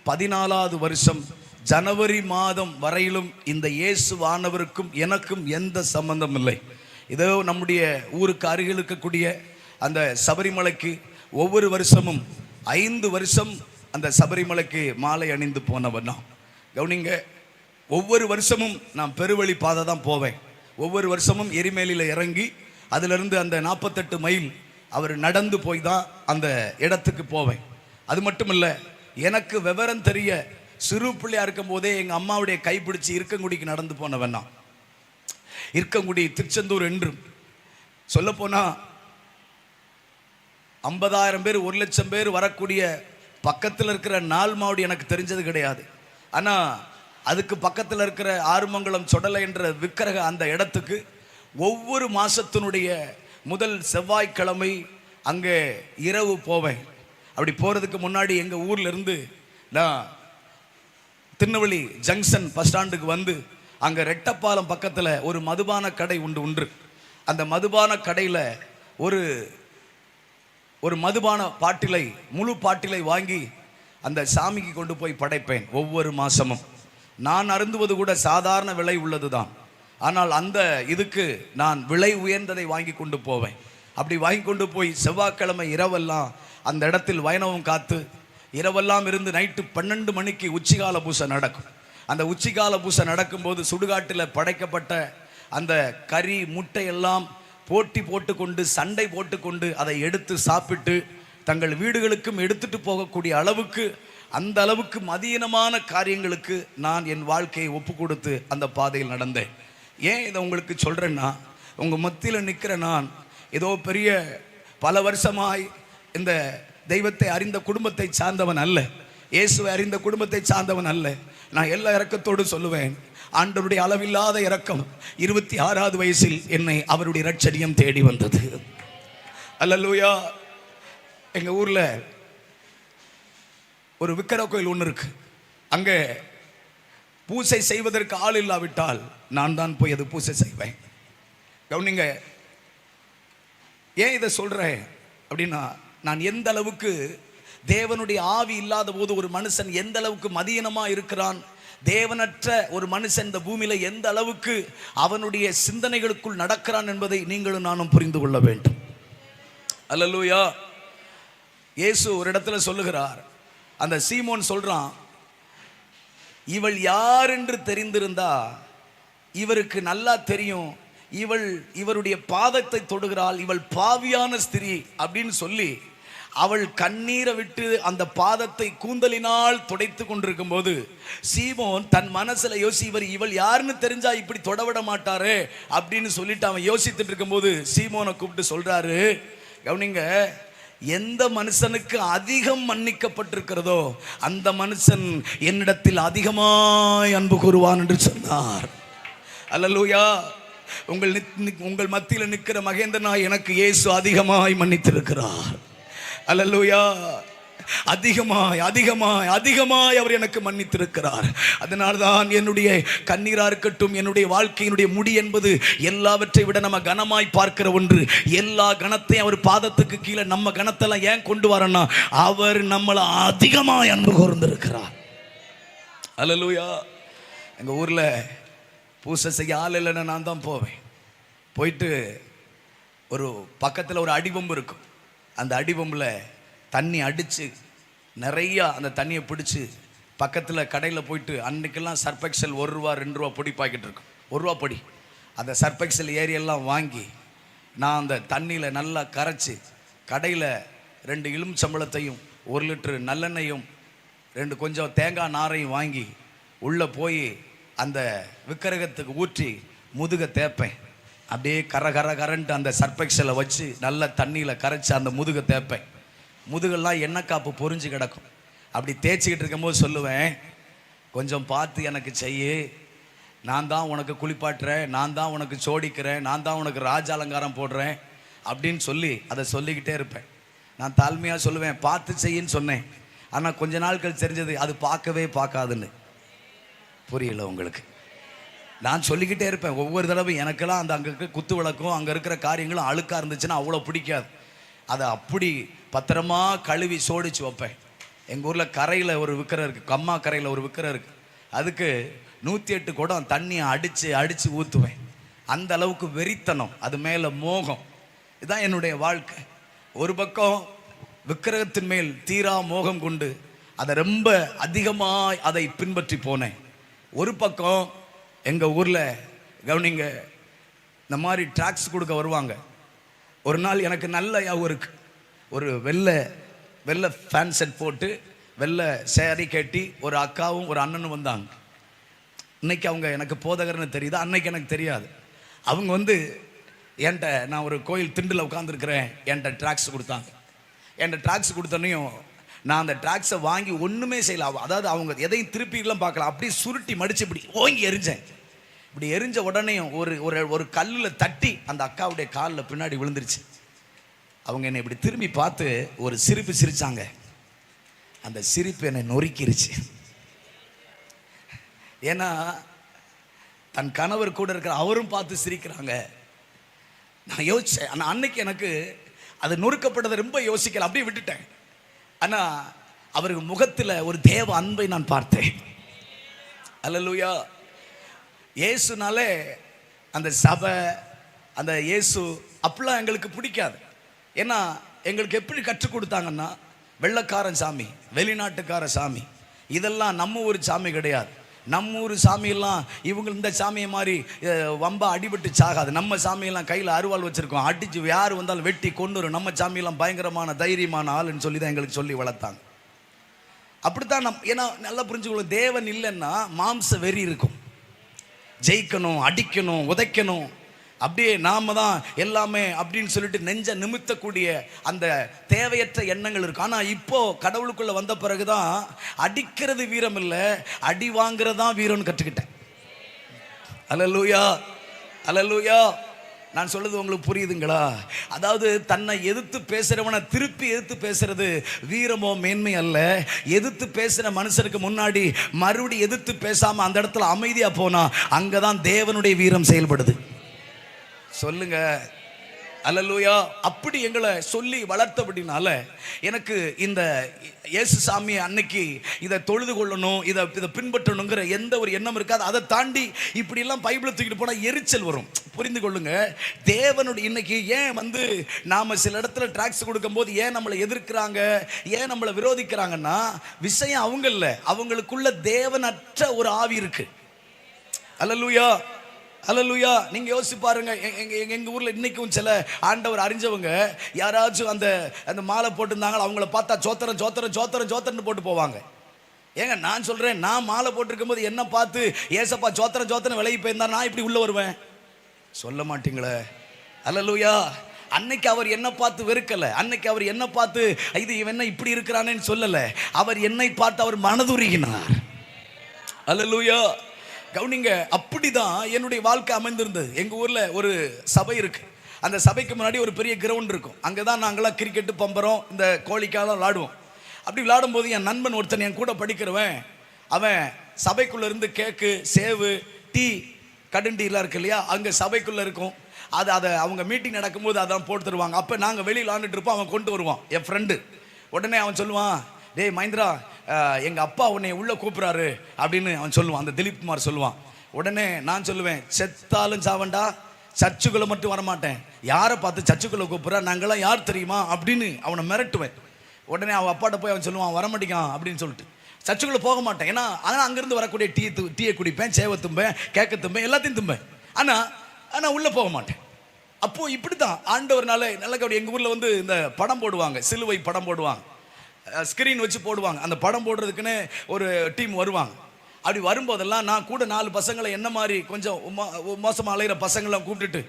14வது வருஷம் ஜனவரி மாதம் வரையிலும் இந்த இயேசுவானவருக்கும் எனக்கும் எந்த சம்பந்தம் இல்லை. இதோ நம்முடைய ஊருக்கு அருகில் இருக்கக்கூடிய அந்த சபரிமலைக்கு ஒவ்வொரு வருஷமும் 5 வருஷம் அந்த சபரிமலைக்கு மாலை அணிந்து போனவன் நான். கவனிங்க, ஒவ்வொரு வருஷமும் நான் பெருவழி பாதை தான் போவேன். ஒவ்வொரு வருஷமும் எரிமேலியில் இறங்கி அதிலிருந்து அந்த 48 மைல் அவர் நடந்து போய் தான் அந்த இடத்துக்கு போவேன். அது மட்டும் இல்லை, எனக்கு விவரம் தெரிய சிறு பிள்ளையா இருக்கும் போதே எங்கள் அம்மாவுடைய கைப்பிடிச்சு இருக்கங்குடிக்கு நடந்து போனவன் நான். இருக்கங்குடி திருச்செந்தூர் என்றும் சொல்லப்போனால் 50,000 பேர் 1,00,000 பேர் வரக்கூடிய பக்கத்தில் இருக்கிற நால்மாவடி எனக்கு தெரிஞ்சது கிடையாது. ஆனால் அதுக்கு பக்கத்தில் இருக்கிற ஆறுமங்கலம் சொடலை என்ற விக்கிரக அந்த இடத்துக்கு ஒவ்வொரு மாதத்தினுடைய முதல் செவ்வாய்க்கிழமை அங்கே இரவு போவேன். அப்படி போகிறதுக்கு முன்னாடி எங்கள் ஊரில் இருந்து நான் திருநெல்வேலி ஜங்ஷன் பஸ் ஸ்டாண்டுக்கு வந்து அங்கே ரெட்டப்பாலம் பக்கத்தில் ஒரு மதுபான கடை உண்டு. அந்த மதுபான கடையில் ஒரு மதுபான பாட்டிலை, முழு பாட்டிலை வாங்கி அந்த சாமிக்கு கொண்டு போய் படைப்பேன். ஒவ்வொரு மாதமும் நான் அருந்துவது கூட சாதாரண விலை உள்ளது தான். ஆனால் அந்த இதுக்கு நான் விலை உயர்ந்ததை வாங்கி கொண்டு போவேன். அப்படி வாங்கி கொண்டு போய் செவ்வாய்க்கிழமை இரவெல்லாம் அந்த இடத்தில் வைணவம் காத்து இரவெல்லாம் இருந்து நைட்டு 12 மணிக்கு உச்சிகால பூசை நடக்கும். அந்த உச்சிகால பூசை நடக்கும்போது சுடுகாட்டில் படைக்கப்பட்ட அந்த கறி முட்டை எல்லாம் போட்டி போட்டுக்கொண்டு சண்டை போட்டுக்கொண்டு அதை எடுத்து சாப்பிட்டு தங்கள் வீடுகளுக்கும் எடுத்துட்டு போகக்கூடிய அளவுக்கு, அந்த அளவுக்கு மதியீனமான காரியங்களுக்கு நான் என் வாழ்க்கையை ஒப்பு கொடுத்து அந்த பாதையில் நடந்தேன். ஏன் இதை உங்களுக்கு சொல்கிறேன்னா, உங்கள் மத்தியில் நிற்கிற நான் ஏதோ பெரிய பல வருஷமாய் இந்த தெய்வத்தை அறிந்த குடும்பத்தை சார்ந்தவன் அல்ல, இயேசுவை அறிந்த குடும்பத்தை சார்ந்தவன் அல்ல. நான் எல்லா இரக்கத்தோடு சொல்லுவேன், ஆண்டவருடைய அளவில்லாத இரக்கம் 26வது வயசில் என்னை அவருடைய இரட்சணியம் தேடி வந்தது. அல்லேலூயா. எங்கள் ஊரில் ஒரு விக்கிரக கோயில் ஒன்று இருக்கு. அங்கே பூசை செய்வதற்கு ஆள் இல்லாவிட்டால் நான் தான் போய் அது பூசை செய்வேன். கவனிங்க, ஏன் இதை சொல்கிறேன் அப்படின்னா, நான் எந்த அளவுக்கு தேவனுடைய ஆவி இல்லாத போது ஒரு மனுஷன் எந்த அளவுக்கு மதியீனமாக இருக்கிறான், தேவனற்ற ஒரு மனுஷன் இந்த பூமியில் எந்த அளவுக்கு அவனுடைய சிந்தனைகளுக்குள் நடக்கிறான் என்பதை நீங்களும் நானும் புரிந்து கொள்ள வேண்டும். அல்லேலூயா. இயேசு ஒரு இடத்துல சொல்லுகிறார், அந்த சீமோன் சொல்றான், இவள் யார் என்று தெரிந்திருந்தா இவருக்கு நல்லா தெரியும், இவருடைய பாதத்தை தொடுகிறாள், இவள் பாவியான ஸ்திரீ அப்படின்னு சொல்லி அவள் கண்ணீரை விட்டு அந்த பாதத்தை கூந்தலினால் துடைத்து கொண்டிருக்கும் போது சீமோன் தன் மனசுல இவள் யாருன்னு தெரிஞ்சா இப்படி தொடவிட மாட்டாரு அப்படின்னு சொல்லிட்டு அவன் யோசித்துட்டு இருக்கும்போது சீமோனை கூப்பிட்டு சொல்றாரு, கவனிங்க, எந்த மனுஷனுக்கு அதிகம் மன்னிக்கப்பட்டிருக்கிறதோ அந்த மனுஷன் என்னிடத்தில் அதிகமாய் அன்பு கூறுவான் என்று சொன்னார். அல்லேலூயா. உங்கள் மத்தியில் நிற்கிற மகேந்திரனா, எனக்கு இயேசு அதிகமாய் மன்னித்திருக்கிறார். அல்லேலூயா. அதிகமாய் அதிகமாய் அதிகமாய் அவர் எனக்கு மன்னித்திருக்கிறார். அதனால்தான் என்னுடைய கண்ணீரா இருக்கட்டும், என்னுடைய வாழ்க்கையினுடைய முடி என்பது எல்லாவற்றை விட நம்ம கனமாய் பார்க்கிற ஒன்று. எல்லா கனத்தையும் அவர் பாதத்துக்கு கீழே நம்ம கனத்தெல்லாம் ஏன் கொண்டு வரனா, அவர் நம்மளை அதிகமாய் அன்பு கூர்ந்திருக்கிறார். அல்லேலூயா. எங்கள் ஊரில் பூசை செய்ய ஆள் இல்லைன்னா நான் தான் போவேன். போயிட்டு ஒரு பக்கத்தில் ஒரு அடிபம்பு இருக்கும். அந்த அடிபம்பில் தண்ணி அடித்து நிறையா அந்த தண்ணியை பிடிச்சி பக்கத்தில் கடையில் போயிட்டு, அன்றைக்கெல்லாம் சர்ஃபெக்சல் 1 ரூபா 2 ரூபா பொடி பாக்கெட் இருக்கும், 1 ரூபா பொடி. அந்த சர்ஃபெக்சல் ஏரியெல்லாம் வாங்கி நான் அந்த தண்ணியில் நல்லா கரைச்சி கடையில் 2 எலுமிச்சம்பழத்தையும் 1 லிட்டரு நல்லெண்ணெயும் 2 கொஞ்சம் தேங்காய் நாரையும் வாங்கி உள்ளே போய் அந்த விக்கிரகத்துக்கு ஊற்றி முதுகை தேய்ப்பேன். அப்படியே கரன்ட்டு அந்த சர்ஃபெக்சலை வச்சு நல்ல தண்ணியில் கரைச்சி அந்த முதுகை தேய்ப்பேன். முதுகெல்லாம் எண்ணெய் காப்பு பொறிஞ்சு கிடக்கும். அப்படி தேய்ச்சிக்கிட்டு இருக்கும்போது சொல்லுவேன், கொஞ்சம் பார்த்து எனக்கு செய்யு, நான் தான் உனக்கு குளிப்பாட்டுறேன், நான் தான் உனக்கு சோடிக்கிறேன், நான் தான் உனக்கு ராஜ அலங்காரம் போடுறேன் அப்படின்னு சொல்லி அதை சொல்லிக்கிட்டே இருப்பேன். நான் தாழ்மையாக சொல்லுவேன், பார்த்து செய்யின்னு சொன்னேன். ஆனால் கொஞ்ச நாட்கள் தெரிஞ்சது அது பார்க்காதுன்னு. புரியல உங்களுக்கு? நான் சொல்லிக்கிட்டே இருப்பேன் ஒவ்வொரு தடவை. எனக்கெல்லாம் அந்த அங்கே இருக்க குத்து விளக்கும் அங்கே இருக்கிற காரியங்களும் அழுக்காக இருந்துச்சுன்னா அவ்வளோ பிடிக்காது. அதை அப்படி பத்திரமா கழுவி சோடிச்சு வைப்பேன். எங்கள் ஊரில் கரையில் ஒரு விக்கிரை இருக்குது, கம்மா கரையில் ஒரு விக்கிரை இருக்குது. அதுக்கு 108 குடம் தண்ணியை அடித்து அடித்து ஊற்றுவேன். அந்த அளவுக்கு வெறித்தனம், அது மேலே மோகம். இதுதான் என்னுடைய வாழ்க்கை. ஒரு பக்கம் விக்கிரகத்தின் மேல் தீரா மோகம் கொண்டு அதை ரொம்ப அதிகமாக அதை பின்பற்றி போனேன். ஒரு பக்கம் எங்கள் ஊரில் கவனிங்க, இந்த மாதிரி ட்ராக்ஸ் கொடுக்க வருவாங்க. ஒரு நாள் எனக்கு நல்ல ஞாபகம் இருக்கு. ஒரு வெள்ளை ஃபேன் செட் போட்டு வெள்ளை சேரீ கட்டி ஒரு அக்காவும் ஒரு அண்ணனும் வந்தாங்க. இன்னைக்கு அவங்க எனக்கு போதகர்னு தெரியுது, அன்னைக்கு எனக்கு தெரியாது. அவங்க என்கிட்ட, நான் ஒரு கோயில் திண்டில் உட்காந்துருக்கிறேன், என்கிட்ட ட்ராக்ஸ் கொடுத்தாங்க. என்கிட்ட ட்ராக்ஸ் கொடுத்தோன்னையும் நான் அந்த ட்ராக்ஸை வாங்கி ஒன்றுமே செய்யல. அதாவது அவங்க எதையும் திருப்பிலாம் பார்க்கல, அப்படியே சுருட்டி மடித்து இப்படி ஓங்கி எரிஞ்சேன். இப்படி எரிஞ்ச உடனேயும் ஒரு கல்லில் தட்டி அந்த அக்காவுடைய காலில் பின்னாடி விழுந்துருச்சு. அவங்க என்னை இப்படி திரும்பி பார்த்து ஒரு சிரிப்பு சிரித்தாங்க. அந்த சிரிப்பு என்னை நொறுக்கிருச்சு. ஏன்னா தன் கணவர் கூட இருக்கிற அவரும் பார்த்து சிரிக்கிறாங்க. நான் யோசித்தேன். ஆனால் அன்னைக்கு எனக்கு அது நொறுக்கப்பட்டதை ரொம்ப யோசிக்கல, அப்படியே விட்டுட்டேன். ஆனால் அவருக்கு முகத்தில் ஒரு தேவ அன்பை நான் பார்த்தேன். அல்லேலூயா. இயேசுனாலே அந்த சபை, அந்த இயேசு அப்படிலாம் எங்களுக்கு பிடிக்காது. ஏன்னா எங்களுக்கு எப்படி கற்றுக் கொடுத்தாங்கன்னா, வெள்ளைக்காரன் சாமி, வெளிநாட்டுக்கார சாமி, இதெல்லாம் நம்ம ஊர் சாமி கிடையாது. நம்ம ஊர் சாமியெல்லாம் இவங்க இந்த சாமியை மாதிரி வம்பா அடிபட்டு சாகாது. நம்ம சாமியெல்லாம் கையில் அருவாள் வச்சுருக்கோம், அடித்து யார் வந்தாலும் வெட்டி கொண்டுரும். நம்ம சாமியெல்லாம் பயங்கரமான தைரியமான ஆளுன்னு சொல்லி தான் எங்களுக்கு சொல்லி வளர்த்தாங்க. அப்படித்தான் ஏன்னா நல்லா புரிஞ்சுக்கொள்ளும், தேவன் இல்லைன்னா மாம்ச வெறி இருக்கும். ஜெயிக்கணும், அடிக்கணும், உதைக்கணும், அப்படியே நாம தான் எல்லாமே அப்படின்னு சொல்லிட்டு நெஞ்ச நிமித்தக்கூடிய அந்த தேவையற்ற எண்ணங்கள் இருக்கு. ஆனால் இப்போ கடவுளுக்குள்ள வந்த பிறகுதான் அடிக்கிறது வீரம் இல்லை, அடி வாங்குறது தான் வீரம்னு கற்றுக்கிட்டேன். அல்லேலூயா, அல்லேலூயா. நான் சொல்றது உங்களுக்கு புரியுதுங்களா? அதாவது தன்னை எதிர்த்து பேசுறவனை திருப்பி எதிர்த்து பேசுறது வீரமோ மேன்மை அல்ல. எதிர்த்து பேசுற மனுஷனுக்கு முன்னாடி மறுபடி எதிர்த்து பேசாம அந்த இடத்துல அமைதியா போனா அங்கதான் தேவனுடைய வீரம் செயல்படுது. சொல்லுங்க அல்லேலூயா. அப்படி எங்களை சொல்லி வளர்த்தபடினால எனக்கு இந்த இயேசு சாமி அன்னைக்கு இதை தொழுது கொள்ளணும், இதை பின்பற்றணுங்கிற எந்த ஒரு எண்ணம் இருக்காது. அதை தாண்டி இப்படியெல்லாம் பைபிளை தூக்கிட்டு போனால் எரிச்சல் வரும். புரிந்து கொள்ளுங்க, தேவனுடைய இன்னைக்கு ஏன் நாம் சில இடத்துல ட்ராக்ஸ் கொடுக்கும்போது ஏன் நம்மளை எதிர்க்கிறாங்க, ஏன் நம்மளை விரோதிக்கிறாங்கன்னா, விஷயம் அவங்க இல்லை, அவங்களுக்குள்ள தேவனற்ற ஒரு ஆவி இருக்கு. அல்லேலூயா, அல்லேலூயா. நீங்க யோசிச்சு பாருங்க, எங்க ஊர்ல இன்னைக்கும் சில ஆண்டவர் அறிஞ்சவங்க யாராச்சும் அந்த மாலை போட்டிருந்தாங்களா அவங்கள பார்த்தா சோத்திரம் சோத்திரம் சோத்திரம் சோத்திரன்னு போட்டு போவாங்க. ஏங்க நான் சொல்றேன், நான் மாலை போட்டிருக்கும் போது என்ன பார்த்து ஏசப்பா சோத்திரம் சோத்திரம் விலகி போயிருந்தா நான் இப்படி உள்ள வருவேன்? சொல்ல மாட்டீங்களே. அல்லேலூயா. அன்னைக்கு அவர் என்ன பார்த்து வெறுக்கல, அன்னைக்கு அவர் என்ன பார்த்து இது இவன் என்ன இப்படி இருக்கிறானேன்னு சொல்லல. அவர் என்னை பார்த்து அவர் மனதுருகினார். அல்லேலூயா. கவுனிங்க, அப்படிதான் என்னுடைய வாழ்க்கை அமைந்திருந்தது. எங்கள் ஊரில் ஒரு சபை இருக்கு. அந்த சபைக்கு முன்னாடி ஒரு பெரிய கிரவுண்ட் இருக்கும். அங்கே தான் நாங்களாம் கிரிக்கெட்டு, பம்பரம், இந்த கோழிக்காலாம் விளாடுவோம். அப்படி விளாடும்போது என் நண்பன் ஒருத்தன், என் கூட படிக்கிறவன், அவன் சபைக்குள்ளே இருந்து கேக்கு, சேவு, டீ, கடுண்டீலாம் இருக்கு இல்லையா, அங்கே சபைக்குள்ளே இருக்கும். அதை அவங்க மீட்டிங் நடக்கும்போது அதான் போட்டு தருவாங்க. அப்போ நாங்கள் வெளியில் விளாண்டுட்டு இருப்போம், அவன் கொண்டு வருவான் என் ஃப்ரெண்டு. உடனே அவன் சொல்லுவான், டேய் மஹிந்திரா, எங்கள் அப்பா உன்னை உள்ளே கூப்பிட்றாரு அப்படின்னு அவன் சொல்லுவான். அந்த திலீப் குமார் சொல்லுவான். உடனே நான் சொல்லுவேன், செத்தாலும் சாவண்டா, சர்ச்சுக்குள்ளே மட்டும் வரமாட்டேன். யாரை பார்த்து சர்ச்சுக்குள்ளே கூப்பிட்றா, நாங்களாம் யார் தெரியுமா அப்படின்னு அவனை மிரட்டுவேன். உடனே அவன் அப்பாட்ட போய் அவன் சொல்லுவான், வரமாட்டேங்கான் அப்படின்னு சொல்லிட்டு சர்ச்சுக்குள்ளே போக மாட்டேன். ஏன்னா அதனால் அங்கேருந்து வரக்கூடிய டீயை குடிப்பேன், சேவை தும்பேன், கேட்க தும்பேன், எல்லாத்தையும் தும்பேன். ஆனால் உள்ளே போக மாட்டேன். அப்போது இப்படி தான் ஆண்டவர்னால நல்ல கபடி. எங்கள் ஊரில் இந்த படம் போடுவாங்க, சிலுவை படம் போடுவாங்க, ஸ்க்ரீன் வச்சு போடுவாங்க. அந்த படம் போடுறதுக்குன்னு ஒரு டீம் வருவாங்க. அப்படி வரும்போதெல்லாம் நான் கூட 4 பசங்களை என்ன மாதிரி கொஞ்சம் மோசமாக அலைகிற பசங்களை கூப்பிட்டுட்டு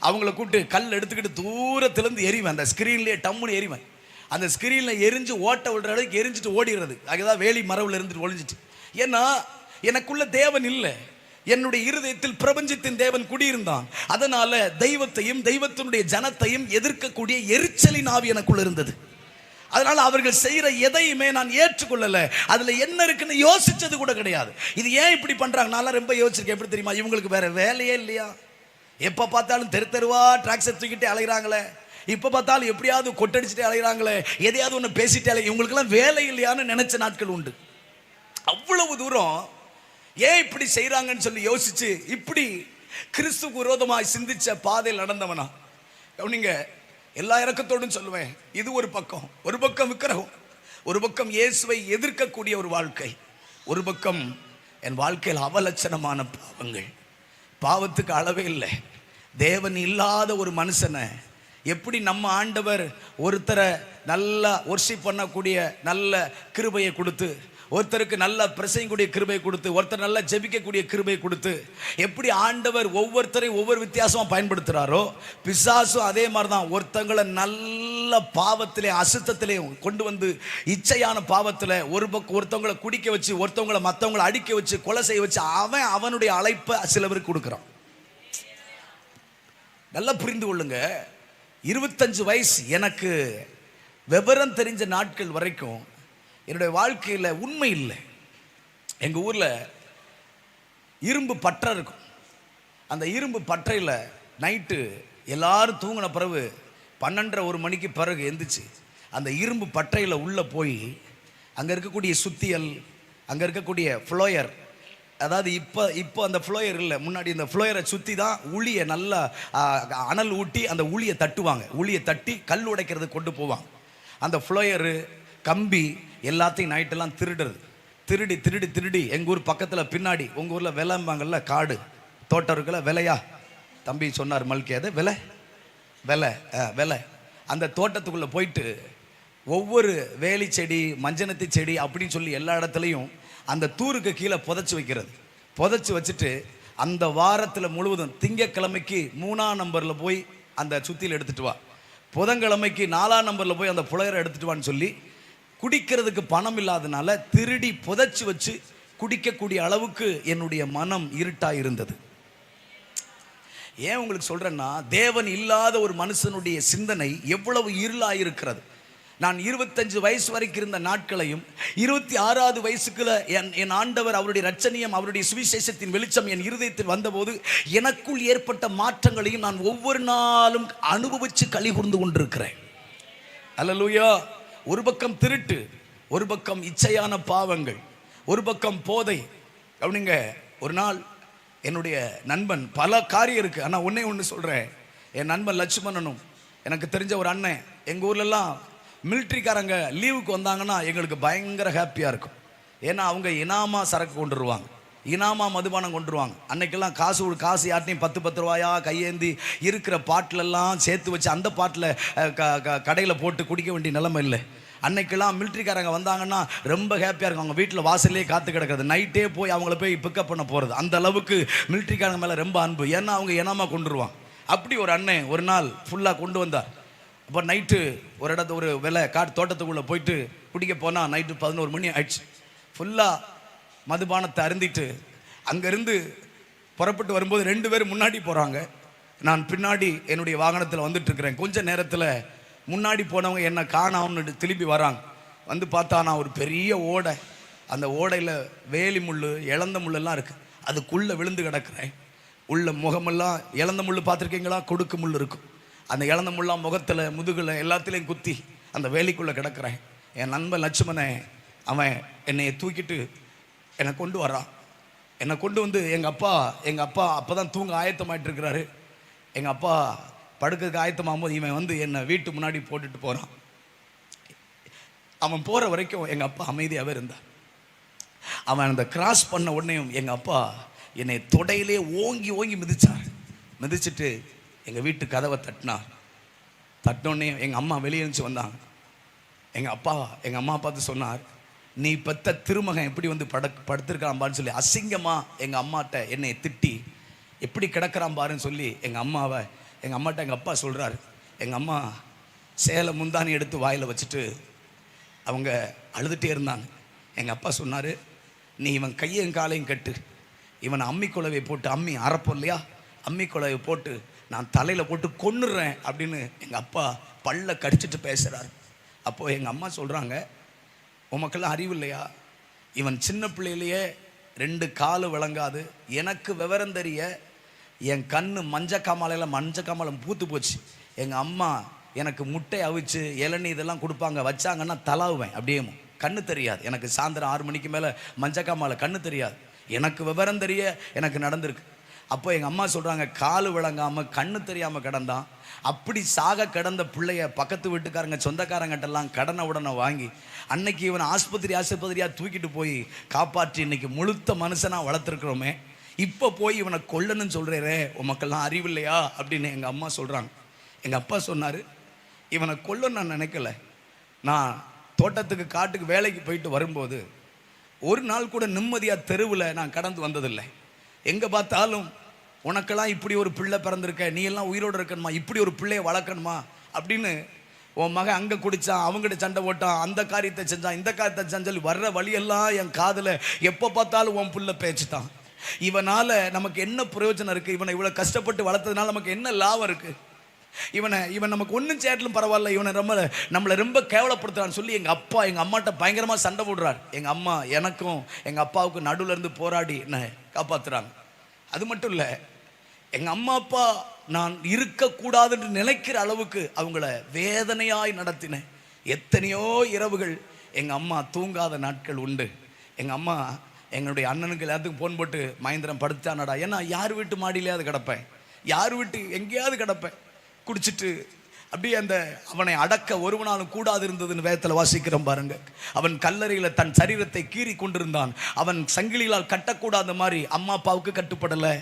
அவங்கள கூப்பிட்டு கல் எடுத்துக்கிட்டு தூரத்துலேருந்து எறிவேன். அந்த ஸ்க்ரீன்லேயே டம்முன்னு எறிவேன். அந்த ஸ்க்ரீனில் எரிஞ்சு ஓட்ட விடுற அளவுக்கு எரிஞ்சிட்டு ஓடிடுறது. அதுதான் வேலி மரவில் இருந்துட்டு ஒழிஞ்சிட்டு. ஏன்னா எனக்குள்ள தேவன் இல்லை, என்னுடைய இருதயத்தில் பிரபஞ்சத்தின் தேவன் குடியிருந்தான். அதனால தெய்வத்தையும் தெய்வத்தினுடைய ஜனத்தையும் எதிர்க்கக்கூடிய எரிச்சலின் ஆவி எனக்குள்ள இருந்தது. அதனால அவர்கள் செய்யற எதையுமே நான் ஏற்றுக்கொள்ளல. அதுல என்ன இருக்குன்னு யோசிச்சது கூட கிடையாது. இது ஏன் இப்படி பண்றாங்க நான் ரொம்ப யோசிச்சிருக்கேன். எப்படி தெரியுமா? இவங்களுக்கு வேற வேலையே இல்லையா? எப்ப பார்த்தாலும் தெரு தெருவா ட்ராக்ஸை தூக்கிட்டு அலைகிறாங்களே, இப்போ பார்த்தாலும் எப்படியாவது கொட்டடிச்சுட்டே அலைகிறாங்களே, எதையாவது ஒன்று பேசிட்டே அலை, இவங்களுக்கெல்லாம் வேலை இல்லையான்னு நினைச்ச நாட்கள் உண்டு. அவ்வளவு தூரம் ஏன் இப்படி செய்கிறாங்கன்னு சொல்லி யோசிச்சு இப்படி கிறிஸ்து விரோதமாய் சிந்திச்ச பாதையில் நடந்தவனா கவனிங்க. எல்லா இறக்கத்தோடும் சொல்லுவேன், இது ஒரு பக்கம். ஒரு பக்கம் விக்கிரகம், ஒரு பக்கம் இயேசுவை எதிர்க்கக்கூடிய ஒரு வாழ்க்கை, ஒரு பக்கம் என் வாழ்க்கையில் அவலட்சணமான பாவங்கள். பாவத்துக்கு அளவே இல்லை. தேவன் இல்லாத ஒரு மனுஷனை எப்படி நம்ம ஆண்டவர் ஒருத்தரை நல்லா ஒர்ஷிப் பண்ணக்கூடிய நல்ல கிருபையை கொடுத்து, ஒருத்தருக்கு நல்ல பிரசங்கக்கூடிய கிருபை கொடுத்து, ஒருத்தர் நல்லா ஜெபிக்கக்கூடிய கிருபை கொடுத்து, எப்படி ஆண்டவர் ஒவ்வொருத்தரையும் ஒவ்வொரு வித்தியாசமாக பயன்படுத்துகிறாரோ, பிசாசும் அதே மாதிரி தான் ஒருத்தங்களை நல்ல பாவத்திலே அசுத்தத்திலே கொண்டு வந்து இச்சையான பாவத்தில் ஒரு பக்கம் ஒருத்தவங்களை குடிக்க வச்சு, ஒருத்தவங்களை மற்றவங்களை அடிக்க வச்சு, கொலை செய்ய வச்சு, அவனுடைய அழைப்பை சிலவருக்கு கொடுக்குறான். நல்லா புரிந்து கொள்ளுங்க. 25 வயசு எனக்கு விவரம் தெரிஞ்ச நாட்கள் வரைக்கும் என்னுடைய வாழ்க்கையில் உண்மை இல்லை. எங்கள் ஊரில் இரும்பு பட்டறை இருக்கும். அந்த இரும்பு பட்டறையில் நைட்டு எல்லாரும் தூங்கின பிறகு 12:30 மணிக்கு பிறகு எந்திரிச்சு அந்த இரும்பு பட்டறையில் உள்ளே போய் அங்கே இருக்கக்கூடிய சுத்தியல், அங்கே இருக்கக்கூடிய ஃப்ளோயர், அதாவது இப்போ அந்த ஃப்ளோயர் இல்லை, முன்னாடி இந்த ஃப்ளோயரை சுற்றி தான் உளியை நல்லா அனல் ஊட்டி அந்த உளியை தட்டுவாங்க. உளியை தட்டி கல் உடைக்கிறதுக்கு கொண்டு போவாங்க. அந்த ஃப்ளோயரு கம்பி எல்லாத்தையும் நைட்டெல்லாம் திருடி எங்கள் ஊர் பக்கத்தில் பின்னாடி, உங்கள் ஊரில் விலைம்பாங்கல்ல, காடு தோட்டம் இருக்குல்ல, விலையா தம்பி சொன்னார் மல்கி, அது விலை அந்த தோட்டத்துக்குள்ளே போயிட்டு ஒவ்வொரு வேலி செடி, மஞ்சனத்தி செடி அப்படின்னு சொல்லி எல்லா இடத்துலையும் அந்த தூருக்கு கீழே புதைச்சி வச்சுட்டு அந்த வாரத்தில் முழுவதும் திங்கக்கிழமைக்கு 3ஆம் நம்பரில் போய் அந்த சுத்தியில் எடுத்துகிட்டு வா, புதன்கிழமைக்கு 4ஆம் நம்பரில் போய் அந்த புலையரை எடுத்துகிட்டு வான்னு சொல்லி, குடிக்கிறதுக்கு பணம் இல்லாதனால திருடி புதைச்சி வச்சு குடிக்கக்கூடிய அளவுக்கு என்னுடைய மனம் இருட்டாக இருந்தது. ஏன் உங்களுக்கு சொல்கிறேன்னா, தேவன் இல்லாத ஒரு மனுஷனுடைய சிந்தனை எவ்வளவு இருளாக இருக்கிறது. நான் 25 வயசு வரைக்கும் இருந்த நாட்களையும் 26வது வயசுக்குள்ள என் ஆண்டவர் அவருடைய இரட்சணியம், அவருடைய சுவிசேஷத்தின் வெளிச்சம் என் இருதயத்தில் வந்தபோது எனக்குள் ஏற்பட்ட மாற்றங்களையும் நான் ஒவ்வொரு நாளும் அனுபவித்து களி கூர்ந்து கொண்டிருக்கிறேன். அல்லேலூயா. ஒரு பக்கம் திருட்டு, ஒரு பக்கம் இச்சையான பாவங்கள், ஒரு பக்கம் போதை. அப்படிங்க ஒரு நாள் என்னுடைய நண்பன், பல காரியம் இருக்குது, ஆனால் ஒன்று சொல்கிறேன். என் நண்பன் லட்சுமணனும், எனக்கு தெரிஞ்ச ஒரு அண்ணன், எங்கள் ஊர்லெல்லாம் மிலிட்ரிக்காரங்க லீவுக்கு வந்தாங்கன்னா எங்களுக்கு பயங்கர ஹாப்பியாக இருக்கும். ஏன்னா அவங்க இனாமா சரக்கு கொண்டு வருவாங்க, இனாமா மதுபானம் கொண்டு வருவாங்க. அன்னைக்கெல்லாம் காசு யார்ட்டையும் 10 ரூபாயா கையேந்தி இருக்கிற பாட்டிலெல்லாம் சேர்த்து வச்சு அந்த பாட்டில் கடையில் போட்டு குடிக்க வேண்டிய நிலைமை இல்லை. அன்னைக்கெல்லாம் மிலிட்ரிக்காரங்க வந்தாங்கன்னா ரொம்ப ஹாப்பியாக இருக்கும். அவங்க வீட்டில் வாசல்லே காத்து கிடக்கிறது, நைட்டே போய் அவங்கள போய் பிக்கப் பண்ண போகிறது. அந்த அளவுக்கு மிலிட்ரிக்காரங்க மேலே ரொம்ப அன்பு. ஏன்னா அவங்க இனாமா கொண்டு வருவாங்க. அப்படி ஒரு அண்ணன் ஒரு நாள் ஃபுல்லாக கொண்டு வந்தார். அப்போ நைட்டு ஒரு விலை தோட்டத்துக்குள்ளே போயிட்டு குடிக்க போனால் நைட்டு 11 மணி ஆயிடுச்சு. ஃபுல்லாக மதுபானத்தை அருந்திட்டு அங்கேருந்து புறப்பட்டு வரும்போது 2 பேர் முன்னாடி போகிறாங்க, நான் பின்னாடி என்னுடைய வாகனத்தில் வந்துட்டுருக்கிறேன். கொஞ்ச நேரத்தில் முன்னாடி போனவங்க என்னை காணாமன்னு திரும்பி வராங்க. வந்து பார்த்தா நான் ஒரு பெரிய ஓடை, அந்த ஓடையில் வேலி முள், இழந்த முள்ளெல்லாம் இருக்குது, அதுக்குள்ளே விழுந்து கிடக்கிறேன். உள்ள முகமெல்லாம் இழந்த முள் பார்த்துருக்கீங்களா, கொடுக்கு முள் இருக்கும். அந்த இழந்த முள்ளாம் முகத்தில், முதுகில் எல்லாத்துலேயும் குத்தி அந்த வேலிக்குள்ளே கிடக்கிறேன். என் நண்பன் லட்சுமணே அவன் என்னை தூக்கிட்டு என்னை கொண்டு வரான். என்னை கொண்டு வந்து எங்கள் அப்பா அப்போ தான் தூங்க ஆயத்தமாயிட்டு இருக்கிறாரு. எங்கள் அப்பா படுக்கிறதுக்கு ஆயத்தமாகும்போது இவன் வந்து என்னை வீட்டு முன்னாடி போட்டுட்டு போகிறான். அவன் போகிற வரைக்கும் எங்கள் அப்பா அமைதியாகவே இருந்தார். அவன் அந்த கிராஸ் பண்ண உடனேயும் எங்கள் அப்பா என்னை தொடையிலே ஓங்கி மிதிச்சுட்டு எங்கள் வீட்டு கதவை தட்டினோடனே எங்கள் அம்மா வெளியே இருந்துச்சு வந்தாங்க. எங்கள் அம்மா பார்த்து சொன்னார், நீ பெத்த திருமகன் எப்படி வந்து படுத்திருக்கான் சொல்லி அசிங்கமாக எங்கள் அம்மாட்ட என்னை திட்டி எப்படி கிடக்கிறான் பாருன்னு சொல்லி எங்கள் அம்மாட்ட எங்கள் அப்பா சொல்கிறாரு. எங்கள் அம்மா சேலை முந்தானி எடுத்து வாயில் வச்சுட்டு அவங்க அழுதுகிட்டே இருந்தாங்க. எங்கள் அப்பா சொன்னார், நீ இவன் கையையும் காலையும் கட்டு, இவனை அம்மி குழவை போட்டு, அம்மி அரைப்போம் இல்லையா, அம்மி குழவை போட்டு நான் தலையில் போட்டு கொன்னுடுறேன் அப்படின்னு எங்கள் அப்பா பல்ல கடிச்சிட்டு பேசுகிறார். அப்போது எங்கள் அம்மா சொல்கிறாங்க, உமக்கெல்லாம் அறிவு இல்லையா, இவன் சின்ன பிள்ளையிலேயே 2 காலு விளங்காது, எனக்கு விவரம் தெரிய என் கண்ணு மஞ்சக்காமலையில் பூத்து போச்சு. எங்கள் அம்மா எனக்கு முட்டை அவிச்சு இளநீ இதெல்லாம் கொடுப்பாங்க, வச்சாங்கன்னா தலாவுவேன். அப்படியே கண்ணு தெரியாது எனக்கு. சாயந்தரம் 6 மணிக்கு மேலே மஞ்சக்காமால கண்ணு தெரியாது. எனக்கு விவரம் தெரிய எனக்கு நடந்திருக்கு. அப்போ எங்கள் அம்மா சொல்கிறாங்க, காலு விளங்காமல் கண்ணு தெரியாமல் கிடந்தான். அப்படி சாக கிடந்த பிள்ளைய பக்கத்து வீட்டுக்காரங்க சொந்தக்காரங்கிட்டெல்லாம் கடனை உடனே வாங்கி அன்னைக்கு இவனை ஆஸ்பத்திரியாக தூக்கிட்டு போய் காப்பாற்றி இன்னைக்கு முழுத்த மனுஷனாக வளர்த்துருக்குறோமே. இப்போ போய் இவனை கொல்லணும்னு சொல்கிறே, உன் மக்கள்லாம் அறிவில்லையா அப்படின்னு எங்கள் அம்மா சொல்கிறாங்க. எங்கள் அப்பா சொன்னார், இவனை கொல்லணும்னு நான் நினைக்கல. நான் தோட்டத்துக்கு காட்டுக்கு வேலைக்கு போயிட்டு வரும்போது ஒரு நாள் கூட நிம்மதியாக தெருவில் நான் கடந்து வந்ததில்லை. எங்கே பார்த்தாலும் உனக்கெல்லாம் இப்படி ஒரு பிள்ளை பிறந்திருக்க, நீ எல்லாம் உயிரோடு இருக்கணுமா, இப்படி ஒரு பிள்ளையை வளர்க்கணுமா அப்படின்னு உன் மகன் அங்கே குடித்தான், அவங்ககிட்ட சண்டை போட்டான், அந்த காரியத்தை செஞ்சான், இந்த காரியத்தை செஞ்சால் வர்ற வழியெல்லாம் என் காதில் எப்போ பார்த்தாலும் உன் பிள்ளை பேச்சுட்டான். இவனால் நமக்கு என்ன பிரயோஜனம் இருக்குது? இவனை இவ்வளோ கஷ்டப்பட்டு வளர்த்ததுனால நமக்கு என்ன லாபம் இருக்குது? இவன் நமக்கு ஒன்றும் சேட்டலும் பரவாயில்ல, இவனை நம்மளை ரொம்ப கேவலப்படுத்துறான்னு சொல்லி எங்கள் அப்பா எங்கள் அம்மாட்ட பயங்கரமாக சண்டை போடுறார். எங்கள் அம்மா எனக்கும் எங்கள் அப்பாவுக்கும் நடுவில் இருந்து போராடி என்னை காப்பாற்றுறாங்க. அது மட்டும் இல்லை, எங்கள் அம்மா அப்பா நான் இருக்கக்கூடாதுன்னு நினைக்கிற அளவுக்கு அவங்கள வேதனையாய் நடத்தினேன். எத்தனையோ இரவுகள் எங்கள் அம்மா தூங்காத நாட்கள் உண்டு. எங்கள் அம்மா எங்களுடைய அண்ணனுக்கு எல்லாத்துக்கும் ஃபோன் போட்டு, மகேந்திரன் படுத்தானடா, ஏன்னா யார் வீட்டு மாடியிலையாவது கிடப்பேன், யார் வீட்டு எங்கேயாவது கிடப்பேன் குடிச்சிட்டு. அப்படியே அந்த அவனை அடக்க ஒருவனாலும் கூடாது இருந்ததுன்னு வேதத்தில் வாசிக்கிறோம் பாருங்க. அவன் கல்லறையில் தன் சரீரத்தை கீறி கொண்டிருந்தான். அவன் சங்கிலிகளால் கட்டக்கூடாத மாதிரி அம்மா அப்பாவுக்கு கட்டுப்படலை.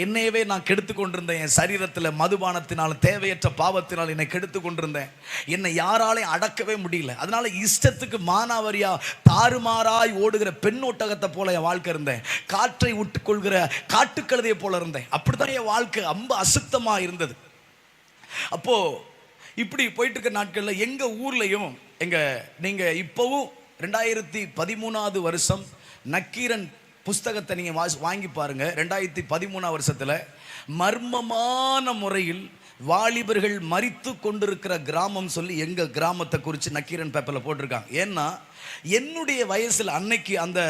என்னையவே நான் கெடுத்து கொண்டிருந்தேன். என் சரீரத்தில் மதுபானத்தினால் தேவையற்ற பாவத்தினால் என்னை கெடுத்து கொண்டிருந்தேன். என்னை யாராலையும் அடக்கவே முடியல. அதனால இஷ்டத்துக்கு மானாவரியா தாறுமாறாய் ஓடுகிற பெண்ணோட்டகத்தை போல என் வாழ்க்கை இருந்தேன். காற்றை விட்டுக்கொள்கிற காட்டுக்கழுதையை போல இருந்தேன். அப்படித்தான் என் வாழ்க்கை ரொம்ப அசுத்தமாக இருந்தது. அப்போ இப்படி போயிட்டு இருக்க நாட்களில் எங்கள் ஊர்லேயும் நீங்கள் இப்போவும் 2013 வருஷம் நக்கீரன் புஸ்தகத்தை நீங்கள் வாங்கி பாருங்க. 2013 வருஷத்தில் மர்மமான முறையில் வாலிபர்கள் மரித்து கொண்டிருக்கிற கிராமம் சொல்லி எங்கள் கிராமத்தை குறித்து நக்கீரன் பேப்பரில் போட்டிருக்காங்க. ஏன்னா என்னுடைய வயசில் அன்னைக்கு அந்த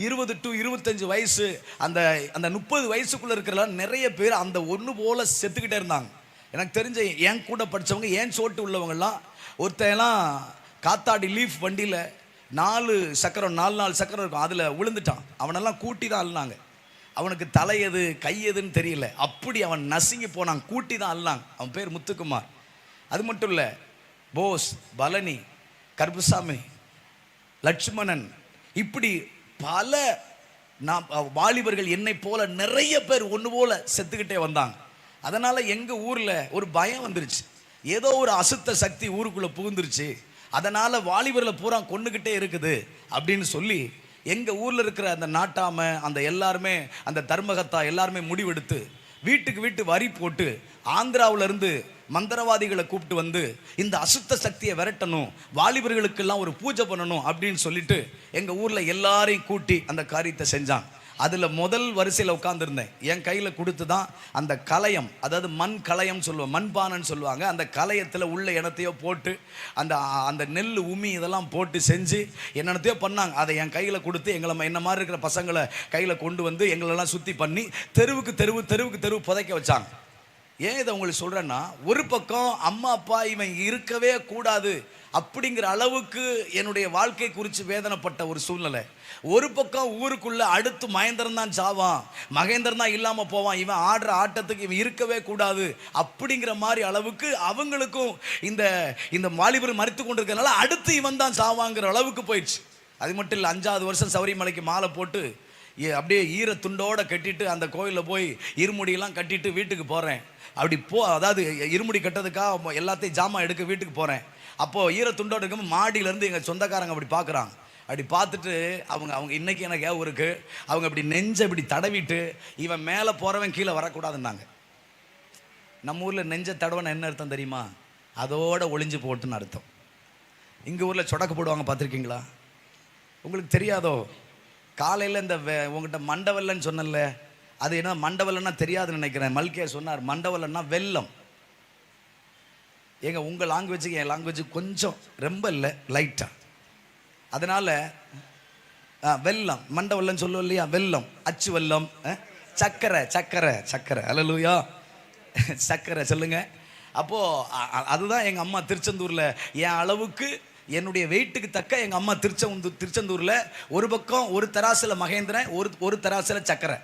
20 to 25 வயசு அந்த 30 வயசுக்குள்ளே இருக்கிறலாம் நிறைய பேர் அந்த ஒன்று போல் செத்துக்கிட்டே இருந்தாங்க. எனக்கு தெரிஞ்ச என் கூட படித்தவங்க, ஏன் சோட்டு உள்ளவங்கெல்லாம், ஒருத்தையெல்லாம் காத்தாடி லீஃப் வண்டியில் 4 சக்கரம் 4 சக்கரம் இருக்கும், அதில் விழுந்துட்டான். அவனெல்லாம் கூட்டி தான் அழுனாங்க. அவனுக்கு தலை எது கை எதுன்னு தெரியல, அப்படி அவன் நசுங்கி போனான். கூட்டி தான் அழுனாங்க. அவன் பேர் முத்துக்குமார். அது மட்டும் இல்லை, போஸ், பழனி, கருப்புசாமி, லட்சுமணன், இப்படி பல வாலிபர்கள் என்னை போல நிறைய பேர் ஒன்று போல செத்துக்கிட்டே வந்தாங்க. அதனால் எங்கள் ஊரில் ஒரு பயம் வந்துருச்சு. ஏதோ ஒரு அசுத்த சக்தி ஊருக்குள்ளே புகுந்துருச்சு, அதனால் வாலிபரில் பூரா கொண்டுக்கிட்டே இருக்குது அப்படின்னு சொல்லி எங்கள் ஊரில் இருக்கிற அந்த நாட்டாமை அந்த எல்லாருமே அந்த தர்மகத்தா எல்லாருமே முடிவெடுத்து வீட்டு வரி போட்டு ஆந்திராவிலேருந்து மந்திரவாதிகளை கூப்பிட்டு வந்து இந்த அசுத்த சக்தியை விரட்டணும், வாலிபர்களுக்கெல்லாம் ஒரு பூஜை பண்ணணும் அப்படின்னு சொல்லிட்டு எங்கள் ஊரில் எல்லாரையும் கூட்டி அந்த காரியத்தை செஞ்சான். அதில் முதல் வரிசையில் உட்காந்துருந்தேன். என் கையில் கொடுத்து தான் அந்த கலயம், அதாவது மண் கலயம் சொல்லுவோம், மண்பானைன்னு சொல்லுவாங்க, அந்த கலயத்தில் உள்ள இனத்தையோ போட்டு அந்த நெல் உமி இதெல்லாம் போட்டு செஞ்சு என்னென்னத்தையோ பண்ணாங்க. அதை என் கையில் கொடுத்து என்ன மாதிரி இருக்கிற பசங்களை கையில் கொண்டு வந்து எங்களெல்லாம் சுற்றி பண்ணி தெருவுக்கு தெருவு புதைக்க வச்சாங்க. ஏன் இதை உங்களுக்கு சொல்கிறேன்னா, ஒரு பக்கம் அம்மா அப்பா இவன் இருக்கவே கூடாது அப்படிங்கிற அளவுக்கு என்னுடைய வாழ்க்கை குறித்து வேதனைப்பட்ட ஒரு சூழ்நிலை. ஒரு பக்கம் ஊருக்குள்ள அடுத்து மகேந்திரன் தான் சாவான், மகேந்திரன் தான் இல்லாமல் போவான், இவன் ஆடுற ஆட்டத்துக்கு இவன் இருக்கவே கூடாது அப்படிங்கிற மாதிரி அளவுக்கு அவங்களுக்கும் இந்த வாலிபர் மறித்து கொண்டிருக்கிறதுனால அடுத்து இவன் தான் சாவாங்கிற அளவுக்கு போயிடுச்சு. அது மட்டும் இல்லை, 5வது வருஷம் சபரிமலைக்கு மாலை போட்டு அப்படியே ஈர துண்டோடு கட்டிட்டு அந்த கோயிலில் போய் இருமுடியெல்லாம் கட்டிட்டு வீட்டுக்கு போகிறேன். அதாவது இருமுடி கட்டுறதுக்காக எல்லாத்தையும் ஜாமான் எடுக்க வீட்டுக்கு போகிறேன். அப்போது ஈர துண்டோடு இருக்கும்போது மாடியிலேருந்து எங்கள் சொந்தக்காரங்க அப்படி பார்க்குறாங்க. அப்படி பார்த்துட்டு அவங்க இன்றைக்கி எனக்கு ஏன் இருக்குது, அவங்க அப்படி நெஞ்சை இப்படி தடவிட்டு இவன் மேலே போகிறவன் கீழே வரக்கூடாதுன்னாங்க. நம்ம ஊரில் நெஞ்சை தடவைன்னு என்ன அர்த்தம் தெரியுமா? அதோட ஒளிஞ்சு போட்டுன்னு அர்த்தம். எங்கள் ஊரில் சொடக்கு போடுவாங்க, பார்த்துருக்கீங்களா? உங்களுக்கு தெரியாதோ? காலையில் இந்த உங்கள்கிட்ட மண்டவல்லன்னு சொன்னல, அது என்ன மண்டவல்லன்னா தெரியாதுன்னு நினைக்கிறேன். மல்கே சொன்னார், மண்டவல்லன்னா வெல்லம். ஏங்க உங்கள் லாங்குவேஜுக்கு என் லாங்குவேஜுக்கு கொஞ்சம் ரொம்ப இல்லை, லைட்டாக. அதனால் வெல்லம் மண்டவல்லன்னு சொல்லுவோம் இல்லையா, வெல்லம், அச்சு வெல்லம், சக்கரை அல்லேலூயா, சக்கரை சொல்லுங்க. அப்போது அதுதான் எங்கள் அம்மா திருச்செந்தூரில் என் அளவுக்கு என்னுடைய வெயிட்டுக்கு தக்க எங்கள் அம்மா திருச்செந்தூரில் ஒரு பக்கம் ஒரு தராசில் மகேந்திரன், ஒரு தராசில் சக்கரை,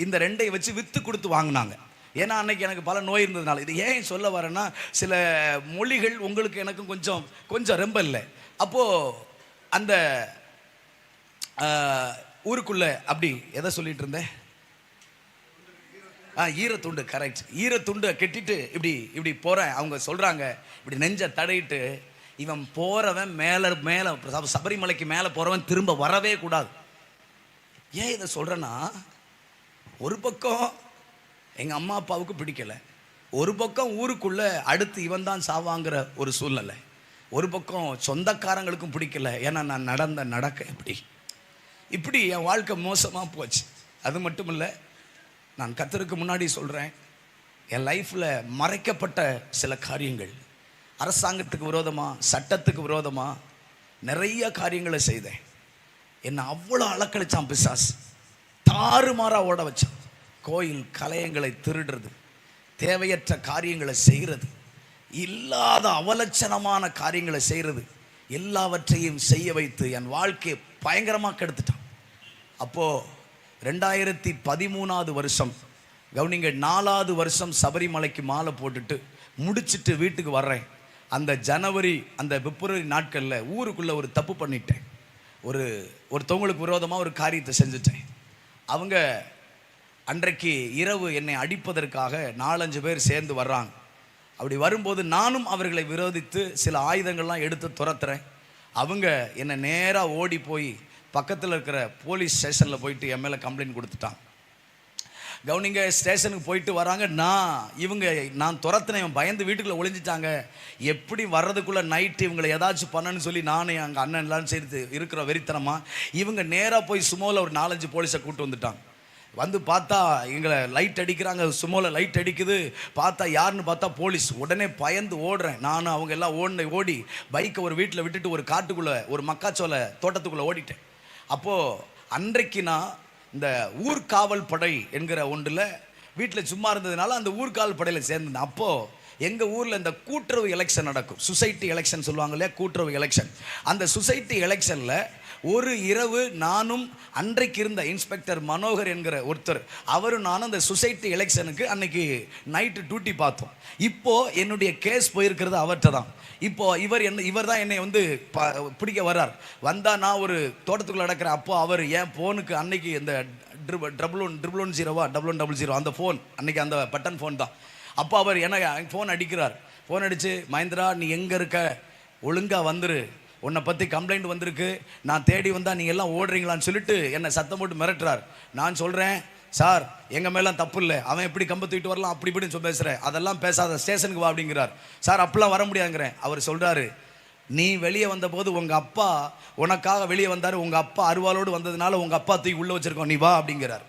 இந்த ரெண்டையும் வச்சு விற்று கொடுத்து வாங்கினாங்க. ஏன்னா அன்னைக்கு எனக்கு பல நோய் இருந்ததுனால. இது ஏன் சொல்ல வரேன்னா, சில மொழிகள் உங்களுக்கு எனக்கும் கொஞ்சம் ரொம்ப இல்லை. அப்போது அந்த ஊருக்குள்ளே அப்படி எதை சொல்லிட்டு இருந்தேன், ஈரத்துண்டு, கரெக்ட். ஈரத்துண்டை கட்டிட்டு இப்படி போகிறேன். அவங்க சொல்கிறாங்க, இப்படி நெஞ்சை தடையிட்டு, இவன் போகிறவன் மேலே சபரிமலைக்கு மேலே போகிறவன் திரும்ப வரவே கூடாது. ஏன் இதை சொல்கிறேன்னா, ஒரு பக்கம் எங்கள் அம்மா அப்பாவுக்கு பிடிக்கலை, ஒரு பக்கம் ஊருக்குள்ளே அடுத்து இவன் தான் சாவாங்கிற ஒரு சூழ்நிலை, ஒரு பக்கம் சொந்தக்காரங்களுக்கும் பிடிக்கல. ஏன்னா நான் நடக்க இப்படி என் வாழ்க்கை மோசமாக போச்சு. அது மட்டும் இல்லை, நான் கர்த்தருக்கு முன்னாடி சொல்கிறேன், என் லைஃப்பில் மறைக்கப்பட்ட சில காரியங்கள், அரசாங்கத்துக்கு விரோதமாக, சட்டத்துக்கு விரோதமாக நிறைய காரியங்களை செய்தேன். என்னை அவ்வளோ அலக்களிச்சான் பிசாசு, தாறுமாறாக ஓட வச்சான். கோயில் கலையங்களை திருடுறது, தேவையற்ற காரியங்களை செய்கிறது, இல்லாத அவலட்சணமான காரியங்களை செய்கிறது, எல்லாவற்றையும் செய்ய வைத்து என் வாழ்க்கையை பயங்கரமாக கெடுத்துட்டான். அப்போது 2013 வருஷம், கவனிங்க, 4வது வருஷம் சபரிமலைக்கு மாலை போட்டுட்டு முடிச்சுட்டு வீட்டுக்கு வர்றேன். அந்த ஜனவரி அந்த பிப்ரவரி நாட்களில் ஊருக்குள்ளே ஒரு தப்பு பண்ணிட்டேன். ஒருத்தவங்களுக்கு விரோதமாக ஒரு காரியத்தை செஞ்சுட்டேன். அவங்க அன்றைக்கு இரவு என்னை அடிப்பதற்காக 4-5 பேர் சேர்ந்து வர்றாங்க. அப்படி வரும்போது நானும் அவர்களை விரோதித்து சில ஆயுதங்கள்லாம் எடுத்து துரத்துறேன். அவங்க என்னை நேராக ஓடி போய் பக்கத்தில் இருக்கிற போலீஸ் ஸ்டேஷனில் போயிட்டு என் மேலே கம்ப்ளைண்ட் கொடுத்துட்டான். கவனிங்க, ஸ்டேஷனுக்கு போயிட்டு வராங்க. நான் துரத்துனேன், பயந்து வீட்டுக்குள்ளே ஒளிஞ்சிட்டாங்க. எப்படி வர்றதுக்குள்ளே நைட்டு இவங்களை ஏதாச்சும் பண்ணணும்னு சொல்லி நானும் எங்கள் அண்ணன் எல்லாம் சேர்த்து இருக்கிற வெறித்தனமாக இவங்க நேராக போய் சுமோவில் ஒரு 4-5 போலீஸை கூப்பிட்டு வந்துட்டாங்க. வந்து பார்த்தா எங்களை லைட் அடிக்கிறாங்க, சுமோவில் லைட் அடிக்குது. பார்த்தா யாருன்னு பார்த்தா போலீஸ். உடனே பயந்து ஓடுறேன். நானும் அவங்க எல்லாம் ஓடி பைக்கை ஒரு வீட்டில் விட்டுட்டு ஒரு காட்டுக்குள்ளே, ஒரு மக்காச்சோலை தோட்டத்துக்குள்ளே ஓடிட்டேன். அப்போது அன்றைக்கு நான் இந்த ஊர்காவல் படை என்கிற ஒன்றில் வீட்டில் சும்மா இருந்ததுனால அந்த ஊர்காவல் படையில் சேர்ந்தேன். அப்போது எங்கள் ஊரில் இந்த கூட்டுறவு எலெக்ஷன் நடக்கும், சொசைட்டி எலெக்ஷன் சொல்லுவாங்க இல்லையா, கூட்டுறவு எலெக்ஷன். அந்த சொசைட்டி எலெக்ஷனில் ஒரு இரவு நானும் அன்றைக்கு இருந்த இன்ஸ்பெக்டர் மனோகர் என்கிற ஒருத்தர், அவரும் நானும் அந்த சொசைட்டி எலெக்ஷனுக்கு அன்னைக்கு நைட்டு டியூட்டி பார்த்தோம். இப்போது என்னுடைய கேஸ் போயிருக்கிறது அவர்கிட்ட தான். இப்போது இவர் தான் என்னை வந்து பிடிக்க வர்றார். வந்தால் நான் ஒரு தோட்டத்துக்குள்ளே நடக்கிறேன். அப்போது அவர் என் ஃபோனுக்கு அன்னைக்கு இந்த 110 அந்த ஃபோன், அன்னைக்கு அந்த பட்டன் ஃபோன் தான். அப்போ அவர் எனக்கு ஃபோன் அடிக்கிறார். ஃபோன் அடித்து, மகேந்திரா நீ எங்கே இருக்க, ஒழுங்காக வந்துரு, உன்னை பற்றி கம்ப்ளைண்ட் வந்திருக்கு, நான் தேடி வந்தால் நீங்கள் எல்லாம் ஓடுறீங்களான்னு சொல்லிட்டு என்னை சத்தம் போட்டு மிரட்டுறார். நான் சொல்கிறேன், சார் எங்கள் மேலாம் தப்பு இல்லை, அவன் எப்படி கம்பை தூக்கிட்டு வரலாம் அப்படி இப்படின்னு சொல்லி பேசுகிறேன், அதெல்லாம் பேசாத, ஸ்டேஷனுக்கு வா அப்படிங்கிறார். சார் அப்படிலாம் வர முடியாதுங்கிறேன். அவர் சொல்கிறாரு, நீ வெளியே வந்தபோது உங்கள் அப்பா உனக்காக வெளியே வந்தார், உங்கள் அப்பா அருவாளோடு வந்ததுனால உங்கள் அப்பா தூக்கி உள்ளே வச்சுருக்கோம், நீ வா அப்படிங்கிறார்.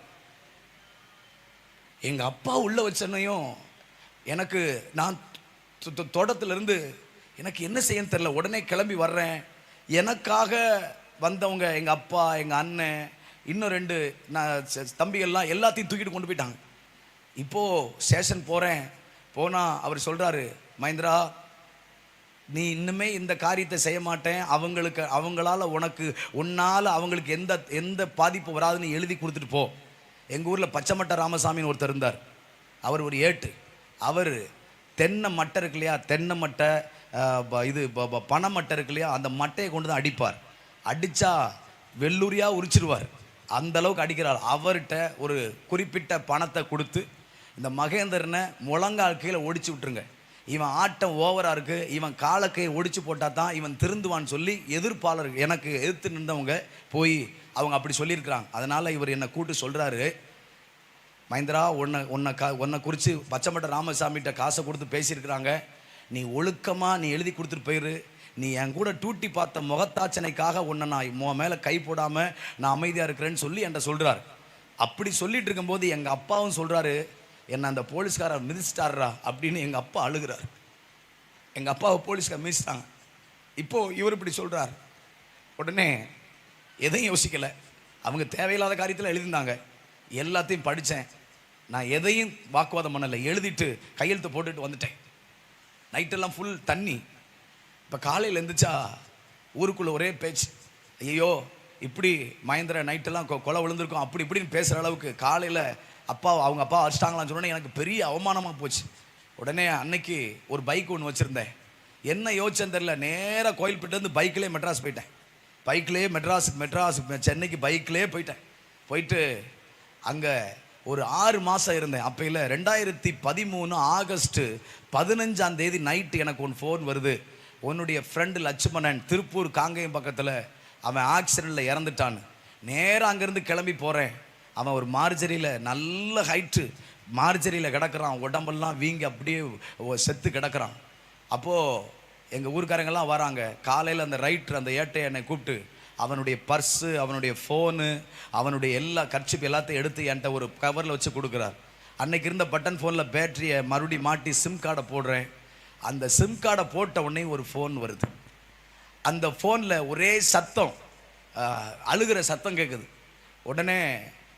எங்கள் அப்பா உள்ளே வச்சனையும் எனக்கு, நான் தோட்டத்திலிருந்து எனக்கு என்ன செய்யன்னு தெரில, உடனே கிளம்பி வர்றேன். எனக்காக வந்தவங்க எங்கள் அப்பா, எங்கள் அண்ணன், இன்னும் 2 தம்பிகள்லாம் எல்லாத்தையும் தூக்கிட்டு கொண்டு போயிட்டாங்க. இப்போது ஸ்டேஷன் போனால் அவர் சொல்கிறாரு, மகேந்திரா நீ இன்னுமே இந்த காரியத்தை செய்ய மாட்டேன், உன்னால் அவங்களுக்கு எந்த பாதிப்பு வராதுன்னு எழுதி கொடுத்துட்டு போ. எங்கள் ஊரில் பச்சைமட்டை ராமசாமின்னு ஒருத்தர் இருந்தார். அவர் ஒரு ஏட்டு. அவர் தென்னை மட்டை இருக்கு இல்லையா, தென்னை மட்டை, இது பனை மட்டை இருக்கு இல்லையா, அந்த மட்டையை கொண்டு தான் அடிப்பார். அடித்தா வெள்ளூரியாக உரிச்சிருவார், அந்த அளவுக்கு அடிக்கிறார். அவர்கிட்ட ஒரு குறிப்பிட்ட பணத்தை கொடுத்து, இந்த மகேந்திரனை முழங்கால் கீழே ஒடிச்சு விட்டுருங்க, இவன் ஆட்டம் ஓவராக இருக்குது, இவன் காலக்கையை ஒடிச்சு போட்டால் தான் இவன் திருந்துவான்னு சொல்லி எதிர்ப்பாளர் எனக்கு எதிர்த்து நின்றவங்க போய் அவங்க அப்படி சொல்லியிருக்கிறாங்க. அதனால் இவர் என்னை கூப்பிட்டு சொல்கிறாரு, மகேந்திரா உன்னை குறித்து பச்சைமட்டை ராமசாமிகிட்ட காசை கொடுத்து பேசியிருக்கிறாங்க, நீ ஒழுக்கமாக நீ எழுதி கொடுத்துட்டு போயிரு, நீ என் கூட டூட்டி பார்த்த முகத்தாச்சனைக்காக உன்னை நான் மேலே கை போடாமல் நான் அமைதியாக இருக்கிறேன்னு சொல்லி என்கிட்ட சொல்கிறார். அப்படி சொல்லிட்டு இருக்கும்போது எங்கள் அப்பாவும் சொல்கிறாரு, என்னை அந்த போலீஸ்காரர் மிதிச்சிட்டாரா அப்படின்னு எங்கள் அப்பா அழுகிறார். எங்கள் அப்பாவை போலீஸ்கார் மிதிச்சிட்டாங்க. இப்போது இவர் இப்படி சொல்கிறார். உடனே எதையும் யோசிக்கலை, அவங்க தேவையில்லாத காரியத்தில் எழுதியிருந்தாங்க, எல்லாத்தையும் படித்தேன், நான் எதையும் வாக்குவாதம் பண்ணலை, எழுதிட்டு கையெழுத்து போட்டுட்டு வந்துட்டேன். நைட்டெல்லாம் ஃபுல் தண்ணி. இப்போ காலையில் எழுந்திரிச்சா ஊருக்குள்ளே ஒரே பேச்சு, ஐயோ இப்படி மகேந்திர நைட்டெல்லாம் கொலை விழுந்திருக்கும் அப்படி இப்படின்னு பேசுகிற அளவுக்கு. காலையில் அவங்க அப்பா அடிச்சிட்டாங்களான்னு சொன்னோன்னே எனக்கு பெரிய அவமானமாக போச்சு. உடனே அன்னைக்கு ஒரு பைக் ஒன்று வச்சுருந்தேன். என்ன யோசிச்சேன்னு தெரியல, நேராக கோயில்பேட்டிலேருந்து பைக்கிலே மெட்ராஸ் போயிட்டேன். பைக்லேயே மெட்ராஸ் சென்னைக்கு பைக்லேயே போயிட்டு அங்கே ஒரு 6 மாதம் இருந்தேன். அப்போயில் 2013 ஆகஸ்ட் 15 நைட்டு எனக்கு ஒன்று ஃபோன் வருது. உன்னுடைய ஃப்ரெண்டு லட்சுமணன் திருப்பூர் காங்கேயம் பக்கத்தில் அவன் ஆக்சிடெண்ட்டில் இறந்துட்டான்னு. நேராக அங்கேருந்து கிளம்பி போகிறேன். அவன் ஒரு மார்ஜரியில் நல்ல ஹைட்டு மார்ஜரியில் கிடக்கிறான், உடம்பெல்லாம் வீங்கி அப்படியே செத்து கிடக்கிறான். அப்போது எங்கள் ஊருக்காரங்கெல்லாம் வராங்க. காலையில் அந்த ரைட்டர் அந்த ஏட்டை என்னை கூப்பிட்டு அவனுடைய பர்ஸு, அவனுடைய ஃபோனு, அவனுடைய எல்லா கர்ச்சிப்பு எல்லாத்தையும் எடுத்து என்கிட்ட ஒரு கவரில் வச்சு கொடுக்குறார். அன்னைக்கு இருந்த பட்டன் ஃபோனில் பேட்டரியை மறுபடியும் மாட்டி சிம் கார்டை போடுறேன். அந்த சிம் கார்டை போட்ட உடனே ஒரு ஃபோன் வருது. அந்த ஃபோனில் ஒரே சத்தம், அழுகிற சத்தம் கேட்குது. உடனே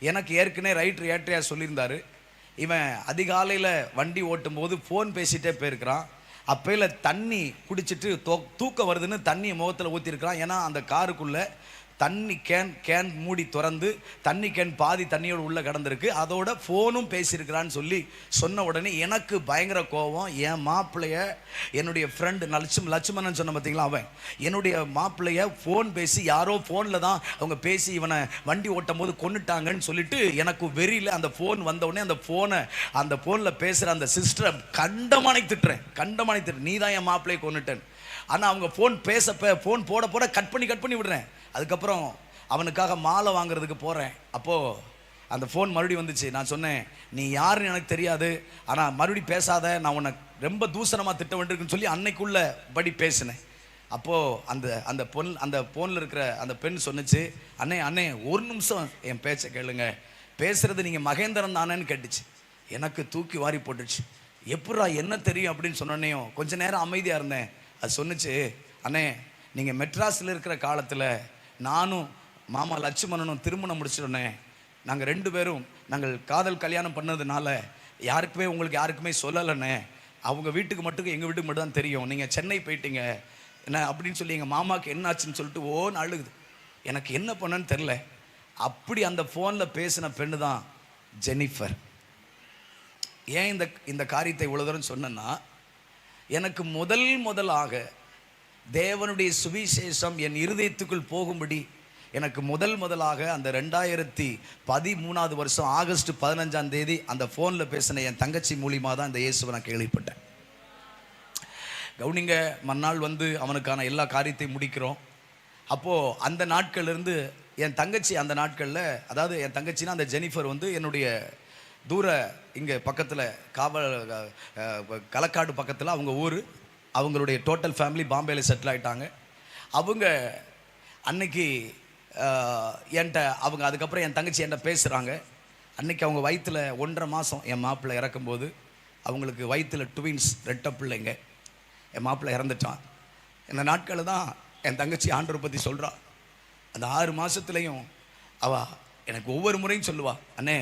எனக்கு ஏற்கனவே ரைட்டர் ஏட்டையா சொல்லியிருந்தார், இவன் அதிகாலையில் வண்டி ஓட்டும் போது ஃபோன் பேசிகிட்டே போயிருக்கிறான். அப்பையில் தண்ணி குடிச்சிட்டு தூக்கம் வருதுன்னு தண்ணியை முகத்தில் ஊற்றிருக்கிறான். ஏன்னா அந்த காருக்குள்ளே தண்ணி கேன் மூடி திறந்து தண்ணி கேன் பாதி தண்ணியோடு உள்ளே கிடந்திருக்கு, அதோட ஃபோனும் பேசியிருக்கிறான்னு சொன்ன உடனே எனக்கு பயங்கர கோபம். என் மாப்பிள்ளைய என்னுடைய ஃப்ரெண்டு லட்சுமணன் சொன்ன பார்த்தீங்களா, அவன் என்னுடைய மாப்பிள்ளைய ஃபோன் பேசி யாரோ ஃபோனில் தான் அவங்க பேசி இவனை வண்டி ஓட்டும் போது கொண்டுட்டாங்கன்னு சொல்லிட்டு எனக்கு வெறியில் அந்த ஃபோன் வந்தவுடனே அந்த ஃபோனில் பேசுகிற அந்த சிஸ்டரை கண்டமானை திட்டுறேன், நீ தான் என் மாப்பிள்ளையை கொண்டுட்டேன். ஆனால் அவங்க ஃபோன் போட கட் பண்ணி விடுறேன். அதுக்கப்புறம் அவனுக்காக மாலை வாங்குறதுக்கு போகிறேன். அப்போது அந்த ஃபோன் மறுபடியும் வந்துச்சு. நான் சொன்னேன், நீ யாருன்னு எனக்கு தெரியாது, ஆனால் மறுபடியும் பேசாத, நான் உன்னை ரொம்ப தூசணமாக திட்ட வேண்டியிருக்குன்னு சொல்லி அன்னைக்குள்ள படி பேசினேன். அப்போது அந்த ஃபோனில் இருக்கிற அந்த பெண் சொன்னிச்சு, அண்ணே ஒரு நிமிஷம் என் பேச்சை கேளுங்க, பேசுகிறது நீங்கள் மகேந்திரன் தானேன்னு கேட்டுச்சு. எனக்கு தூக்கி வாரி போட்டுச்சு. எப்படா என்ன தெரியும் அப்படின்னு சொன்னோன்னையும் கொஞ்ச நேரம் அமைதியாக இருந்தேன். அது சொன்னிச்சு, அண்ணே நீங்கள் மெட்ராஸில் இருக்கிற காலத்தில் நானும் மாமா லட்சுமணனும் திருமணம் முடிச்சிடனே, நாங்கள் 2 பேரும் காதல் கல்யாணம் பண்ணதுனால உங்களுக்கு யாருக்குமே சொல்லலைண்ணே, அவங்க வீட்டுக்கு மட்டும் எங்கள் வீட்டுக்கு மட்டும் தான் தெரியும், நீங்கள் சென்னை போயிட்டீங்க என்ன அப்படின்னு சொல்லி எங்கள் மாமாவுக்கு என்ன ஆச்சுன்னு சொல்லிட்டு ஓன்னு அழுகுது. எனக்கு என்ன பண்ணேன்னு தெரில. அப்படி அந்த ஃபோனில் பேசின பெண்ணு தான் ஜெனிஃபர். ஏன் இந்த காரியத்தை இவ்வளோ தூரம் சொன்னேன்னா, எனக்கு முதலாக தேவனுடைய சுவிசேஷம் என் இருதயத்துக்குள் போகும்படி எனக்கு முதலாக அந்த 2013 வருஷம் ஆகஸ்ட் 15 அந்த ஃபோனில் பேசின என் தங்கச்சி மூலியமாக தான் இந்த இயேசுவை நான் கேள்விப்பட்டேன். கவுனிங்க மறுநாள் அவனுக்கான எல்லா காரியத்தையும் முடிக்கிறோம். அப்போது அந்த நாட்கள்லேருந்து என் தங்கச்சி அந்த நாட்களில், அதாவது என் தங்கச்சின்னா அந்த ஜெனிஃபர் என்னுடைய தூர இங்கே பக்கத்தில் களக்காடு பக்கத்தில் அவங்க ஊர், அவங்களுடைய டோட்டல் ஃபேமிலி பாம்பேயில் செட்டில் ஆகிட்டாங்க. அவங்க அன்னைக்கு அதுக்கப்புறம் என் தங்கச்சி என்கிட்ட பேசுகிறாங்க. அன்னைக்கு அவங்க வயிற்றில் 1.5 மாதம் என் மாப்பிள்ளை இறக்கும்போது அவங்களுக்கு வயிற்றில் ட்வின்ஸ் 2 பிள்ளைங்க. என் மாப்பிள்ளை இறந்துட்டான். இந்த நாட்களில் தான் என் தங்கச்சி ஆண்டவரை பற்றி சொல்கிறா. அந்த 6 மாதத்துலேயும் அவள் எனக்கு ஒவ்வொரு முறையும் சொல்லுவா, அண்ணே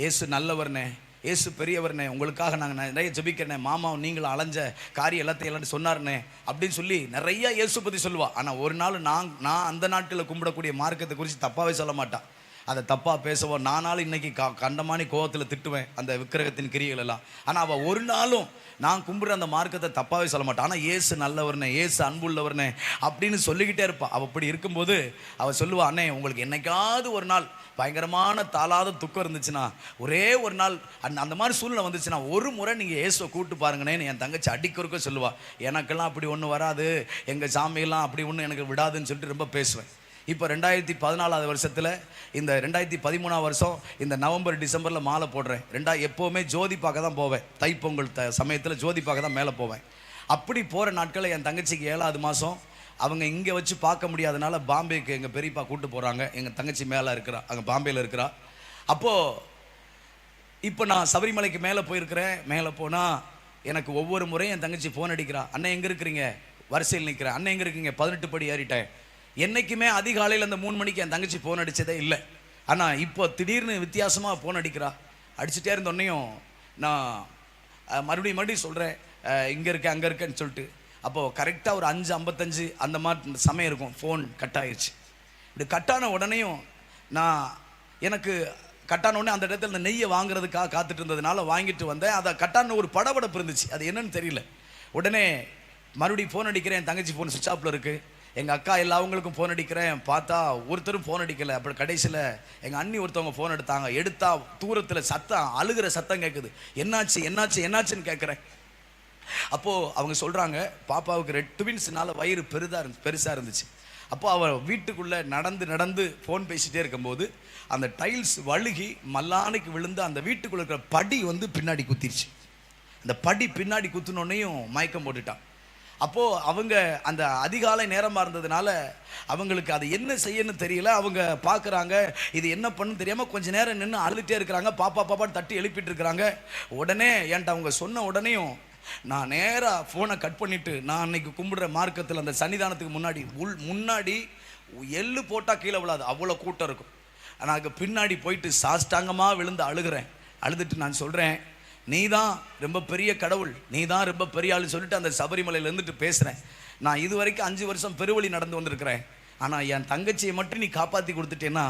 ஏசு நல்லவர்னே, ஏசு பெரியவர்னே, உங்களுக்காக நாங்கள் நிறைய ஜெபிக்கிறேன், மாமாவும் நீங்களும் அலைஞ்ச காரியம் எல்லாத்தையும் சொன்னார்னே அப்படின்னு சொல்லி நிறைய இயேசு பற்றி சொல்லுவாள். ஆனால் ஒரு நாள் நான் அந்த நாட்களில் கும்பிடக்கூடிய மார்க்கத்தை குறித்து தப்பாகவே சொல்ல மாட்டான். அதை தப்பாக பேசுவோம். நானாலும் இன்றைக்கி கண்டமானி கோவத்தில் திட்டுவேன் அந்த விக்கிரகத்தின் கிரியைகள் எல்லாம். ஆனால் அவள் ஒரு நாளும் நான் கும்பிட்ற அந்த மார்க்கத்தை தப்பாகவே சொல்ல மாட்டான். ஆனால் ஏசு நல்லவர்னே, ஏசு அன்புள்ளவர்னே அப்படின்னு சொல்லிக்கிட்டே இருப்பாள். அவள் அப்படி இருக்கும்போது அவள் சொல்லுவாள், அண்ணே உங்களுக்கு என்னைக்காவது ஒரு நாள் பயங்கரமான தாளாத துக்கம் இருந்துச்சுன்னா, ஒரே ஒரு நாள் அந்த மாதிரி சூழ்நிலை வந்துச்சுன்னா, ஒரு முறை நீங்கள் இயேசுவை கூப்பிட்டு பாருங்கண்ணேன்னு என் தங்கச்சி அடிக்கிறக்க சொல்லுவாள். எனக்கெல்லாம் அப்படி ஒன்றும் வராது, எங்கள் சாமியெல்லாம் அப்படி ஒன்றும் எனக்கு விடாதுன்னு சொல்லிட்டு ரொம்ப பேசுவேன். இப்போ 2014 வருஷத்தில் இந்த 2013 வருஷம் இந்த நவம்பர் டிசம்பரில் மாலை போடுறேன். எப்போவுமே ஜோதி பார்க்க தான் போவேன். தைப்பொங்கல் சமயத்தில் ஜோதி பார்க்க தான் மேலே போவேன். அப்படி போகிற நாட்களில் என் தங்கச்சிக்கு 7வது மாதம் அவங்க இங்கே வச்சு பார்க்க முடியாதனால பாம்பேக்கு எங்கள் பெரியப்பா கூப்பிட்டு போகிறாங்க. எங்கள் தங்கச்சி மேலே இருக்கிறா, அங்கே பாம்பேயில் இருக்கிறா. அப்போது இப்போ நான் சபரிமலைக்கு மேலே போயிருக்கிறேன். மேலே போனால் எனக்கு ஒவ்வொரு முறையும் என் தங்கச்சி ஃபோன் அடிக்கிறா, அண்ணன் எங்கே இருக்கிறீங்க, வரிசையில் நிற்கிறேன், அண்ணன் எங்கே இருக்கீங்க, 18 படி ஏறிட்டேன். என்றைக்குமே அதிகாலையில் அந்த 3 மணிக்கு என் தங்கச்சி ஃபோன் அடித்ததே இல்லை. ஆனால் இப்போ திடீர்னு வித்தியாசமாக ஃபோன் அடிக்கிறா. அடிச்சுட்டே இருந்தோன்னையும் நான் மறுபடியும் சொல்கிறேன், இங்கே இருக்கேன் அங்கே இருக்கேன்னு சொல்லிட்டு. அப்போது கரெக்டாக ஒரு 5:55 அந்த மாதிரி சமயம் இருக்கும், ஃபோன் கட் ஆயிடுச்சு. இப்படி கட்டான உடனேயும் நான் எனக்கு கட்டான உடனே அந்த இடத்துல இந்த நெய்யை வாங்குறதுக்காக காத்துட்டு இருந்ததுனால வாங்கிட்டு வந்தேன். அதை கட்டான ஒரு படபடப்பு இருந்துச்சு, அது என்னன்னு தெரியல. உடனே மறுபடியும் ஃபோன் அடிக்கிறேன், என் தங்கச்சி ஃபோன் சுவிட்ச் ஆஃபில் இருக்குது. எங்கள் அக்கா எல்லாவங்களுக்கும் ஃபோன் அடிக்கிறேன், பார்த்தா ஒருத்தரும் ஃபோன் அடிக்கலை. அப்புறம் கடைசியில் எங்கள் அண்ணி ஒருத்தவங்க ஃபோன் எடுத்தா தூரத்தில் சத்தம், அழுகிற சத்தம் கேட்குது. என்னாச்சு என்னாச்சு என்னாச்சுன்னு கேட்குறேன். அப்போது அவங்க சொல்கிறாங்க, பாப்பாவுக்கு 2 ட்வின்ஸ்னால வயிறு பெருசாக இருந்துச்சு. அப்போ அவள் வீட்டுக்குள்ளே நடந்து ஃபோன் பேசிகிட்டே இருக்கும்போது அந்த டைல்ஸ் வழுகி மல்லானைக்கு விழுந்து அந்த வீட்டுக்குள்ளே இருக்கிற படி பின்னாடி குத்திருச்சு. அந்த படி பின்னாடி குத்துனோன்னையும் மயக்கம் போட்டுட்டான். அப்போது அவங்க அந்த அதிகாலை நேரமாக இருந்ததுனால அவங்களுக்கு அது என்ன செய்யணும்னு தெரியல. அவங்க பார்க்குறாங்க, இது என்ன பண்ணுன்னு தெரியாமல் கொஞ்சம் நேரம் நின்று அழுதுகிட்டே இருக்கிறாங்க. பாப்பான்னு தட்டி எழுப்பிட்டு இருக்கிறாங்க. உடனே என்கிட்ட அவங்க சொன்ன உடனேயும் நான் நேராக ஃபோனை கட் பண்ணிவிட்டு, நான் அன்னைக்கு கும்பிடுற மார்க்கத்தில் அந்த சன்னிதானத்துக்கு முன்னாடி எள்ளு போட்டால் கீழே விழாது, அவ்வளோ கூட்டம் இருக்கும். ஆனால் அதுக்கு பின்னாடி போயிட்டு சாஷ்டாங்கமாக விழுந்து அழுகிறேன். அழுதுட்டு நான் சொல்கிறேன், நீ தான் ரொம்ப பெரிய கடவுள், நீ தான் ரொம்ப பெரிய ஆள் சொல்லிட்டு அந்த சபரிமலையில் இருந்துட்டு பேசுகிறேன். நான் இது வரைக்கும் 5 வருஷம் பெருவழி நடந்து வந்திருக்கிறேன். ஆனால் என் தங்கச்சியை மட்டும் நீ காப்பாற்றி கொடுத்துட்டேன்னா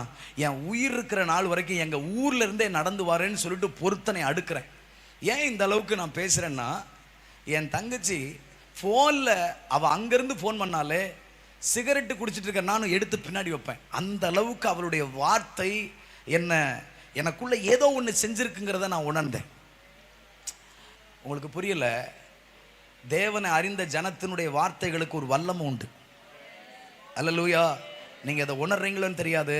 என் உயிர் இருக்கிற நாள் வரைக்கும் எங்கள் ஊரில் இருந்தே நடந்து வரேன்னு சொல்லிட்டு பொருத்தனை அடுக்கிறேன். ஏன் இந்த அளவுக்கு நான் பேசுகிறேன்னா, என் தங்கச்சி ஃபோனில் அவள் அங்கேருந்து ஃபோன் பண்ணாலே சிகரெட்டு குடிச்சிட்டு இருக்க நானும் எடுத்து பின்னாடி வைப்பேன். அந்த அளவுக்கு அவளுடைய வார்த்தை எனக்குள்ளே ஏதோ ஒன்று செஞ்சுருக்குங்கிறத நான் உணர்ந்தேன். உங்களுக்கு புரியலை, தேவனை அறிந்த ஜனத்தினுடைய வார்த்தைகளுக்கு ஒரு வல்லமை உண்டு. அல்லேலூயா. நீங்கள் அதை உணர்றீங்களோன்னு தெரியாது.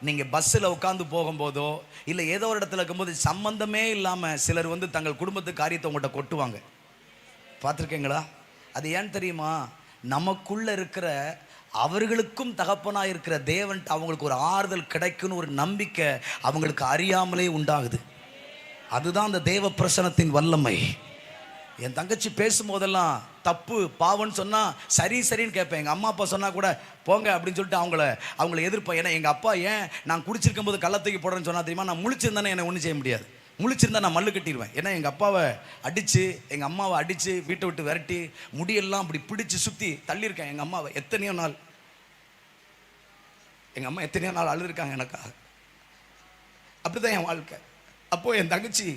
நீங்கள் பஸ்ஸில் உட்காந்து போகும்போதோ இல்லை ஏதோ ஒரு இடத்துல இருக்கும்போது சம்பந்தமே இல்லாமல் சிலர் தங்கள் குடும்பத்து காரியத்தை உங்கள்கிட்ட கொட்டுவாங்க. பார்த்துருக்கீங்களா? அது ஏன் தெரியுமா? நமக்குள்ள இருக்கிற அவர்களுக்கும் தகப்பனாக இருக்கிற தேவன்ட்டு அவங்களுக்கு ஒரு ஆறுதல் கிடைக்குன்னு ஒரு நம்பிக்கை அவங்களுக்கு அறியாமலே உண்டாகுது. அதுதான் அந்த தேவ பிரசனத்தின் வல்லமை. என் தங்கச்சி பேசும்போதெல்லாம் தப்பு பாவன்னு சொன்னால் சரின்னு கேட்பேன். எங்கள் அம்மா அப்பா சொன்னால் கூட போங்க அப்படின்னு சொல்லிட்டு அவங்கள எதிர்ப்பேன். ஏன்னா எங்கள் அப்பா ஏன் நான் குடிச்சிருக்கும் போது கள்ளத்துக்கு போடுறேன்னு சொன்னால் தெரியுமா? நான் முழிச்சிருந்தானே என்னை ஒன்றும் செய்ய முடியாது. முழிச்சிருந்தா நான் மல்லு கட்டிடுவேன். ஏன்னா எங்கள் அப்பாவை அடித்து எங்கள் அம்மாவை அடித்து வீட்டை விட்டு விரட்டி முடியெல்லாம் அப்படி பிடிச்சி சுற்றி தள்ளியிருக்கேன் எங்கள் அம்மாவை. எத்தனையோ நாள் எங்கள் அம்மா எத்தனையோ நாள் அழுதுருக்காங்க எனக்காக. அப்படி தான் என் வாழ்க்கை. அப்போது என் தங்கச்சி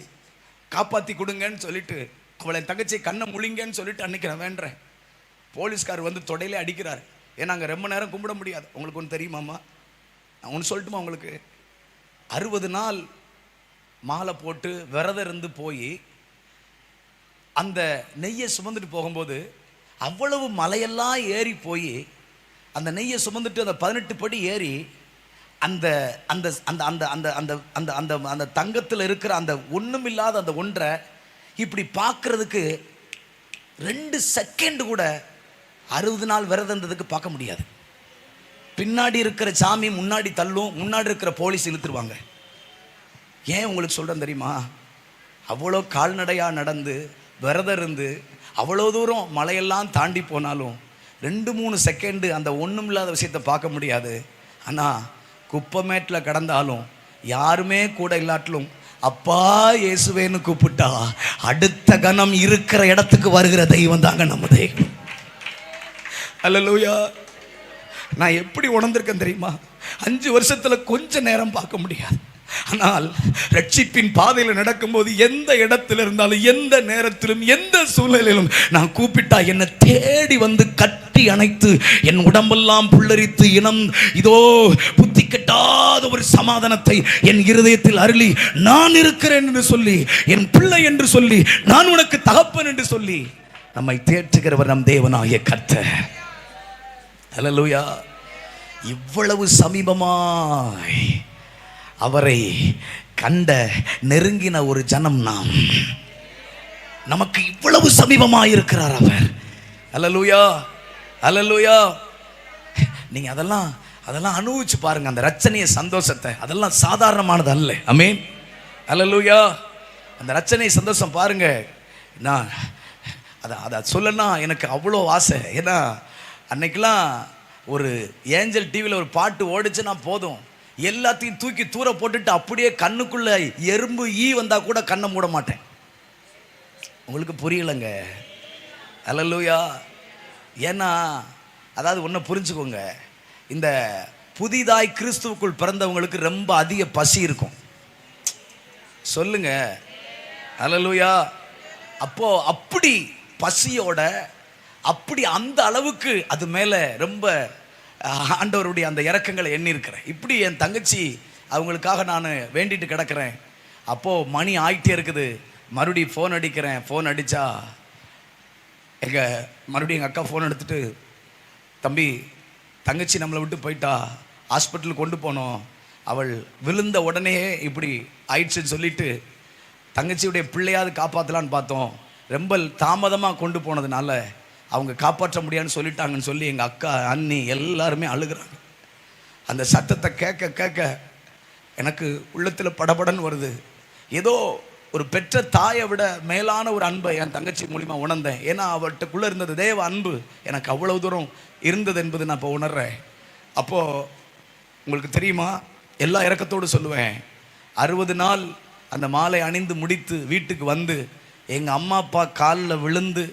காப்பாற்றி கொடுங்கன்னு சொல்லிட்டு அவளை என் தங்கச்சி கண்ணை முழிங்கன்னு சொல்லிட்டு அன்றைக்கி நான் வேண்டுறேன். போலீஸ்கார் தொடையிலே அடிக்கிறார். ஏன்னா அங்கே ரொம்ப நேரம் கும்பிட முடியாது. உங்களுக்கு ஒன்று தெரியுமாம்மா? நான் ஒன்று சொல்லட்டுமா உங்களுக்கு? 60 நாள் மாலை போட்டு விரதம் இருந்து போய் அந்த நெய்யை சுமந்துட்டு போகும்போது அவ்வளவு மலையெல்லாம் ஏறி போய் அந்த நெய்யை சுமந்துட்டு அந்த 18 படி ஏறி அந்த அந்த அந்த அந்த அந்த அந்த அந்த அந்த அந்த தங்கத்தில் இருக்கிற அந்த ஒன்றுமில்லாத அந்த ஒன்றை இப்படி பார்க்கறதுக்கு 2 செகண்ட் கூட 60 நாள் விரதம் இருந்ததுக்கு பார்க்க முடியாது. பின்னாடி இருக்கிற சாமி முன்னாடி தள்ளும், முன்னாடி இருக்கிற போலீஸ் இழுத்துருவாங்க. ஏன் உங்களுக்கு சொல்கிறேன் தெரியுமா? அவ்வளோ கால்நடையாக நடந்து விரதம் இருந்து அவ்வளோ தூரம் மலையெல்லாம் தாண்டி போனாலும் 2-3 செகண்டு அந்த ஒன்றும் இல்லாத விஷயத்தை பார்க்க முடியாது. ஆனால் குப்பமேட்டில் கடந்தாலும் யாருமே கூட இல்லாட்டிலும் அப்பா இயேசுவேன்னு கூப்பிட்டா அடுத்த கணம் இருக்கிற இடத்துக்கு வருகிற தெய்வம் தாங்க நம்ம தெய்வம். அல்லேலூயா. நான் எப்படி உணர்ந்திருக்கேன் தெரியுமா? 5 வருஷத்தில் கொஞ்ச நேரம் பார்க்க முடியாது. ஆனால் ரட்சிப்பின் பாதையில் நடக்கும்போது எந்த இடத்துல இருந்தாலும் எந்த நேரத்திலும் எந்த சூழ்நிலையிலும் நான் கூப்பிட்டா என்னை தேடி கட்டி அணைத்து என் உடம்பெல்லாம் புல்லரித்து இனம் இதோ புத்தி கட்டாத ஒரு சமாதானத்தை என் இருதயத்தில் அருளி நான் இருக்கிறேன் என்று சொல்லி, என் பிள்ளை என்று சொல்லி, நான் உனக்கு தகப்பன் என்று சொல்லி நம்மை தேற்றுகிறவர் நம் தேவனாகிய கர்த்தர். அல்லேலூயா. இவ்வளவு சமீபமாய் அவரை கண்ட நெருங்கின ஒரு ஜனம் நாம். நமக்கு இவ்வளவு சமீபமாக இருக்கிறார் அவர். அல்லேலூயா, அல்லேலூயா. நீங்க அதெல்லாம் அனுபவிச்சு பாருங்க அந்த ரட்சணிய சந்தோஷத்தை. அதெல்லாம் சாதாரணமானது அல்ல. ஆமென். அல்லேலூயா. அந்த ரட்சணிய சந்தோஷம் பாருங்க. நான் அதை சொல்லனா எனக்கு அவ்வளோ ஆசை. ஏன்னா அன்னைக்கெல்லாம் ஒரு ஏஞ்சல் டிவியில் ஒரு பாட்டு ஓடிச்சுன்னா போதும், எல்லாத்தையும் தூக்கி தூர போட்டுட்டு அப்படியே கண்ணுக்குள்ள எறும்பு ஈ வந்தா கூட கண்ணை மூட மாட்டேன். உங்களுக்கு புரியலைங்க. அல்லேலூயா. ஏன்னா அதாவது ஒன்று புரிஞ்சுக்கோங்க, இந்த புதிதாய் கிறிஸ்துவுக்குள் பிறந்தவங்களுக்கு ரொம்ப அதிக பசி இருக்கும். சொல்லுங்க அல்லேலூயா. அப்போ அப்படி பசியோட அப்படி அந்த அளவுக்கு அது மேலே ரொம்ப ஆண்டவருடைய அந்த இறக்கங்களை எண்ணியிருக்கிறேன். இப்படி என் தங்கச்சி அவங்களுக்காக நான் வேண்டிட்டு கிடக்கிறேன். அப்போது மணி ஆகிட்டே இருக்குது. மறுபடியும் ஃபோன் அடிக்கிறேன். ஃபோன் அடித்தா மறுபடியும் எங்கள் அக்கா ஃபோன் எடுத்துட்டு, தம்பி தங்கச்சி நம்மளை விட்டு போயிட்டா, ஹாஸ்பிட்டலுக்கு கொண்டு போனோம், அவள் விழுந்த உடனே இப்படி ஆயிடுச்சுன்னு சொல்லிட்டு தங்கச்சியுடைய பிள்ளையாவது காப்பாற்றலான்னு பார்த்தோம், ரொம்ப தாமதமாக கொண்டு போனதுனால அவங்க காப்பாற்ற முடியாதுன்னு சொல்லிட்டாங்கன்னு சொல்லி எங்கள் அக்கா அண்ணி எல்லாருமே அழுகிறாங்க. அந்த சத்தத்தை கேட்க கேட்க எனக்கு உள்ளத்தில் படபடன்னு வருது. ஏதோ ஒரு பெற்ற தாயை விட மேலான ஒரு அன்பை என் தங்கச்சி மூலிமா உணர்ந்தேன். ஏன்னா அவர்கிட்டக்குள்ளே இருந்தது தேவ அன்பு எனக்கு அவ்வளவு தூரம் இருந்தது என்பது நான் இப்போ உணர்றேன். அப்போது உங்களுக்கு தெரியுமா, எல்லா இரக்கத்தோடு சொல்லுவேன், 60 நாள் அந்த மாலை அணிந்து முடித்து வீட்டுக்கு வந்து எங்கள் அம்மா அப்பா காலில் விழுந்து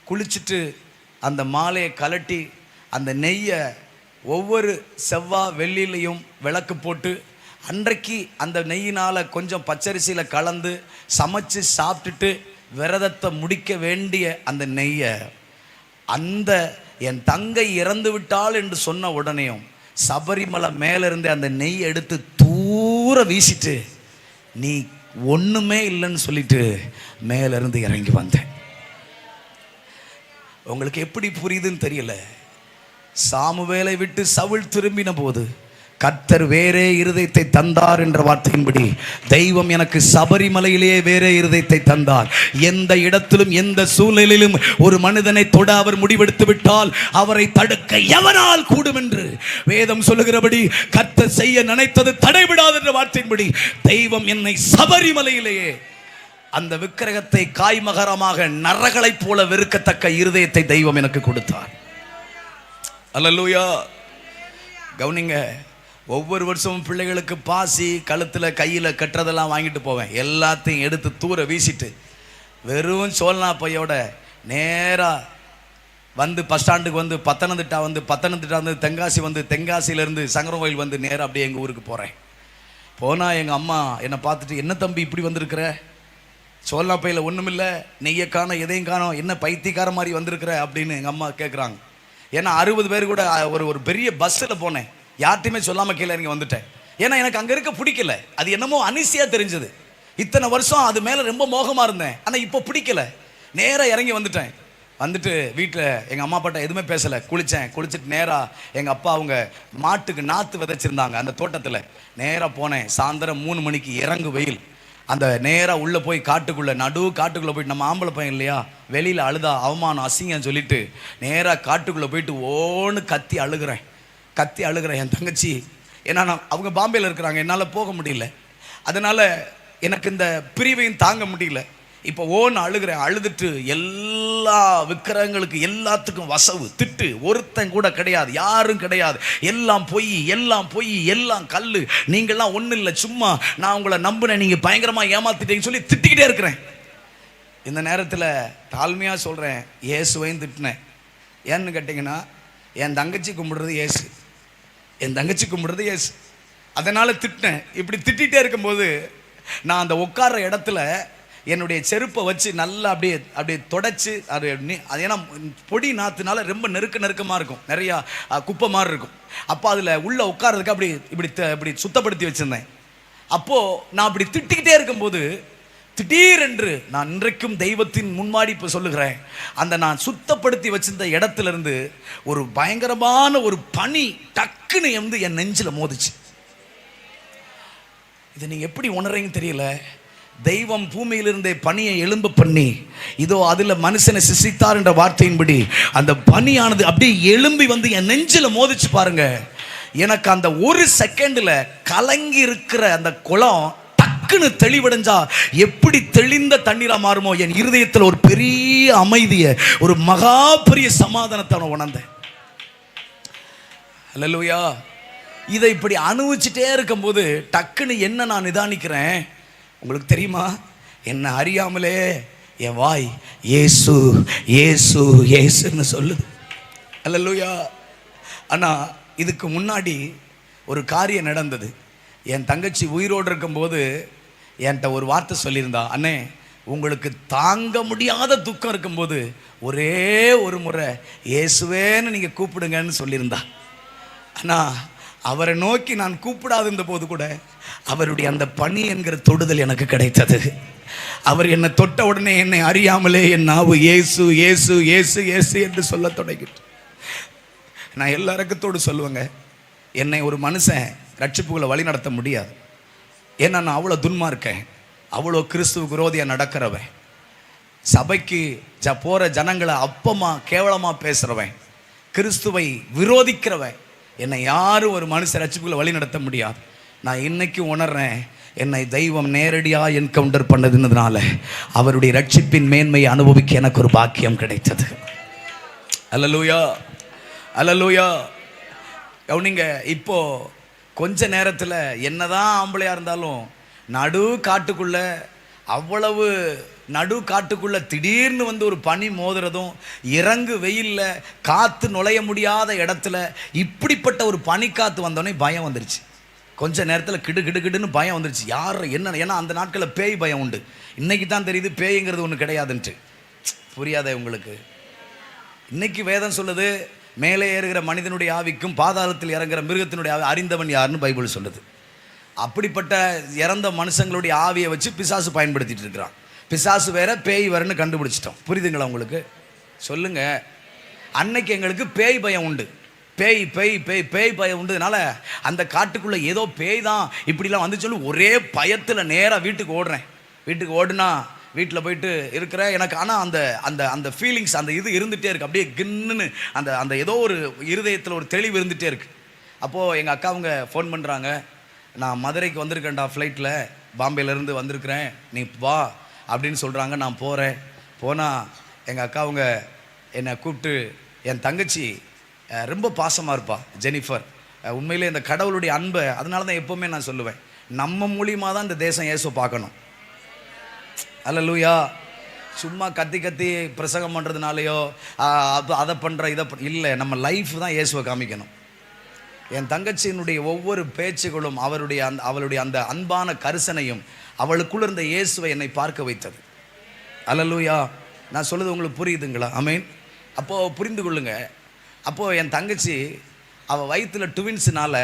குளிச்சுட்டு அந்த மாலையை கலட்டி அந்த நெய்யை ஒவ்வொரு செவ்வாய் வெள்ளிலையும் விளக்கு போட்டு அன்றைக்கு அந்த நெய்யினால் கொஞ்சம் பச்சரிசியில் கலந்து சமைச்சு சாப்பிட்டுட்டு விரதத்தை முடிக்க வேண்டிய அந்த நெய்யை அந்த என் தங்கை இறந்து விட்டாள் என்று சொன்ன உடனேயும் சபரிமலை மேலிருந்து அந்த நெய் எடுத்து தூர வீசிட்டு நீ ஒன்றுமே இல்லைன்னு சொல்லிட்டு மேலிருந்து இறங்கி வந்தேன். உங்களுக்கு எப்படி புரியுதுன்னு தெரியல. சாமுவேலை விட்டு சவுல் திரும்பின போது கர்த்தர் வேறே இருதயத்தை தந்தார் என்ற வார்த்தையின்படி தெய்வம் எனக்கு சபரிமலையிலேயே வேறே இருதயத்தை தந்தார். எந்த இடத்திலும் எந்த சூழ்நிலையிலும் ஒரு மனிதனை தொட அவர் முடிவெடுத்து விட்டால் அவரை தடுக்க எவனால் கூடும் என்று வேதம் சொல்லுகிறபடி கர்த்தர் செய்ய நினைத்தது தடைவிடாது என்ற வார்த்தையின்படி தெய்வம் என்னை சபரிமலையிலேயே அந்த விக்கிரகத்தை காய்மகரமாக நரகளைப் போல வெறுக்கத்தக்க இருதயத்தை தெய்வம் எனக்கு கொடுத்தார். அல்லேலூயா. கவனிங்க, ஒவ்வொரு வருஷமும் பிள்ளைகளுக்கு பாசி கழுத்தில் கையில் கட்டுறதெல்லாம் வாங்கிட்டு போவேன். எல்லாத்தையும் எடுத்து தூர வீசிட்டு வெறும் சோல்னா பையோட நேராக வந்து பஸ் ஸ்டாண்டுக்கு வந்து பத்தனந்திட்டா வந்து தென்காசி வந்து தென்காசியிலேருந்து சங்கரங்கோயில் வந்து நேராக அப்படியே எங்கள் ஊருக்கு போகிறேன். போனால் எங்கள் அம்மா என்னை பார்த்துட்டு, என்ன தம்பி இப்படி வந்திருக்கிற, சோல்னா பையில் ஒன்றும் இல்லை, நெய்யை காணோம் எதையும் காணோம், என்ன பைத்தியக்கார மாதிரி வந்திருக்கிற அப்படின்னு எங்கள் அம்மா கேட்குறாங்க. ஏன்னா 60 பேர் கூட ஒரு பெரிய பஸ்ஸில் போனேன். யார்ட்டையுமே சொல்லாமல் கீழே இறங்கி வந்துட்டேன். ஏன்னா எனக்கு அங்கே இருக்க பிடிக்கல. அது என்னமோ அனிசியாக தெரிஞ்சது. இத்தனை வருஷம் அது மேலே ரொம்ப மோகமாக இருந்தேன். ஆனால் இப்போ பிடிக்கல. நேராக இறங்கி வந்துட்டேன். வந்துட்டு வீட்டில் எங்கள் அம்மா அப்பாட்ட எதுவுமே பேசலை. குளிச்சுட்டு நேராக எங்கள் அப்பா அவங்க மாட்டுக்கு நாற்று விதைச்சிருந்தாங்க அந்த தோட்டத்தில். நேராக போனேன். சாயந்தரம் 3 மணிக்கு இறங்கு வெயில். அந்த நேராக உள்ளே போய் காட்டுக்குள்ளே போயிட்டு, நம்ம ஆம்பளை பையன் இல்லையா, வெளியில் அழுதா அவமானம் அசிங்கன்னு சொல்லிட்டு நேராக காட்டுக்குள்ளே போயிட்டு ஓன்னு கத்தி அழுகிறேன். என் தங்கச்சி, ஏன்னா அவங்க பாம்பேயில் இருக்கிறாங்க, என்னால் போக முடியல. அதனால் எனக்கு இந்த பிரிவையும் தாங்க முடியல. இப்போ ஓன்னு அழுகிறேன். அழுதுட்டு எல்லா விக்கிரகங்களுக்கு எல்லாத்துக்கும் வசவு திட்டு, ஒருத்தன் கூட கிடையாது, யாரும் கிடையாது, எல்லாம் பொய், எல்லாம் கல், நீங்கள்லாம் ஒன்றும் இல்லை, சும்மா நான் உங்களை நம்பினேன், நீங்கள் பயங்கரமாக ஏமாத்திட்டீங்கன்னு சொல்லி திட்டிக்கிட்டே இருக்கிறேன். இந்த நேரத்தில் தாழ்மையாக சொல்கிறேன், இயேசுவையும் திட்டினேன். ஏன்னு கேட்டிங்கன்னா, என் தங்கச்சி கும்பிடுறது இயேசு, அதனால் திட்டினேன். இப்படி திட்டிகிட்டே இருக்கும்போது நான் அந்த உட்கார்ற இடத்துல என்னுடைய செருப்பை வச்சு நல்லா அப்படியே தொடச்சி, அது ஏன்னா பொடி நாற்றுனால ரொம்ப நெருக்கமாக இருக்கும், நிறையா குப்பை மாதிரி இருக்கும். அப்போ அதில் உள்ளே உட்கார்றதுக்கு இப்படி சுத்தப்படுத்தி வச்சுருந்தேன். அப்போது நான் அப்படி திட்டிக்கிட்டே இருக்கும்போது திடீரென்று, நான் இன்றைக்கும் தெய்வத்தின் முன்மாடி இப்போ சொல்லுகிறேன், அந்த நான் சுத்தப்படுத்தி வச்சிருந்த இடத்துல இருந்து ஒரு பயங்கரமான ஒரு பனி டக்குன்னு வந்து என் நெஞ்சில் மோதிச்சு. இதை நீங்கள் எப்படி உணர்றீங்கன்னு தெரியல. தெய்வம் பூமியிலிருந்தே பனியை எழும்ப பண்ணி இதோ அதில் மனுஷனை சிசித்தார் என்ற வார்த்தையின்படி அந்த பனியானது அப்படியே எழும்பி வந்து என் நெஞ்சில் மோதிச்சு பாருங்க. எனக்கு அந்த ஒரு செகண்டில் கலங்கி இருக்கிற அந்த குளம் டக்குன்னு தெளிவடைஞ்சா எப்படி தெளிந்த தண்ணீரா மாறுமோ, என் இருதயத்தில் ஒரு பெரிய அமைதியை, ஒரு மகா பெரிய சமாதானத்தை நான் உணர்ந்தேன். அல்லேலூயா. இதை இப்படி அனுபவிச்சுட்டே இருக்கும்போது டக்குன்னு என்ன நான் நிதானிக்கிறேன், உங்களுக்கு தெரியுமா, என்னை அறியாமலே என் வாய் இயேசு இயேசு இயேசுன்னு சொல்லுது. அல்லேலூயா. ஆனால் இதுக்கு முன்னாடி ஒரு காரியம் நடந்தது. என் தங்கச்சி உயிரோடு இருக்கும்போது என்கிட்ட ஒரு வார்த்தை சொல்லியிருந்தா, அண்ணே உங்களுக்கு தாங்க முடியாத துக்கம் இருக்கும்போது ஒரே ஒரு முறை இயேசுவேன்னு நீங்கள் கூப்பிடுங்கன்னு சொல்லியிருந்தா. ஆனால் அவரை நோக்கி நான் கூப்பிடாத இருந்த போது கூட அவருடைய அந்த பணி என்கிற தொடுதல் எனக்கு கிடைத்தது. அவர் என்னை தொட்ட உடனே என்னை அறியாமலே என் நாவு இயேசு இயேசு இயேசு இயேசு என்று சொல்ல தொடங்கிட்டு. நான் எல்லா இறக்கத்தோடு சொல்லுவேங்க, என்னை ஒரு மனுஷன் ரட்சிப்புகளை வழி நடத்த முடியாது. ஏன்னா நான் அவ்வளோ துன்மார்க்கேன், அவ்வளோ கிறிஸ்துவுக்கு விரோதியாக நடக்கிறவன், சபைக்கு போகிற ஜனங்களை அப்பமாக கேவலமாக பேசுகிறவன், கிறிஸ்துவை விரோதிக்கிறவன். என்னை யாரும் ஒரு மனுஷன் ரட்சிப்புகளை வழி நடத்த முடியாது. நான் இன்னைக்கு உணர்றேன், என்னை தெய்வம் நேரடியாக என்கவுண்டர் பண்ணதுனால அவருடைய ரட்சிப்பின் மேன்மையை அனுபவிக்க எனக்கு ஒரு பாக்கியம் கிடைத்தது. அல்லேலூயா அல்லேலூயா. கவனிங்க, இப்போ கொஞ்ச நேரத்தில் என்னதான் ஆம்பளையாக இருந்தாலும் நடு காட்டுக்குள்ள, அவ்வளவு நடு காட்டுக்குள்ள திடீர்னு வந்து ஒரு பனி மோதுறதும், இறங்கு வெயிலில் காற்று நுழைய முடியாத இடத்துல இப்படிப்பட்ட ஒரு பனிக்காற்று வந்தோடனே பயம் வந்துருச்சு. கொஞ்ச நேரத்தில் கிடு கிடு கிடுன்னு பயம் வந்துருச்சு. யார் என்ன, ஏன்னா அந்த நாட்களில் பேய் பயம் உண்டு. இன்னைக்கு தான் தெரியுது பேய்ங்கிறது ஒன்று கிடையாதுன்ட்டு. புரியாத உங்களுக்கு? இன்னைக்கு வேதம் சொல்லுது, மேலே ஏறுகிற மனிதனுடைய ஆவிக்கும் பாதாளத்தில் இறங்குற மிருகத்தினுடைய ஆவி அறிந்தவன் யாருன்னு பைபிள் சொல்லுது. அப்படிப்பட்ட இறந்த மனுஷங்களுடைய ஆவியை வச்சு பிசாசு பயன்படுத்திட்டு இருக்கிறான். பிசாசு வேற பேய் வேறன்னு கண்டுபிடிச்சிட்டோம். புரியுதுங்களா உங்களுக்கு? சொல்லுங்க. அன்னைக்கு எங்களுக்கு பேய் பயம் உண்டு. பேய் பேய் பேய் பேய் பயம் உண்டுனால அந்த காட்டுக்குள்ளே ஏதோ பேய் தான் இப்படிலாம் வந்து சொல்லி ஒரே பயத்தில் நேராக வீட்டுக்கு ஓடுறேன். வீட்டுக்கு ஓடுனா வீட்டில் போயிட்டு இருக்கிற எனக்கு, ஆனால் அந்த அந்த அந்த ஃபீலிங்ஸ், அந்த இது இருந்துகிட்டே இருக்குது. அப்படியே கின்னுன்னு அந்த அந்த ஏதோ ஒரு இருதயத்தில் ஒரு தெளிவு இருந்துகிட்டே இருக்குது. அப்போது எங்கள் அக்காவுங்க ஃபோன் பண்ணுறாங்க, நான் மதுரைக்கு வந்திருக்கேன்டா, ஃப்ளைட்டில் பாம்பேலேருந்து வந்திருக்கிறேன், நீ வா அப்படின்னு சொல்கிறாங்க. நான் போகிறேன். போனால் எங்கள் அக்காவுங்க என்னை கூப்பிட்டு, என் தங்கச்சி ரொம்ப பாசமாக இருப்பா ஜெனிஃபர். உண்மையிலே இந்த கடவுளுடைய அன்பை, அதனால தான் எப்போவுமே நான் சொல்லுவேன், நம்ம மூலியமாக தான் இந்த தேசம் இயேசு பார்க்கணும். அல்லேலூயா. சும்மா கத்தி கத்தி பிரசங்கம் பண்ணுறதுனாலையோ அதை பண்ணுற இதை இல்லை, நம்ம லைஃப் தான் இயேசுவை காமிக்கணும். என் தங்கச்சியினுடைய ஒவ்வொரு பேச்சுகளும் அவளுடைய அந்த அன்பான கரிசனையும் அவளுக்குள்ள இருந்த இயேசுவை என்னை பார்க்க வைத்தது. அல்லேலூயா. நான் சொல்லுது உங்களுக்கு புரியுதுங்களா? ஆமென். அப்போது புரிந்து கொள்ளுங்க. அப்போது என் தங்கச்சி அவள் வயிற்றில் ட்வின்ஸுனால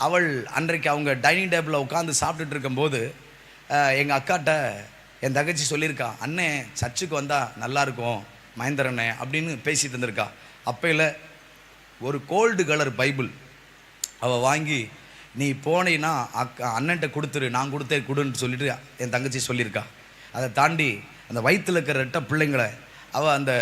அவள் அன்றைக்கு அவங்க டைனிங் டேபிளில் உட்காந்து சாப்பிட்டுட்டு இருக்கும்போது எங்கள் அக்காட்ட என் தங்கச்சி சொல்லியிருக்கா, அண்ணே சர்ச்சுக்கு வந்தால் நல்லாயிருக்கும் மகேந்திரண்ணே அப்படின்னு பேசிகிட்டு இருந்திருக்கா. அப்பையில் ஒரு கோல்டு கலர் பைபிள் அவள் வாங்கி, நீ போனீன்னா அண்ணன்ட்ட கொடுத்துரு, நான் கொடுன்னு சொல்லிட்டு என் தங்கச்சி சொல்லியிருக்கா. அதை தாண்டி அந்த வயிற்றில் இருக்கிற ரெட்ட பிள்ளைங்களை அவள் அந்த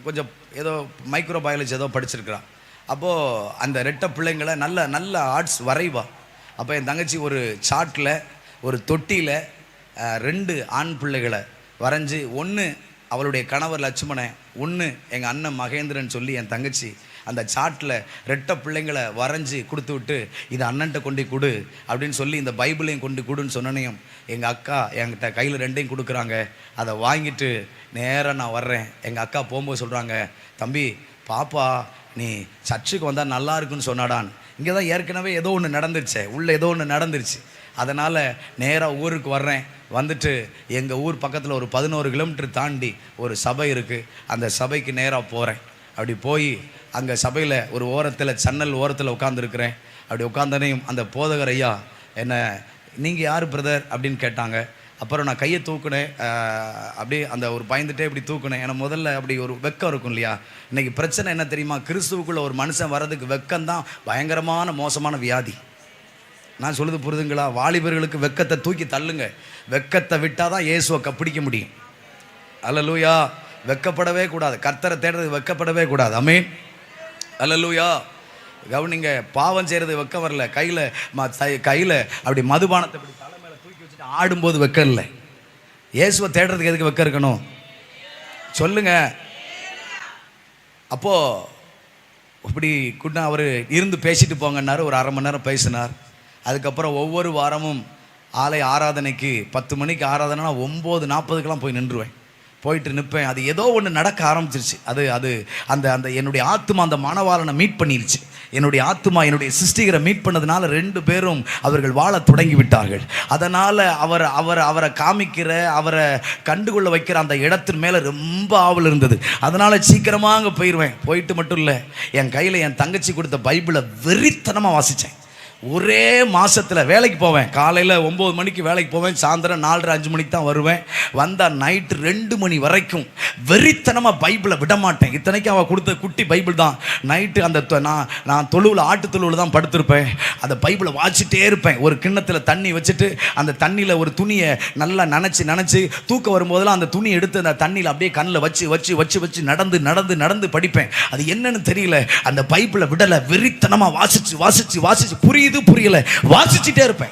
கொஞ்சம் ஏதோ மைக்ரோ பயாலஜி ஏதோ படிச்சிருக்கிறான். அப்போது அந்த ரெட்ட பிள்ளைங்களை நல்ல நல்ல ஆர்ட்ஸ் வரைவா. அப்போ என் தங்கச்சி ஒரு சாட்டில் ஒரு தொட்டியில் 2 ஆண் பிள்ளைகளை வரைஞ்சி, ஒன்று அவளுடைய கணவர் லட்சுமணன், ஒன்று எங்கள் அண்ணன் மகேந்திரன் சொல்லி என் தங்கச்சி அந்த சாட்டில் ரெட்ட பிள்ளைங்களை வரைஞ்சி கொடுத்து விட்டு, இது அண்ணன்ட்ட கொண்டு கொடு அப்படின்னு சொல்லி இந்த பைபிளையும் கொண்டு கொடுன்னு சொன்னனையும் எங்கள் அக்கா என்கிட்ட கையில் 2ஐயும் கொடுக்குறாங்க. அதை வாங்கிட்டு நேராக நான் வர்றேன். எங்கள் அக்கா போகும்போது சொல்கிறாங்க, தம்பி பாப்பா நீ சர்ச்சுக்கு வந்தால் நல்லா இருக்குன்னு சொன்னாடான். இங்கே தான் ஏற்கனவே ஏதோ ஒன்று நடந்துருச்சு, உள்ளே ஏதோ ஒன்று நடந்துருச்சு. அதனால் நேராக ஊருக்கு வர்றேன். வந்துட்டு எங்கள் ஊர் பக்கத்தில் ஒரு 11 கிலோமீட்டர் தாண்டி ஒரு சபை இருக்குது. அந்த சபைக்கு நேராக போகிறேன். அப்படி போய் அங்கே சபையில் ஒரு ஓரத்தில் சன்னல் ஓரத்தில் உட்காந்துருக்கிறேன். அப்படி உட்காந்தனையும் அந்த போதகர் ஐயா என்ன, நீங்கள் யார் பிரதர் அப்படின்னு கேட்டாங்க. அப்புறம் நான் கையை தூக்குனேன். அப்படியே அந்த ஒரு பயந்துட்டே இப்படி தூக்குனேன். ஏன்னா முதல்ல அப்படி ஒரு வெக்கம் இருக்கும் இல்லையா? இன்றைக்கி பிரச்சனை என்ன தெரியுமா? கிறிஸ்துவுக்குள்ளே ஒரு மனுஷன் வர்றதுக்கு வெக்கம்தான் பயங்கரமான மோசமான வியாதி. நான் சொல்லுது புரிதுங்களா? வாலிபர்களுக்கு வெக்கத்தை தூக்கி தள்ளுங்க. வெக்கத்தை விட்டால் தான் இயேசுவை பிடிக்க முடியும். அல்லேலூயா. வெக்கப்படவே கூடாது. கர்த்தரை தேடுறது வெக்கப்படவே கூடாது. ஆமென். அல்லேலூயா. கவனிங்க, பாவம் செய்கிறது வெக்கம் வரல. கையில் அப்படி மதுபானத்தை இப்படி தலை மேலே தூக்கி வச்சுட்டு ஆடும்போது வெக்கம் இல்லை. இயேசுவை தேடுறதுக்கு எதுக்கு வெக்கம் இருக்கணும் சொல்லுங்க? அப்போது இப்படி கூட அவர் இருந்து பேசிட்டு போங்கன்னாரு. ஒரு 1/2 மணி நேரம் பேசினார். அதுக்கப்புறம் ஒவ்வொரு வாரமும் ஆலய ஆராதனைக்கு 10 மணிக்கு ஆராதனைனா 9:40க்கெலாம் போய் நின்றுவேன். போயிட்டு நிற்பேன். அது ஏதோ ஒன்று நடக்க ஆரம்பிச்சிருச்சு. அது அந்த அந்த என்னுடைய ஆத்மா அந்த மணவாளனை மீட் பண்ணிருச்சு. என்னுடைய ஆத்மா என்னுடைய சிருஷ்டிகரை மீட் பண்ணதுனால 2 பேரும் அவர்கள் வாழ தொடங்கி விட்டார்கள். அதனால் அவரை காமிக்கிற, அவரை கண்டுகொள்ள வைக்கிற அந்த இடத்தின் மேலே ரொம்ப ஆவல் இருந்தது. அதனால் சீக்கிரமாக அங்கே போயிடுவேன். போயிட்டு மட்டும் இல்லை, என் கையில் என் தங்கச்சி கொடுத்த பைபிளை வெறித்தனமாக வாசித்தேன். ஒரே மாதத்தில் வேலைக்கு போவேன். காலையில் 9 மணிக்கு வேலைக்கு போவேன், சாயந்தரம் 4:30-5 மணிக்கு தான் வருவேன். வந்தால் நைட்டு 2 மணி வரைக்கும் வெறித்தனமாக பைபிளை விட மாட்டேன். இத்தனைக்கும் அவள் கொடுத்த குட்டி பைபிள் தான். நைட்டு அந்த நான் தொழுவில், ஆட்டு தொழுவில் தான் படுத்திருப்பேன். அந்த பைபிளை வாசிச்சிட்டே இருப்பேன். ஒரு கிண்ணத்தில் தண்ணி வச்சுட்டு அந்த தண்ணியில் ஒரு துணியை நல்லா நனைச்சி தூக்கம் வரும்போதெல்லாம் அந்த துணி எடுத்து அந்த தண்ணியில் அப்படியே கண்ணில் வச்சு நடந்து படிப்பேன். அது என்னன்னு தெரியல, அந்த பைபிளை விடலை. வெறித்தனமாக வாசிச்சு புரியல, வாசிச்சுட்டே இருப்பேன்.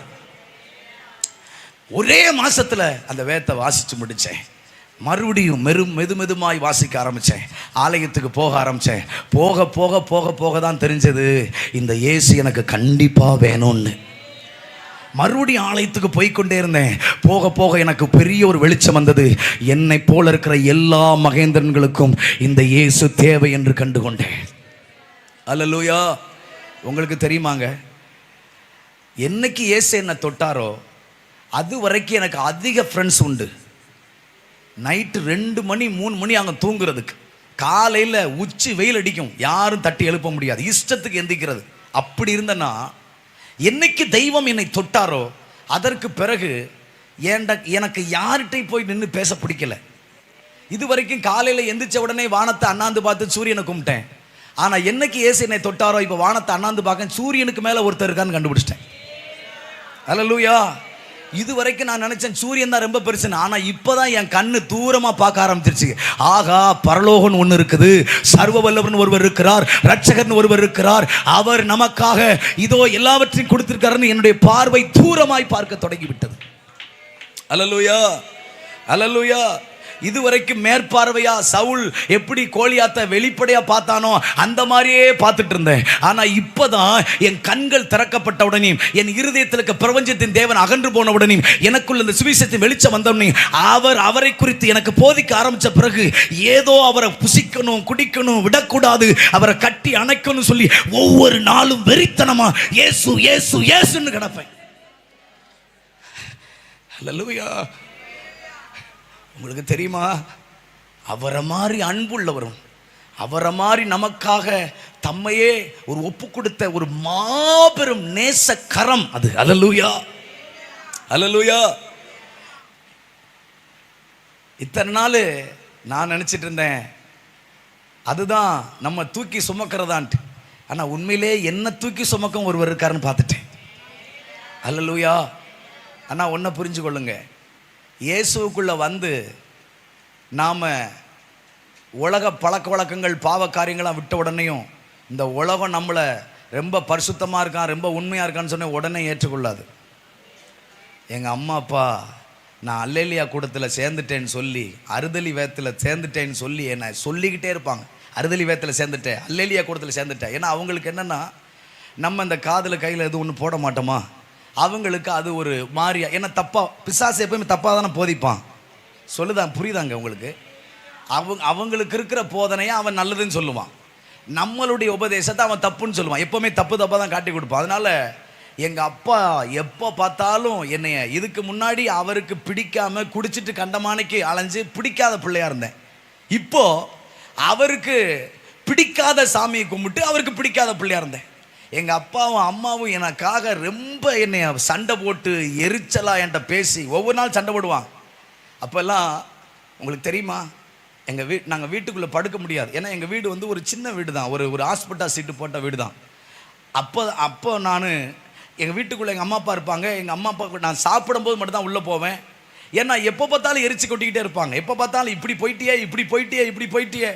ஒரே மாசத்துல அந்த வேதத்தை வாசிச்சு முடிச்சேன். மறுபடியும் மெதுமாய் வாசிக்க ஆரம்பிச்சேன். ஆலயத்துக்கு போக ஆரம்பிச்சேன். போக தான் தெரிஞ்சது, இந்த இயேசு எனக்கு கண்டிப்பா வேணும்னு. மறுபடியும் ஆலயத்துக்கு போய்கொண்டே இருந்தேன். போக எனக்கு பெரிய ஒரு வெளிச்சம் வந்தது. என்னை போல இருக்கிற எல்லா மகேந்திரன்களுக்கும் இந்த இயேசு தேவை என்று கண்டுகொண்டேன். அல்லேலூயா. உங்களுக்கு தெரியுமாங்க, என்னைக்கு இயேசு என்னை தொட்டாரோ அது வரைக்கும் எனக்கு அதிக ஃப்ரெண்ட்ஸ் உண்டு. நைட்டு 2 மணி 3 மணி அங்கே தூங்குறதுக்கு, காலையில் உச்சி வெயில் அடிக்கும், யாரும் தட்டி எழுப்ப முடியாது, இஷ்டத்துக்கு எந்திக்கிறது. அப்படி இருந்தேன்னா என்னைக்கு தெய்வம் என்னை தொட்டாரோ அதற்கு பிறகு எனக்கு யார்கிட்டையும் போய் நின்று பேச பிடிக்கல. இது வரைக்கும் காலையில் எந்திரிச்ச உடனே வானத்தை அண்ணாந்து பார்த்து சூரியனை கும்பிட்டேன். ஆனால் என்னைக்கு இயேசு என்னை தொட்டாரோ இப்போ வானத்தை அண்ணாந்து பார்க்க சூரியனுக்கு மேலே ஒருத்தர் இருக்கான்னு கண்டுபிடிச்சிட்டேன். அல்லேலூயா. இது வரைக்கும் நான் நினைச்சேன் சூரியன் தான் ரொம்ப பெருசுன்னு. ஆனால் இப்போதான் என் கண்ணு தூரமாக பார்க்க ஆரம்பிச்சிருச்சு. ஆகா, பரலோகன் ஒன்று இருக்குது, சர்வ வல்லவன் ஒருவர் இருக்கிறார், ரட்சகர்னு ஒருவர் இருக்கிறார், அவர் நமக்காக இதோ எல்லாவற்றையும் கொடுத்திருக்காருன்னு என்னுடைய பார்வை தூரமாய் பார்க்க தொடங்கிவிட்டது. அல்லேலூயா, அல்லேலூயா. இதுவரைக்கும் மேற்பார்வையா சவுல் எப்படி கோலியாத்தை வெளிப்படையா பார்த்தானோ அந்த மாதிரியே பார்த்துட்டு இருந்தேன். ஆனா இப்பதான் என் கண்கள் திறக்கப்பட்ட உடனே, என் இருதயத்தில் இருக்க பிரபஞ்சத்தின் தேவன் அகன்று போன உடனே, எனக்குள்ள இந்த சுவிசேஷத்தின் வெளிச்சம் வந்த உடனே, அவரை குறித்து எனக்கு போதிக்க ஆரம்பிச்ச பிறகு ஏதோ அவரை புசிக்கணும், குடிக்கணும், விடக்கூடாது, அவரை கட்டி அணைக்கணும் சொல்லி ஒவ்வொரு நாளும் வெறித்தனமா இயேசு இயேசு இயேசுன்னு கிடப்பேன். அல்லேலூயா. உங்களுக்கு தெரியுமா, அவரை மாதிரி அன்புள்ளவரும், அவரை மாதிரி நமக்காக தம்மையே ஒரு ஒப்பு கொடுத்த ஒரு மாபெரும் நேச கரம் அது. அல்லேலூயா, அல்லேலூயா. இத்தனை நாள் நான் நினைச்சிட்டு இருந்தேன் அதுதான் நம்ம தூக்கி சுமக்கிறதான்ட்டு. ஆனா உண்மையிலே என்ன தூக்கி சுமக்கும் ஒருவர் இருக்காருன்னு பார்த்துட்டேன். அல்லேலூயா. ஆனா ஒன்றை புரிஞ்சு கொள்ளுங்க, இயேசுக்குள்ளே வந்து நாம் உலக பழக்க வழக்கங்கள் பாவ காரியங்களாம் விட்ட உடனேயும் இந்த உலகம் நம்மளை ரொம்ப பரிசுத்தமாக இருக்கான், ரொம்ப உண்மையாக இருக்கான்னு சொன்ன உடனே ஏற்றுக்கொள்ளாது. எங்கள் அம்மா அப்பா நான் அல்லேலியா கூட்டத்தில் சேர்ந்துட்டேன்னு சொல்லி, அறுதலி வேதத்தில் சேர்ந்துட்டேன்னு சொல்லி என்னை சொல்லிக்கிட்டே இருப்பாங்க. அறுதலி வேதத்தில் சேர்ந்துட்டேன், அல்லேலியா கூட்டத்தில் சேர்ந்துட்டேன். ஏன்னா அவங்களுக்கு என்னென்னா, நம்ம இந்த காதில் கையில் எதுவும் ஒன்று போட மாட்டோமா, அவங்களுக்கு அது ஒரு மாறியா. ஏன்னா பிசாசு எப்பவுமே தப்பாக தானே போதிப்பான். சொல்லுதான், புரியுதாங்க உங்களுக்கு? அவங்களுக்கு இருக்கிற போதனையை அவன் நல்லதுன்னு சொல்லுவான், நம்மளுடைய உபதேசத்தை அவன் தப்புன்னு சொல்லுவான். எப்போவுமே தப்பாக தான் காட்டி கொடுப்பான். அதனால எங்கள் அப்பா எப்போ பார்த்தாலும் என்னைய, இதுக்கு முன்னாடி அவருக்கு பிடிக்காம குடிச்சிட்டு கண்டமானைக்கு அலைஞ்சு பிடிக்காத பிள்ளையா இருந்தேன். இப்போ அவருக்கு பிடிக்காத சாமியை கும்பிட்டு அவருக்கு பிடிக்காத பிள்ளையா இருந்தேன். எங்கள் அப்பாவும் அம்மாவும் எனக்காக ரொம்ப என்னை சண்டை போட்டு எரிச்சலாக என்கிட்ட பேசி ஒவ்வொரு நாள் சண்டை போடுவாங்க. அப்போல்லாம் உங்களுக்கு தெரியுமா, நாங்கள் வீட்டுக்குள்ளே படுக்க முடியாது. ஏன்னா எங்கள் வீடு வந்து ஒரு சின்ன வீடு தான், ஒரு ஹாஸ்பிட்டல் சீட்டு போட்ட வீடு தான். அப்போ நான் எங்கள் வீட்டுக்குள்ளே எங்கள் அம்மா அப்பா இருப்பாங்க. எங்கள் அம்மா அப்பா நான் சாப்பிடும்போது மட்டும் தான் உள்ளே போவேன். ஏன்னா எப்போ பார்த்தாலும் எரிச்சு கொட்டிக்கிட்டே இருப்பாங்க. எப்போ பார்த்தாலும் இப்படி போயிட்டியே.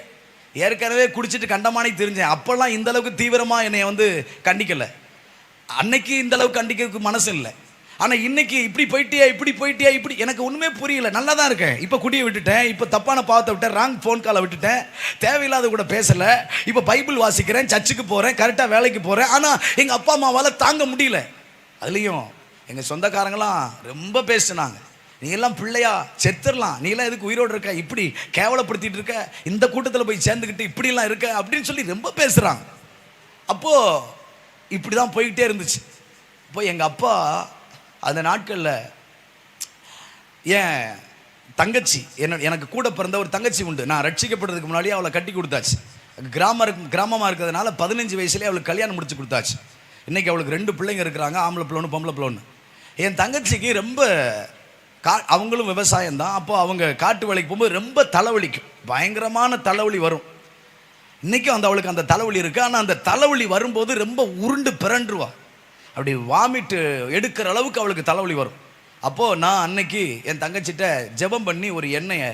ஏற்கனவே குடிச்சிட்டு கண்டமானி தெரிஞ்சேன். அப்போல்லாம் இந்த அளவுக்கு தீவிரமாக என்னை வந்து கண்டிக்கலை. அன்னைக்கு இந்த அளவுக்கு கண்டிக்கிறதுக்கு மனசு இல்லை. ஆனால் இன்னைக்கு இப்படி போயிட்டியா இப்படி எனக்கு ஒன்றுமே புரியல. நல்லா தான் இருக்கேன். இப்போ குடியை விட்டுட்டேன், இப்போ தப்பான பாவத்தை விட்டேன், ராங் ஃபோன் காலை விட்டுட்டேன், தேவையில்லாத கூட பேசலை, இப்போ பைபிள் வாசிக்கிறேன், சர்ச்சுக்கு போகிறேன், கரெக்டாக வேலைக்கு போகிறேன். ஆனால் எங்கள் அப்பா அம்மாவால் தாங்க முடியல. அதுலேயும் எங்கள் சொந்தக்காரங்களாம் ரொம்ப பேசினாங்க, நீ எல்லாம் பிள்ளையா, செத்துடலாம், நீ எல்லாம் எதுக்கு உயிரோடு இருக்க, இப்படி கேவலப்படுத்திட்டு இருக்க, இந்த கூட்டத்தில் போய் சேர்ந்துக்கிட்டு இப்படிலாம் இருக்க அப்படின்னு சொல்லி ரொம்ப பேசுகிறாங்க. அப்போது இப்படி தான் போய்கிட்டே இருந்துச்சு. இப்போ எங்கள் அப்பா அந்த நாட்களில் ஏன் தங்கச்சி, எனக்கு கூட பிறந்த ஒரு தங்கச்சி உண்டு. நான் ரட்சிக்கப்படுறதுக்கு முன்னாடியே அவளை கட்டி கொடுத்தாச்சு. கிராமமாக இருக்கிறதுனால 15 வயசுலேயே அவளுக்கு கல்யாணம் முடிச்சு கொடுத்தாச்சு. இன்றைக்கி அவளுக்கு 2 பிள்ளைங்க இருக்கிறாங்க, ஆம்பளை பிள்ளை ஒன்று பொம்பளை பிள்ளை ஒன்று. என் தங்கச்சிக்கு ரொம்ப அவங்களும் விவசாயம் தான். அப்போ அவங்க காட்டு வேலைக்கு போகும்போது ரொம்ப தலைவலிக்கும், பயங்கரமான தலைவலி வரும். இன்றைக்கும் அவளுக்கு அந்த தலைவலி இருக்குது. ஆனால் அந்த தலைவலி வரும்போது ரொம்ப உருண்டு பிறண்டுருவா, அப்படி வாமிட்டு எடுக்கிற அளவுக்கு அவளுக்கு தலைவலி வரும். அப்போது நான் அன்னைக்கு என் தங்கச்சிட்ட ஜெபம் பண்ணி ஒரு எண்ணெயை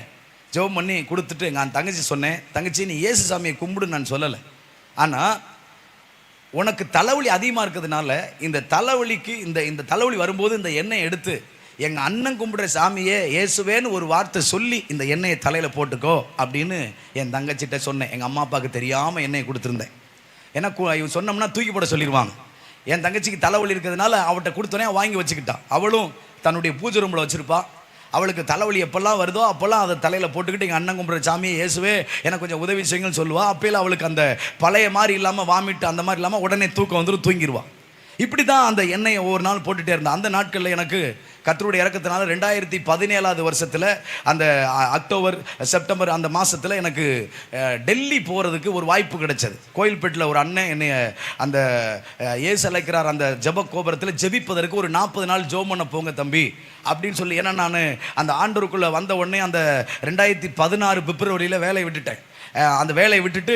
ஜெபம் பண்ணி கொடுத்துட்டு எங்கள் தங்கச்சி சொன்னேன், தங்கச்சி நீ இயேசு சாமியை கும்பிடு நான் சொல்லலை, ஆனால் உனக்கு தலைவலி அதிகமாக இருக்கிறதுனால இந்த தலைவலிக்கு இந்த தலைவலி வரும்போது இந்த எண்ணெயை எடுத்து எங்கள் அண்ணன் கும்பிடுற சாமியே இயேசுவேன்னு ஒரு வார்த்தை சொல்லி இந்த எண்ணெயை தலையில் போட்டுக்கோ அப்படின்னு என் தங்கச்சிட்ட சொன்னேன். எங்கள் அம்மா அப்பாவுக்கு தெரியாமல் எண்ணெயை கொடுத்துருந்தேன். ஏன்னா சொன்னோம்னா தூக்கி போட சொல்லிடுவாங்க. என் தங்கச்சிக்கு தலைவலி இருக்கிறதுனால அவள்கிட்ட கொடுத்தோன்னே வாங்கி வச்சுக்கிட்டான். அவளும் தன்னுடைய பூஜை ரூமில் வச்சுருப்பா. அவளுக்கு தலைவலி எப்போல்லாம் வருதோ அப்போல்லாம் அதை தலையில் போட்டுக்கிட்டு எங்கள் அண்ணன் கும்பிட்ற சாமியை இயேசுவே எனக்கு கொஞ்சம் உதவி செய்யுங்கன்னு சொல்லுவாள். அப்போலாம் அவளுக்கு அந்த பழைய மாதிரி இல்லாமல் வாமிட்டு அந்த மாதிரி இல்லாமல் உடனே தூக்கம் வந்துடும், தூங்கிடுவாள். இப்படி தான் அந்த எண்ணெயை ஒவ்வொரு நாள் போட்டுகிட்டே இருந்தேன். அந்த நாட்களில் எனக்கு கர்த்தருடைய இறக்கத்தினால 2017 வருஷத்தில் அந்த அக்டோபர் செப்டம்பர் அந்த மாதத்தில் எனக்கு டெல்லி போகிறதுக்கு ஒரு வாய்ப்பு கிடைச்சது. கோயில்பேட்டில் ஒரு அண்ணன் என்னை அந்த ஏசு அழைக்கிறார் அந்த ஜெப கோபுரத்தில் ஜெபிப்பதற்கு ஒரு 40 நாள் ஜெபம் பண்ண போங்க தம்பி அப்படின்னு சொல்லி. ஏன்னா நான் அந்த ஆண்டருக்குள்ளே வந்த உடனே அந்த 2016 பிப்ரவரியில் வேலையை விட்டுட்டேன். அந்த வேலையை விட்டுட்டு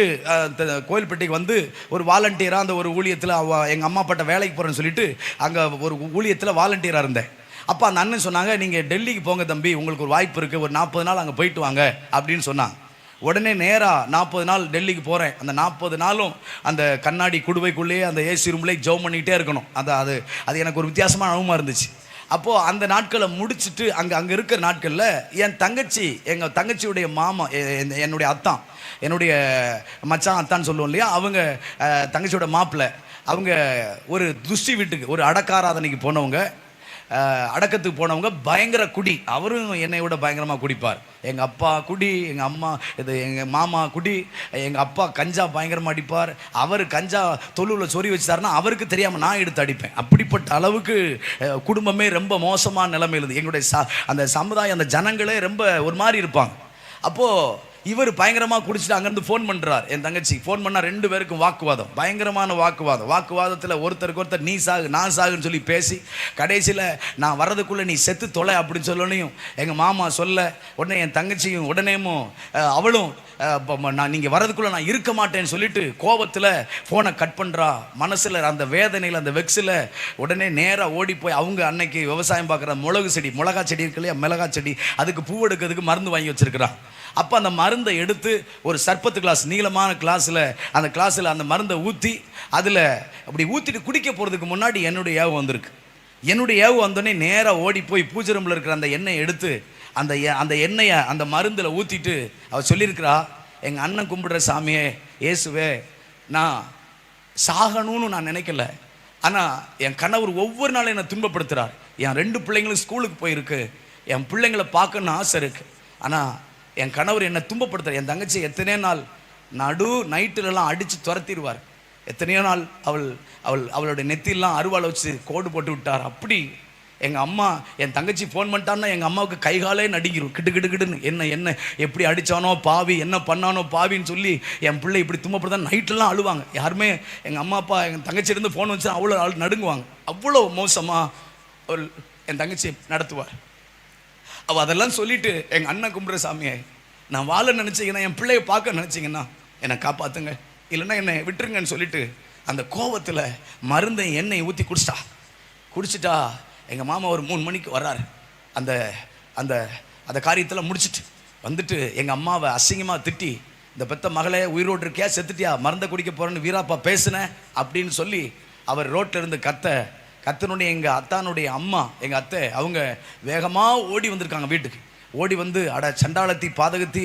கோயில்பேட்டைக்கு வந்து ஒரு வாலண்டியராக அந்த ஒரு ஊழியத்தில் எங்கள் அம்மா அப்பாட்ட வேலைக்கு போகிறேன்னு சொல்லிட்டு அங்கே ஒரு ஊழியத்தில் வாலண்டியராக இருந்தேன். அப்போ அந்த அண்ணன் சொன்னாங்க, நீங்கள் டெல்லிக்கு போங்க தம்பி, உங்களுக்கு ஒரு வாய்ப்பு இருக்குது, ஒரு 40 நாள் அங்கே போயிட்டு வாங்க அப்படின்னு சொன்னாங்க. உடனே நேராக 40 நாள் டெல்லிக்கு போகிறேன். அந்த 40 நாளும் அந்த கண்ணாடி குடுவைக்குள்ளேயே அந்த ஏசி ரூம்லேயே ஜெபம் பண்ணிக்கிட்டே இருக்கணும். அது எனக்கு ஒரு வித்தியாசமான அனுபவமாக இருந்துச்சு. அப்போது அந்த நாட்களை முடிச்சுட்டு அங்கே இருக்கிற நாட்களில் என் தங்கச்சி, எங்கள் தங்கச்சியுடைய மாமா, என்னுடைய அத்தான், என்னுடைய மச்சான் அத்தான்னு சொல்லுவோம் இல்லையா, அவங்க தங்கச்சியோட மாப்பிள்ளை, அவங்க ஒரு துஷ்டி வீட்டுக்கு ஒரு அடக்காராதனைக்கு போனவங்க, அடக்கத்துக்கு போனவங்க, பயங்கர குடி. அவரும் என்னை விட பயங்கரமாக குடிப்பார். எங்கள் அப்பா குடி, எங்கள் அம்மா எங்கள் மாமா குடி, எங்கள் அப்பா கஞ்சா பயங்கரமாக அடிப்பார். அவர் கஞ்சா தொழுவில் சொறி வச்சுட்டாருன்னா அவருக்கு தெரியாமல் நான் எடுத்து அடிப்பேன். அப்படிப்பட்ட அளவுக்கு குடும்பமே ரொம்ப மோசமான நிலைமையில் இருந்து எங்களுடைய அந்த சமுதாயம், அந்த ஜனங்களே ரொம்ப ஒரு மாதிரி இருப்பாங்க. அப்போது இவர் பயங்கரமாக குடிச்சிட்டு அங்கேருந்து ஃபோன் பண்ணுறார். என் தங்கச்சி ஃபோன் பண்ணால் 2 பேருக்கும் வாக்குவாதம், பயங்கரமான வாக்குவாதத்தில் ஒருத்தருக்கு ஒருத்தர் நீ சாகு நான் சாகுன்னு சொல்லி பேசி கடைசியில் நான் வர்றதுக்குள்ளே நீ செத்து தொலை அப்படின்னு சொல்லனையும் எங்கள் மாமா சொல்ல உடனே என் தங்கச்சியும் உடனேமும் அவளும் நீங்கள் வர்றதுக்குள்ளே நான் இருக்க மாட்டேன்னு சொல்லிட்டு கோபத்தில் ஃபோனை கட் பண்ணுறா. மனசில் அந்த வேதனையில் அந்த வெக்ஸில் உடனே நேராக ஓடி போய் அவங்க அன்னைக்கு விவசாயம் பார்க்குற மிளகா செடி இருக்கு இல்லையா, மிளகா செடி, அதுக்கு பூ எடுக்கிறதுக்கு மருந்து வாங்கி வச்சுருக்கிறான். அப்போ அந்த மருந்தை எடுத்து ஒரு சர்பத்து கிளாஸ், நீளமான கிளாஸில் அந்த மருந்தை ஊற்றி அதில் அப்படி ஊற்றிட்டு குடிக்க போகிறதுக்கு முன்னாடி என்னுடைய ஏவு வந்திருக்கு. என்னுடைய ஏவு வந்தோடனே நேராக ஓடி போய் பூஜை ரூமில் இருக்கிற அந்த எண்ணெயை எடுத்து அந்த எண்ணெயை அந்த மருந்தில் ஊற்றிட்டு அவள் சொல்லியிருக்கிறா, எங்கள் அண்ணன் கும்பிடுற சாமியே இயேசுவே, நான் சாகணும்னு நான் நினைக்கல, ஆனால் என் கணவர் ஒவ்வொரு நாளும் என்னை துன்பப்படுத்துகிறார். என் 2 பிள்ளைங்களும் ஸ்கூலுக்கு போயிருக்கு, என் பிள்ளைங்களை பார்க்கணுன்னு ஆசை இருக்குது, ஆனால் என் கணவர் என்னை துன்பப்படுத்துகிறார். என் தங்கச்சி எத்தனையோ நாள் நைட்டுலலாம் அடித்து துரத்திடுவார். எத்தனையோ நாள் அவளுடைய நெத்திலாம் அருவாளை வச்சு கோடு போட்டு விட்டார். அப்படி எங்கள் அம்மா, என் தங்கச்சி ஃபோன் பண்ணிட்டான்னா எங்கள் அம்மாவுக்கு கைகாலே நடிக்கிறோம், கிட்டுன்னு என்ன எப்படி அடித்தானோ பாவி, என்ன பண்ணானோ பாவின்னு சொல்லி என் பிள்ளை இப்படி துன்பப்படுத்தா நைட்டெல்லாம் அழுவாங்க. யாருமே எங்கள் அம்மா அப்பா எங்கள் தங்கச்சியிலேருந்து ஃபோன் வச்சு அவ்வளோ நடுங்குவாங்க. அவ்வளோ மோசமாக என் தங்கச்சி நடத்துவார். அவள் அதெல்லாம் சொல்லிவிட்டு எங்கள் அண்ணன் கும்பிட்ற சாமியை நான் வாழ நினச்சிங்கன்னா, என் பிள்ளையை பார்க்க நினச்சிங்கன்னா என்னை காப்பாற்றுங்க, இல்லைன்னா என்னை விட்டுருங்கன்னு சொல்லிட்டு அந்த கோபத்தில் மருந்தை எண்ணெயை ஊற்றி குடிச்சிட்டா எங்கள் மாமா ஒரு 3 மணிக்கு வர்றாரு. அந்த அந்த அந்த காரியத்தில் முடிச்சுட்டு வந்துட்டு எங்கள் அம்மாவை அசிங்கமாக திட்டி, இந்த பெத்த மகளே உயிரோடு இருக்கியா செத்துட்டியா, மருந்தை குடிக்க போகிறேன்னு வீராப்பா பேசுனேன் அப்படின்னு சொல்லி அவர் ரோட்டில் இருந்து கத்தனுடைய எங்கள் அத்தானுடைய அம்மா, எங்கள் அத்தை, அவங்க வேகமாக ஓடி வந்திருக்காங்க வீட்டுக்கு. ஓடி வந்து சண்டாளத்தி பாதகத்தி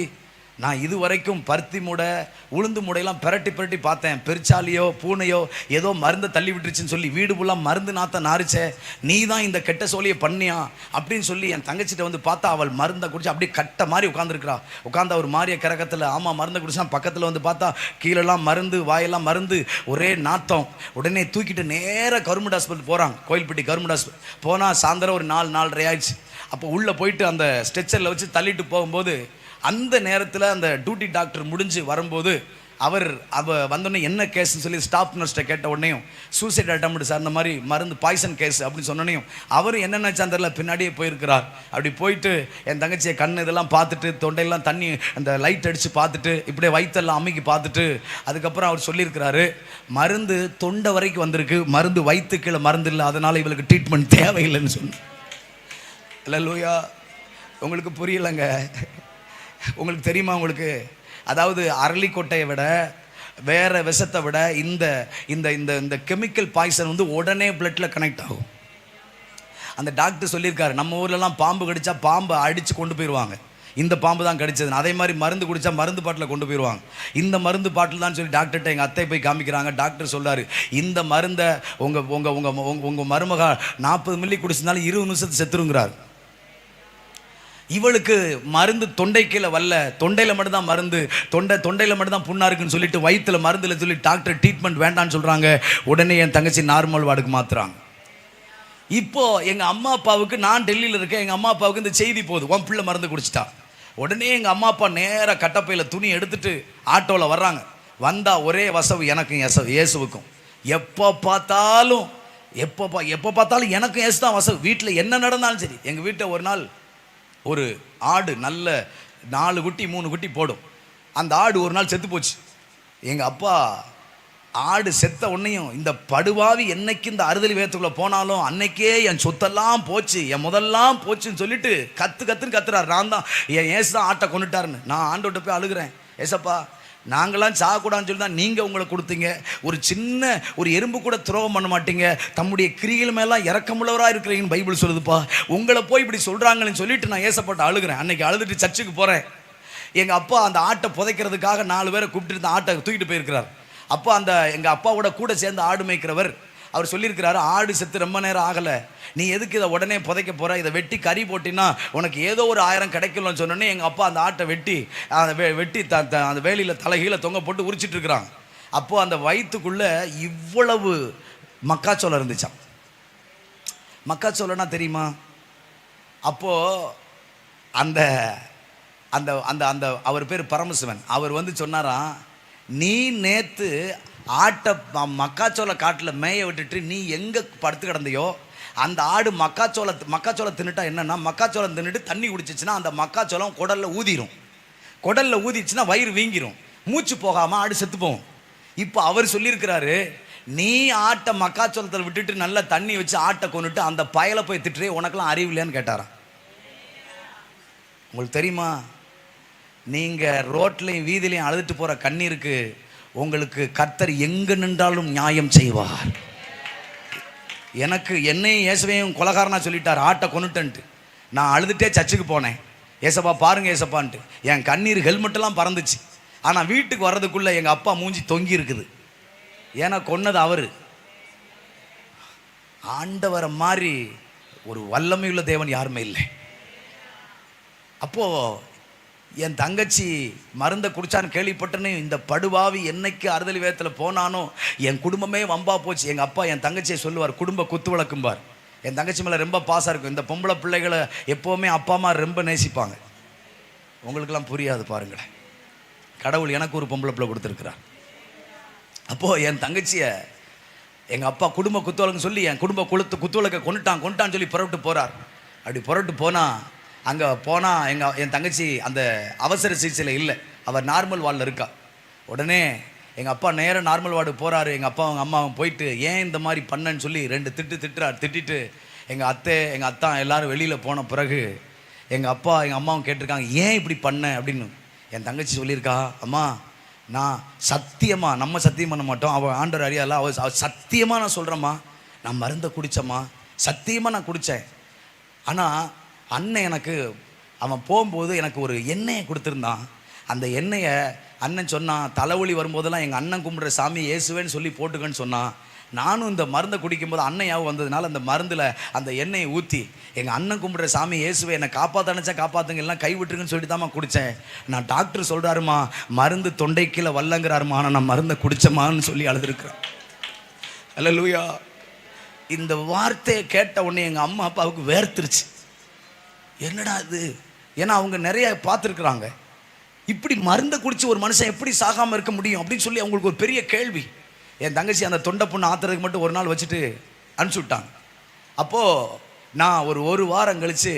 நான் இது வரைக்கும் பருத்தி மூடை உளுந்து மூடையெல்லாம் பிரட்டி பிரட்டி பார்த்தேன். பெருச்சாலியோ பூனையோ ஏதோ மருந்தை தள்ளி விட்டுருச்சுன்னு சொல்லி வீடு ஃபுல்லாக மருந்து நாத்த நாரிச்சே, நீ தான் இந்த கெட்ட சோழியை பண்ணியா அப்படின்னு சொல்லி என் தங்கச்சிட்ட வந்து பார்த்தா அவள் மருந்தை குடிச்சு அப்படியே கட்ட மாதிரி உட்காந்துருக்கிறா. உட்காந்து அவர் மாறிய கிறக்கத்தில் ஆமாம் மருந்தை குடிச்சா. பக்கத்தில் வந்து பார்த்தா கீழெல்லாம் மருந்து, வாயெல்லாம் மருந்து, ஒரே நாத்தம். உடனே தூக்கிட்டு நேராக கவர்மெண்ட் ஹாஸ்பிட்டல் போகிறாங்க, கோயில்பட்டி கவர்மெண்ட் ஹாஸ்பிட்டல். போனால் சாயந்தரம் ஒரு 4-4:30 ஆயிடுச்சு. அப்போ உள்ளே போயிட்டு அந்த ஸ்ட்ரெச்சரில் வச்சு தள்ளிட்டு போகும்போது அந்த நேரத்தில் அந்த டியூட்டி டாக்டர் முடிஞ்சு வரும்போது அவ வந்தோடனே என்ன கேஸ்ன்னு சொல்லி ஸ்டாஃப் நர்ஸ்ட்டை கேட்ட உடனேயும் சூசைட் அட்டெம்ப்ட் சார், அந்த மாதிரி மருந்து பாய்சன் கேஸ் அப்படின்னு சொன்னோன்னையும் அவர் என்னென்ன சாந்தரில் பின்னாடியே போயிருக்கிறார். அப்படி போயிட்டு என் தங்கச்சியை கண் இதெல்லாம் பார்த்துட்டு தொண்டையெல்லாம் தண்ணி அந்த லைட் அடித்து பார்த்துட்டு இப்படியே வயிற்றெல்லாம் அமுக்கி பார்த்துட்டு அதுக்கப்புறம் அவர் சொல்லியிருக்கிறாரு, மருந்து தொண்டை வரைக்கும் வந்திருக்கு, மருந்து வயிற்று கீழே மருந்து இல்லை, அதனால் இவளுக்கு ட்ரீட்மெண்ட் தேவையில்லைன்னு சொன்னேன். அல்லேலூயா. உங்களுக்கு புரியலைங்க. உங்களுக்கு தெரியுமா? உங்களுக்கு அதாவது அரளிக்கொட்டையை விட வேற விஷத்தை விட இந்த இந்த இந்த இந்த கெமிக்கல் பாய்சன் வந்து உடனே பிளட்டில் கனெக்ட் ஆகும். அந்த டாக்டர் சொல்லியிருக்காரு, நம்ம ஊர்லலாம் பாம்பு கடிச்சா பாம்பை அடித்து கொண்டு போயிடுவாங்க, இந்த பாம்பு தான் கடிச்சது. அதே மாதிரி மருந்து குடித்தா மருந்து பாட்டில் கொண்டு போயிடுவாங்க, இந்த மருந்து பாட்டில் தான் சொல்லி டாக்டர்கிட்ட எங்கள் அத்தை போய் காமிக்கிறாங்க. டாக்டர் சொல்கிறாரு, இந்த மருந்தை உங்கள் உங்கள் உங்கள் உங்கள் மருமகா 40 மில்லி குடிச்சிருந்தாலும் 20 நிமிஷத்துக்கு செத்துருங்கிறார். இவளுக்கு மருந்து தொண்டை கீழே வரல, தொண்டையில் மட்டும்தான் மருந்து, தொண்டையில் மட்டும்தான் புண்ணா இருக்குன்னு சொல்லிட்டு வயிற்றில் மருந்துல சொல்லி டாக்டர் ட்ரீட்மெண்ட் வேண்டான்னு சொல்கிறாங்க. உடனே என் தங்கச்சி நார்மல் வார்டுக்கு மாற்றுறாங்க. இப்போ எங்கள் அம்மா அப்பாவுக்கு, நான் டெல்லியில் இருக்கேன், எங்கள் அம்மா அப்பாவுக்கு இந்த செய்தி போகுது, உன் பிள்ளை மருந்து குடிச்சிட்டா. உடனே எங்கள் அம்மா அப்பா நேராக கட்டப்பையில் துணி எடுத்துட்டு ஆட்டோவில் வர்றாங்க. வந்தால் ஒரே வசவு எனக்கும் இயேசுவுக்கும். எப்போ பார்த்தாலும் எனக்கும் இயேசு தான் வசவு. வீட்டில் என்ன நடந்தாலும் சரி. எங்கள் வீட்டில் ஒரு நாள் ஒரு ஆடு நல்ல 4 குட்டி 3 குட்டி போடும். அந்த ஆடு ஒரு நாள் செத்து போச்சு. எங்கள் அப்பா ஆடு செத்த உடனேயும் இந்த படுவாவி என்னைக்கு இந்த அறுதலி வேத்துக்குள்ளே போனாலும் அன்னைக்கே என் சொத்தெல்லாம் போச்சு, என் முதல்லாம் போச்சுன்னு சொல்லிட்டு கத்துன்னு கத்துறாரு. நான் தான் என் ஏசு தான் ஆட்டை கொண்டுட்டாருன்னு. நான் ஆண்டோட்ட போய் அழுகிறேன், ஏசப்பா நாங்களாம் சாகக்கூடாதுன்னு சொல்லி தான் நீங்கள் உங்களை கொடுத்தீங்க, ஒரு சின்ன ஒரு எறும்பு கூட துரோகம் பண்ண மாட்டீங்க, தம்முடைய கிரிகள் மேலாம் இறக்கமுள்ளவராக இருக்கிறீங்கன்னு பைபிள் சொல்லுதுப்பா, உங்களை போய் இப்படி சொல்கிறாங்களேன்னு சொல்லிட்டு நான் ஏசப்பட்டு அழுகிறேன். அன்னைக்கு அழுதுட்டு சர்ச்சுக்கு போகிறேன். எங்கள் அப்பா அந்த ஆட்டை புதைக்கிறதுக்காக 4 பேரை கூப்பிட்டு இந்த ஆட்டை தூக்கிட்டு போயிருக்கிறார். அப்போ அந்த எங்கள் அப்பாவோட கூட சேர்ந்து ஆடு மேய்க்கிறவர் அவர் சொல்லியிருக்கிறாரு, ஆடு செத்து ரொம்ப நேரம் ஆகலை, நீ எதுக்கு இதை உடனே புதைக்க போகிற, இதை வெட்டி கறி போட்டினா உனக்கு ஏதோ ஒரு 1000 கிடைக்கலன்னு சொன்னோன்னே எங்கள் அப்பா அந்த ஆட்டை வெட்டி அந்த வேலியில் தலைகீழ தொங்க போட்டு உரிச்சிட்டு இருக்கிறாங்க. அப்போது அந்த வயிற்றுக்குள்ளே இவ்வளவு மக்காச்சோளம் இருந்துச்சான். மக்காச்சோளம்னா தெரியுமா? அப்போது அந்த அந்த அந்த அந்த அவர் பேர் பரமசிவன், அவர் வந்து சொன்னாராம், நீ நேற்று ஆட்டை மக்காச்சோள காட்டில் மேய விட்டுட்டு நீ எங்கே படுத்து கிடந்தையோ அந்த ஆடு மக்காச்சோளம் தின்னுட்டா என்னன்னா, மக்காச்சோளம் தின்னுட்டு தண்ணி குடிச்சிச்சுன்னா அந்த மக்காச்சோளம் குடலில் ஊதிரும், குடலில் ஊதிச்சுன்னா வயிறு வீங்கிரும், மூச்சு போகாமல் ஆடு செத்து போகும். இப்போ அவர் சொல்லியிருக்கிறாரு, நீ ஆட்டை மக்காச்சோளத்தில் விட்டுட்டு நல்லா தண்ணி வச்சு ஆட்டை கொண்டுட்டு அந்த பயலை போய் திட்டுறே, உனக்கெல்லாம் அறிவு இல்லையான்னு கேட்டாராம். உங்களுக்கு தெரியுமா, நீங்கள் ரோட்லையும் வீதிலையும் அழுதுட்டு போகிற கண்ணீருக்கு உங்களுக்கு கர்த்தர் எங்கே நின்றாலும் நியாயம் செய்வார். எனக்கு என்னையும் இயேசுவையும் கொலகாரனா சொல்லிட்டார், ஆட்டை கொண்டுட்டன்ட்டு. நான் அழுதுகிட்டே சர்ச்சுக்கு போனேன், ஏசப்பா பாருங்க ஏசப்பான்ட்டு. என் கண்ணீர் ஹெல்மெட்டெல்லாம் பறந்துச்சு. ஆனால் வீட்டுக்கு வர்றதுக்குள்ளே எங்கள் அப்பா மூஞ்சி தொங்கி இருக்குது. ஏன்னா கொன்னது அவர். ஆண்டவரை மாதிரி ஒரு வல்லமையுள்ள தேவன் யாருமே இல்லை. அப்போது என் தங்கச்சி மருந்தை குடிச்சான்னு கேள்விப்பட்டனே, இந்த படுவாவி என்னைக்கு அறுதலி வேதத்தில் போனானோ என் குடும்பமே வம்பா போச்சு. எங்கள் அப்பா என் தங்கச்சியை சொல்லுவார், குடும்ப குத்து விளக்கும்பார். என் தங்கச்சி மேலே ரொம்ப பாசம் இருக்கும். இந்த பொம்பளை பிள்ளைகளை எப்போவுமே அப்பா அம்மா ரொம்ப நேசிப்பாங்க. உங்களுக்கெல்லாம் புரியாது பாருங்களேன், கடவுள் எனக்கு ஒரு பொம்பளை பிள்ளை கொடுத்துருக்குறார். அப்போது என் தங்கச்சியை எங்கள் அப்பா குடும்ப குத்துவலக்குன்னு சொல்லி என் குடும்ப குத்துவலக்கை கொண்டுட்டான்னு சொல்லி புறப்பட்டு போகிறார். அப்படி புறப்பட்டு போனால் அங்கே போனால் என் தங்கச்சி அந்த அவசர சிகிச்சையில் இல்லை, அவர் நார்மல் வார்டில் இருக்கா. உடனே எங்கள் அப்பா நேராக நார்மல் வார்டுக்கு போகிறாரு. எங்கள் அப்பா அவங்க அம்மாவும் போயிட்டு ஏன் இந்த மாதிரி பண்ணேன்னு சொல்லி 2 திட்டிட்டு எங்கள் அத்தா எல்லோரும் வெளியில் போன பிறகு எங்கள் அப்பா எங்கள் அம்மாவும் கேட்டிருக்காங்க, ஏன் இப்படி பண்ண அப்படின்னு. என் தங்கச்சி சொல்லியிருக்கா, அம்மா நான் சத்தியமாக, நம்ம சத்தியம் பண்ண மாட்டோம், அவள் ஆண்டவர் அறியால, அவள் சத்தியமாக நான் சொல்கிறேம்மா, நான் மருந்தை குடித்தம்மா, சத்தியமாக நான் குடித்தேன். ஆனால் அண்ணன் எனக்கு அவன் போகும்போது எனக்கு ஒரு எண்ணெயை கொடுத்துருந்தான், அந்த எண்ணெயை அண்ணன் சொன்னான், தலைவலி வரும்போதெல்லாம் எங்கள் அண்ணன் கும்பிட்ற சாமி இயேசுவேன்னு சொல்லி போட்டுக்கன்னு சொன்னான். நானும் இந்த மருந்தை குடிக்கும்போது அன்னையாவும் வந்ததுனால அந்த மருந்தில் அந்த எண்ணெயை ஊற்றி எங்கள் அண்ணன் கும்பிட்ற சாமி இயேசுவை என்னை காப்பாற்றணுச்சா காப்பாற்றுங்க, எல்லாம் கைவிட்டுருங்கன்னு சொல்லிட்டு தான்மா குடித்தேன். நான் டாக்டர் சொல்கிறாருமா மருந்து தொண்டைக்கீழே வல்லங்கிறாருமா, ஆனால் நான் மருந்தை குடித்தமான்னு சொல்லி அழுதுருக்குறேன். அல்லேலூயா. இந்த வார்த்தையை கேட்ட உடனே எங்கள் அம்மா அப்பாவுக்கு வேர்த்துருச்சு. என்னடா இது, ஏன்னா அவங்க நிறைய பார்த்துருக்குறாங்க. இப்படி மருந்தை குடிச்சு ஒரு மனுஷன் எப்படி சாகாமல் இருக்க முடியும் அப்படின்னு சொல்லி அவங்களுக்கு ஒரு பெரிய கேள்வி. என் தங்கச்சி அந்த தொண்டை புண்ணு ஆத்துறதுக்கு மட்டும் ஒரு நாள் வச்சுட்டு அனுப்பிச்சி விட்டாங்க. அப்போது நான் ஒரு வாரம் கழித்து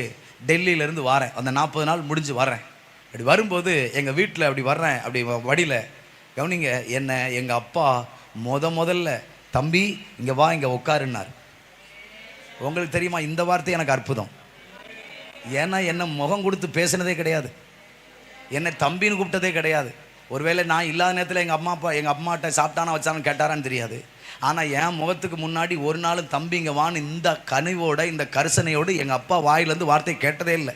டெல்லியிலேருந்து வரேன். அந்த 40 நாள் முடிஞ்சு வரேன். அப்படி வரும்போது எங்கள் வீட்டில் அப்படி வர்றேன், அப்படி வழியில் கவனிங்க, என்னை எங்கள் அப்பா முதல்ல தம்பி இங்கே வா இங்கே உட்காருன்னார். உங்களுக்கு தெரியுமா இந்த வார்த்தை எனக்கு அற்புதம். ஏன்னா என்னை முகம் கொடுத்து பேசினதே கிடையாது, என்னை தம்பின்னு கூப்பிட்டதே கிடையாது. ஒருவேளை நான் இல்லாத நேரத்தில் எங்கள் அம்மாட்ட சாப்பிட்டானா வச்சானு கேட்டாரான்னு தெரியாது. ஆனால் என் முகத்துக்கு முன்னாடி ஒரு நாளும் தம்பிங்க வான்னு இந்த கனிவோட இந்த கரிசனையோடு எங்கள் அப்பா வாயிலேருந்து வார்த்தை கேட்டதே இல்லை.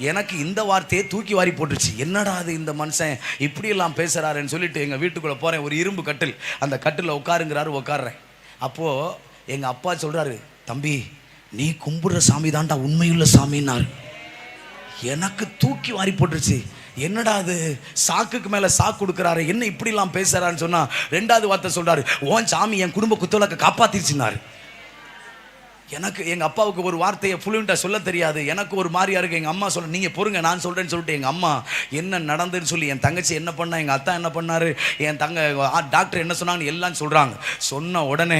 எனக்கு இந்த வார்த்தையை தூக்கி வாரி போட்டுருச்சு. என்னடா அது இந்த மனுஷன் இப்படியெல்லாம் பேசுகிறாருன்னு சொல்லிட்டு எங்கள் வீட்டுக்குள்ளே போகிறேன். ஒரு இரும்பு கட்டில், அந்த கட்டில் உட்காருங்கிறாரு, உட்காடுறேன். அப்போது எங்கள் அப்பா சொல்கிறாரு, தம்பி நீ கும்பிடுற சாமி தான்டா உண்மையுள்ள சாமின்னாரு. எனக்கு தூக்கி வாரி போட்டுருச்சு. என்னடா அது சாக்குக்கு மேலே சாக்கு கொடுக்குறாரு, என்ன இப்படிலாம் பேசுகிறான்னு சொன்னால் 2வது வார்த்தை சொல்கிறாரு, ஓன் சாமி என் குடும்ப குத்தவழக்க காப்பாற்றிருச்சுனாரு. எனக்கு எங்கள் அப்பாவுக்கு ஒரு வார்த்தையை ஃப்ளூயண்ட்டாக சொல்ல தெரியாது. எனக்கு ஒரு மாதிரியா இருக்குது. எங்கள் அம்மா சொல்ல, நீங்கள் பொறுங்க நான் சொல்கிறேன்னு சொல்லிட்டு எங்கள் அம்மா என்ன நடந்துன்னு சொல்லி என் தங்கச்சி என்ன பண்ணா, எங்கள் அத்தா என்ன பண்ணார், என் டாக்டர் என்ன சொன்னாங்கன்னு எல்லாம் சொல்கிறாங்க. சொன்ன உடனே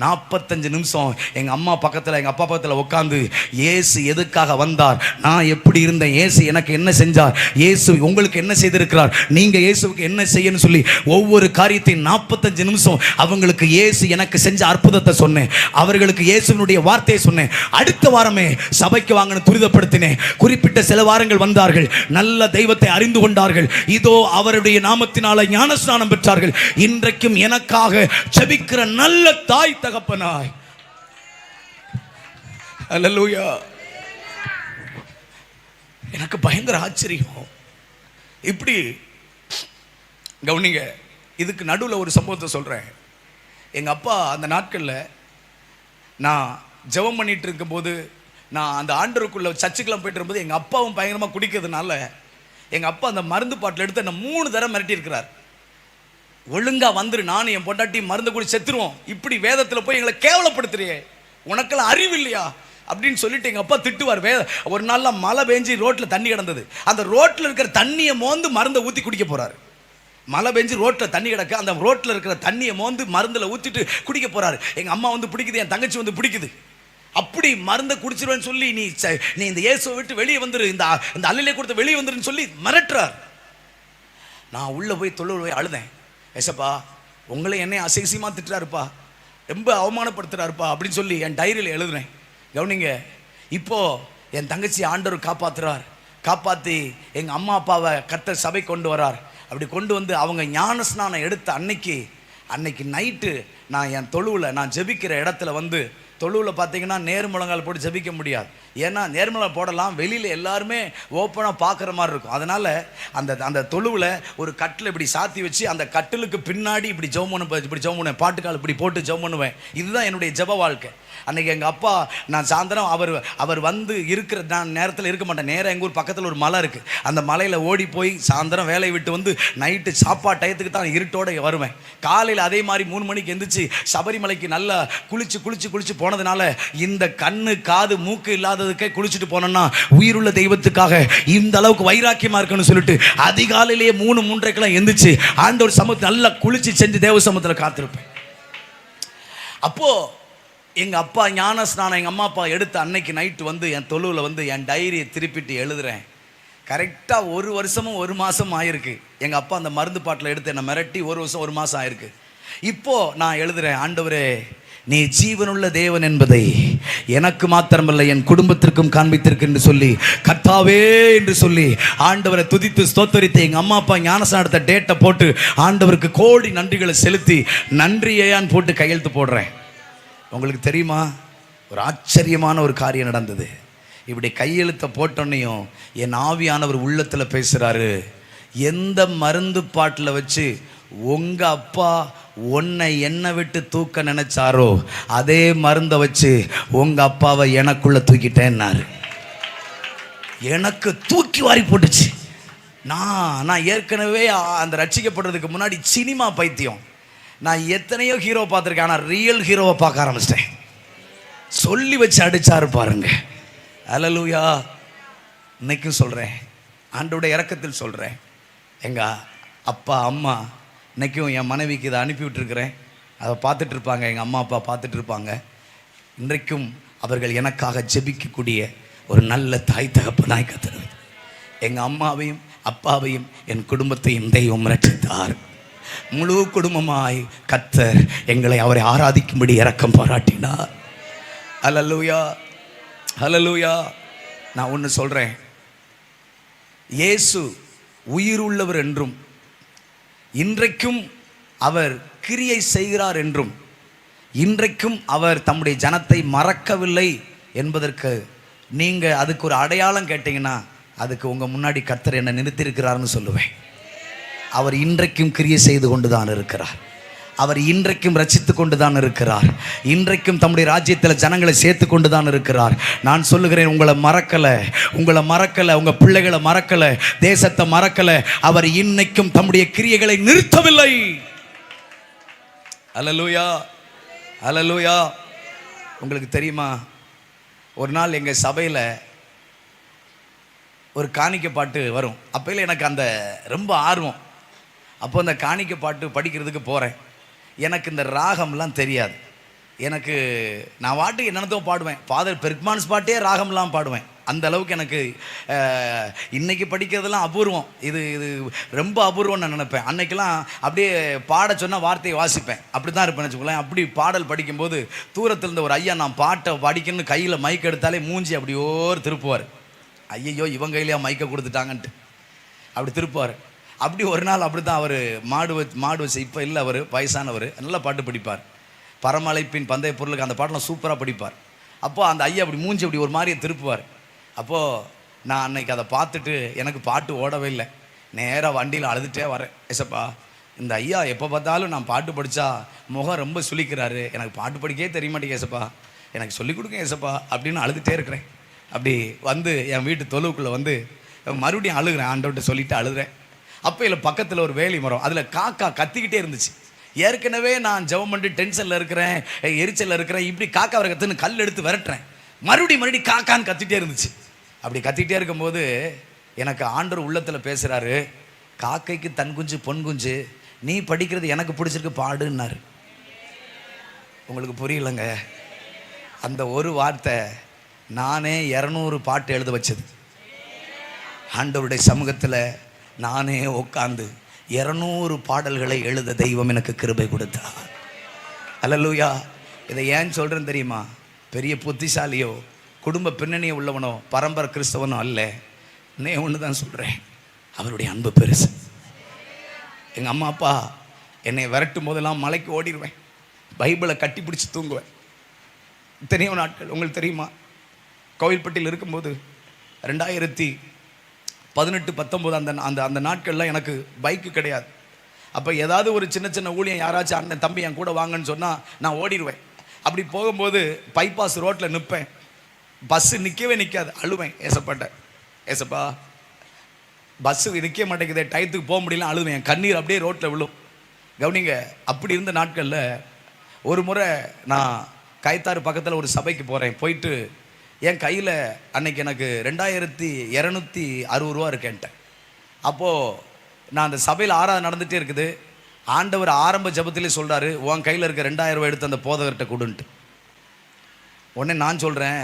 45 நிமிஷம் எங்கள் அம்மா பக்கத்தில் எங்கள் அப்பா பக்கத்தில் உட்காந்து இயேசு எதுக்காக வந்தார், நான் எப்படி இருந்தேன், இயேசு எனக்கு என்ன செஞ்சார், இயேசு உங்களுக்கு என்ன செய்திருக்கிறார், நீங்கள் இயேசுக்கு என்ன செய்யணும்னு சொல்லி ஒவ்வொரு காரியத்தையும் 45 நிமிஷம் அவங்களுக்கு இயேசு எனக்கு செஞ்ச அற்புதத்தை சொன்னேன். அவர்களுக்கு இயேசுனுடைய வார்த்தையை சொன்னேன். அடுத்த வாரமே சபைக்கு வாங்கன்னு துரிதப்படுத்தினேன். குறிப்பிட்ட சில வாரங்கள் வந்தார்கள், நல்ல தெய்வத்தை அறிந்து கொண்டார்கள். இதோ அவருடைய நாமத்தினால ஞானஸ்நானம் பெற்றார்கள். இன்றைக்கும் எனக்காக ஜெபிக்கிற நல்ல தாய் தகப்பனாய். அல்லேலூயா. எனக்கு பயங்கர ஆச்சரியம். இப்படி கவனிங்க, இதுக்கு நடுவில் ஒரு சம்பவத்தை சொல்றேன். எங்க அப்பா அந்த நாட்களில் நான் ஜெபம் பண்ணிட்டு இருக்கும்போது, நான் அந்த ஆண்டருக்குள்ள சர்ச்சுக்கெல்லாம் போயிட்டு இருக்கும்போது எங்கள் அப்பாவும் பயங்கரமாக குடிக்கிறதுனால எங்கள் அப்பா அந்த மருந்து பாட்டில் எடுத்து என்னை 3 தடவை மிரட்டி இருக்கிறார். ஒழுங்கா வந்துரு, நானும் என் பொண்டாட்டி மருந்து குடி செத்துருவோம், இப்படி வேதத்தில் போய் எங்களை கேவலப்படுத்துறியே, உனக்கெல்லாம் அறிவு இல்லையா அப்படின்னு சொல்லிட்டு எங்கள் அப்பா திட்டுவார். ஒரு நாள்லாம் மழை பெஞ்சு ரோட்டில் தண்ணி கிடந்தது. அந்த ரோட்டில் இருக்கிற தண்ணியை மோந்து மருந்தை ஊற்றி குடிக்க போகிறாரு. மழை பெஞ்சு ரோட்டில் தண்ணி கிடக்க, அந்த ரோட்டில் இருக்கிற தண்ணியை மோந்து மருந்தில் ஊற்றிட்டு குடிக்க போகிறாரு. எங்கள் அம்மா வந்து பிடிக்குது, என் தங்கச்சி வந்து பிடிக்குது. அப்படி மருந்தை குடிச்சிருவேன்னு சொல்லி நீ இந்த இயேசுவை விட்டு வெளியே வந்துரு, இந்த அல்லிலே கொடுத்து வெளியே வந்துருன்னு சொல்லி மிரட்டுறார். நான் உள்ளே போய் தொழுவை அழுதேன். ஏசப்பா உங்களை என்னை அசிங்கமாக திட்டுறாருப்பா, ரொம்ப அவமானப்படுத்துறாருப்பா அப்படின்னு சொல்லி என் டைரியில் எழுதுனேன். கவனிங்க, இப்போது என் தங்கச்சி ஆண்டவர் காப்பாற்றுறார். காப்பாற்றி எங்கள் அம்மா அப்பாவை கர்த்தர் சபை கொண்டு வரார். அப்படி கொண்டு வந்து அவங்க ஞான ஸ்நானம் எடுத்த அன்னைக்கு நைட்டு நான் என் தொழுவில் நான் ஜெபிக்கிற இடத்துல வந்து, தொழுவில் பார்த்தீங்கன்னா நேர்முழங்கால் போட்டு ஜெபிக்க முடியாது. ஏன்னா நேர்முழங்கால் போடலாம், வெளியில் எல்லாருமே ஓப்பனாக பார்க்குற மாதிரி இருக்கும். அதனால் அந்த தொழுவில் ஒரு கட்டில் இப்படி சாத்தி வச்சு அந்த கட்டிலுக்கு பின்னாடி இப்படி ஜெபம் பண்ணுவேன், பாட்டுக்கால் இப்படி போட்டு ஜெபம் பண்ணுவேன். இதுதான் என்னுடைய ஜெப வாழ்க்கை. அன்றைக்கி எங்கள் அப்பா, நான் சாயந்தரம் அவர் வந்து இருக்கிற நான் நேரத்தில் இருக்க மாட்டேன். நேராக எங்கள் ஊர் பக்கத்தில் ஒரு மலை இருக்குது. அந்த மலையில் ஓடி போய் சாயந்தரம் வேலையை விட்டு வந்து நைட்டு சாப்பாடு டயத்துக்கு தான் இருட்டோடு வருவேன். காலையில் அதே மாதிரி 3 மணிக்கு எந்திரிச்சு சபரிமலைக்கு நல்லா குளிச்சு போனதுனால இந்த கண்ணு காது மூக்கு இல்லாததுக்கே குளிச்சுட்டு போனோன்னா உயிருள்ள தெய்வத்துக்காக இந்த அளவுக்கு வைராக்கியமாக இருக்குன்னு சொல்லிட்டு அதிகாலையிலேயே 3-3:30 எந்திரிச்சு ஆண்டவர் சமூகத்தை நல்லா குளிச்சு செஞ்சு தேவ சமூகத்தில் காத்திருப்பேன். அப்போது எங்கள் அப்பா ஞான ஸ்நானம் எங்கள் அம்மா அப்பா எடுத்த அன்னைக்கு நைட்டு வந்து என் தொழுவில் வந்து என் டைரியை திருப்பிட்டு எழுதுகிறேன். கரெக்டாக 1 வருஷமும் 1 மாதம் ஆயிருக்கு. எங்கள் அப்பா அந்த மருந்து பாட்டில் எடுத்து என்னை மிரட்டி 1 வருஷம் 1 மாதம் ஆயிருக்கு. இப்போது நான் எழுதுகிறேன், ஆண்டவரே நீ ஜீவனுள்ள தேவன் என்பதை எனக்கு மாத்திரமல்ல என் குடும்பத்திற்கும் காண்பித்திருக்கு என்று சொல்லி, கர்த்தாவே என்று சொல்லி ஆண்டவரை துதித்து ஸ்தோத்தரித்து எங்கள் அம்மா அப்பா ஞானஸ்நானம் எடுத்த டேட்டை போட்டு ஆண்டவருக்கு கோடி நன்றிகளை செலுத்தி நன்றியையான்னு போட்டு கையெழுத்து போடுறேன். உங்களுக்கு தெரியுமா, ஒரு ஆச்சரியமான ஒரு காரியம் நடந்தது. இப்படி கையெழுத்தை போட்டோன்னையும் என் ஆவியானவர் உள்ளத்தில் பேசுகிறாரு, எந்த மருந்து பாட்டில் வச்சு உங்கள் அப்பா உன்னை என்னை விட்டு தூக்க நினைச்சாரோ அதே மருந்தை வச்சு உங்கள் அப்பாவை எனக்குள்ளே தூக்கிட்டேன்னாரு. எனக்கு தூக்கி வாரி போட்டுச்சு. நான் ஏற்கனவே அந்த ரட்சிக்கப்படுறதுக்கு முன்னாடி சினிமா பைத்தியம். நான் எத்தனையோ ஹீரோ பார்த்துருக்கேன், ஆனால் ரியல் ஹீரோவை பார்க்க ஆரம்பிச்சிட்டேன். சொல்லி வச்சு அடிச்சாரு பாருங்க. அல்லேலூயா. இன்னைக்கும் சொல்கிறேன், ஆண்டவருடைய இரக்கத்தில் சொல்கிறேன், எங்கள் அப்பா அம்மா இன்றைக்கும் என் மனைவிக்கு இதை அனுப்பி விட்டுருக்கிறேன். அதை பார்த்துட்டு இருப்பாங்க, எங்கள் அம்மா அப்பா பார்த்துட்டு இருப்பாங்க. இன்றைக்கும் அவர்கள் எனக்காக ஜெபிக்கக்கூடிய ஒரு நல்ல தாய் தகப்பனாய் கர்த்தர் எங்கள் அம்மாவையும் அப்பாவையும் என் குடும்பத்தையும் தெய்வம் ரட்சித்தார். முழு குடும்பமாய் கர்த்தர் எங்களை அவரை ஆராதிக்கும்படி இரக்கம் பாராட்டினார். அல்லேலூயா, அல்லேலூயா. நான் ஒன்று சொல்கிறேன், இயேசு உயிர் உள்ளவர் என்றும் இன்றைக்கும் அவர் கிரியை செய்கிறார் என்றும் இன்றைக்கும் அவர் தம்முடைய ஜனத்தை மறக்கவில்லை என்பதற்கு நீங்கள் அதுக்கு ஒரு அடையாளம் கேட்டிங்கன்னா அதுக்கு உங்கள் முன்னாடி கர்த்தர் என்னை நிறுத்தியிருக்கிறார்னு சொல்லுவேன். அவர் இன்றைக்கும் கிரியை செய்து கொண்டு தான் இருக்கிறார். அவர் இன்றைக்கும் ரட்சித்து கொண்டு தான் இருக்கிறார். இன்றைக்கும் தம்முடைய ராஜ்யத்தில் ஜனங்களை சேர்த்து கொண்டு தான் இருக்கிறார். நான் சொல்லுகிறேன், உங்களை மறக்கலை, உங்கள் பிள்ளைகளை மறக்கலை, தேசத்தை மறக்கலை. அவர் இன்னைக்கும் தம்முடைய கிரியைகளை நிறுத்தவில்லை. அல்லேலூயா, அல்லேலூயா. உங்களுக்கு தெரியுமா, ஒரு நாள் எங்கள் சபையில் ஒரு காணிக்கை பாட்டு வரும். அப்போல எனக்கு அந்த ரொம்ப ஆர்வம். அப்போ அந்த காணிக்கை பாட்டு படிக்கிறதுக்கு போகிறேன். எனக்கு இந்த ராகம்லாம் தெரியாது. நான் பாட்டுக்கு என்னென்னதோ பாடுவேன். ஃபாதர் பெர்க்மான்ஸ் பாட்டே ராகம்லாம் பாடுவேன். அந்த அளவுக்கு எனக்கு இன்றைக்கி படிக்கிறதுலாம் அபூர்வம். இது ரொம்ப அபூர்வம்னு நான் நினைப்பேன். அன்னைக்கெல்லாம் அப்படியே பாட சொன்னால் வார்த்தையை வாசிப்பேன். அப்படி தான் இருப்பேன் வச்சுக்கோங்களேன். அப்படி பாடல் படிக்கும்போது தூரத்தில் இருந்த ஒரு ஐயா நான் பாட்டை படிக்கணும்னு கையில் மைக் எடுத்தாலே மூஞ்சி அப்படி ஓர் திருப்புவார். ஐயையோ இவங்க கையிலையா மைக்கை கொடுத்துட்டாங்கன்ட்டு அப்படி திருப்புவார். அப்படி ஒரு நாள் அப்படி தான் அவர் மாடு வச்சு, இப்போ இல்லை, அவர் வயசானவர், நல்லா பாட்டு படிப்பார். பரமழைப்பின் பந்தய பொருளுக்கு அந்த பாட்டெலாம் சூப்பராக படிப்பார். அப்போது அந்த ஐயா அப்படி மூஞ்சி அப்படி ஒரு மாதிரியே திருப்புவார். அப்போது நான் அன்னைக்கு அதை பார்த்துட்டு எனக்கு பாட்டு ஓடவே இல்லை. நேராக வண்டியில் அழுதுகிட்டே வரேன். ஏசப்பா, இந்த ஐயா எப்போ பார்த்தாலும் நான் பாட்டு படித்தா முகம் ரொம்ப சுளிக்கிறாரு, எனக்கு பாட்டு படிக்கவே தெரிய மாட்டேங்க ஏசப்பா, எனக்கு சொல்லிக் கொடுங்க ஏசப்பா அப்படின்னு அழுதுகிட்டே இருக்கிறேன். அப்படி வந்து என் வீட்டு தொழுவுக்குள்ளே வந்து மறுபடியும் அழுகிறேன். ஆண்டவர்கிட்ட சொல்லிவிட்டு அழுகிறேன். அப்போ இல்லை பக்கத்தில் ஒரு வேலி மரம், அதில் காக்கா கத்திக்கிட்டே இருந்துச்சு. ஏற்கனவே நான் ஜெபம் பண்ணி டென்ஷனில் இருக்கிறேன், எரிச்சலில் இருக்கிறேன். இப்படி காக்கா வர கற்றுன்னு கல் எடுத்து விரட்டுறேன். மறுபடியும் காக்கான்னு கத்திகிட்டே இருந்துச்சு. அப்படி கத்திக்கிட்டே இருக்கும்போது எனக்கு ஆண்டவர் உள்ளத்தில் பேசுகிறாரு, காக்கைக்கு தன் குஞ்சு பொன் குஞ்சு, நீ படிக்கிறது எனக்கு பிடிச்சிருக்கு பாடுன்னாரு. உங்களுக்கு புரியலைங்க. அந்த ஒரு வார்த்தை நானே 200 பாட்டு எழுத வச்சது. ஆண்டவருடைய சமூகத்தில் நானே உட்கார்ந்து 200 பாடல்களை எழுத தெய்வம் எனக்கு கிருபை கொடுத்தார். அல்லேலூயா. இதை ஏன் சொல்கிறேன்னு தெரியுமா? பெரிய புத்திசாலியோ குடும்ப பின்னணியை உள்ளவனோ பரம்பரை கிறிஸ்தவனோ அல்ல. நே ஒன்று தான் சொல்கிறேன், அவருடைய அன்பு பெருசு. எங்கள் அம்மா அப்பா என்னை விரட்டும் போதெல்லாம் மலைக்கு ஓடிடுவேன், பைபிளை கட்டி பிடிச்சி தூங்குவேன். இத்தனையோ நாட்கள் உங்களுக்கு தெரியுமா, கோவில்பட்டியில் இருக்கும்போது 2018-19 அந்த நாட்களில் எனக்கு பைக்கு கிடையாது. அப்போ ஏதாவது ஒரு சின்ன சின்ன ஊழியம் யாராச்சும் அண்ணன் தம்பி என் கூட வாங்கன்னு சொன்னால் நான் ஓடிடுவேன். அப்படி போகும்போது பைபாஸ் ரோட்டில் நிற்பேன், பஸ்ஸு நிற்காது, அழுவேன். ஏசப்பா பஸ்ஸு நிற்க மாட்டேங்குது, டயத்துக்கு போக முடியல, அழுவேன். என் கண்ணீர் அப்படியே ரோட்டில் விழும். கவனிங்க, அப்படி இருந்த நாட்களில் ஒரு முறை நான் கைத்தாறு பக்கத்தில் ஒரு சபைக்கு போகிறேன். போயிட்டு என் கையில் அன்னைக்கு எனக்கு 2260 ரூபா இருக்கேன்ட்டேன். அப்போது நான் அந்த சபையில் ஆராதனை நடந்துகிட்டே இருக்குது. ஆண்டவர் ஆரம்ப ஜபத்திலே சொல்கிறாரு, உன் கையில் இருக்க 2000 ரூபா எடுத்து அந்த போதகர்கிட்ட கொடுன்ட்டு. உடனே நான் சொல்கிறேன்,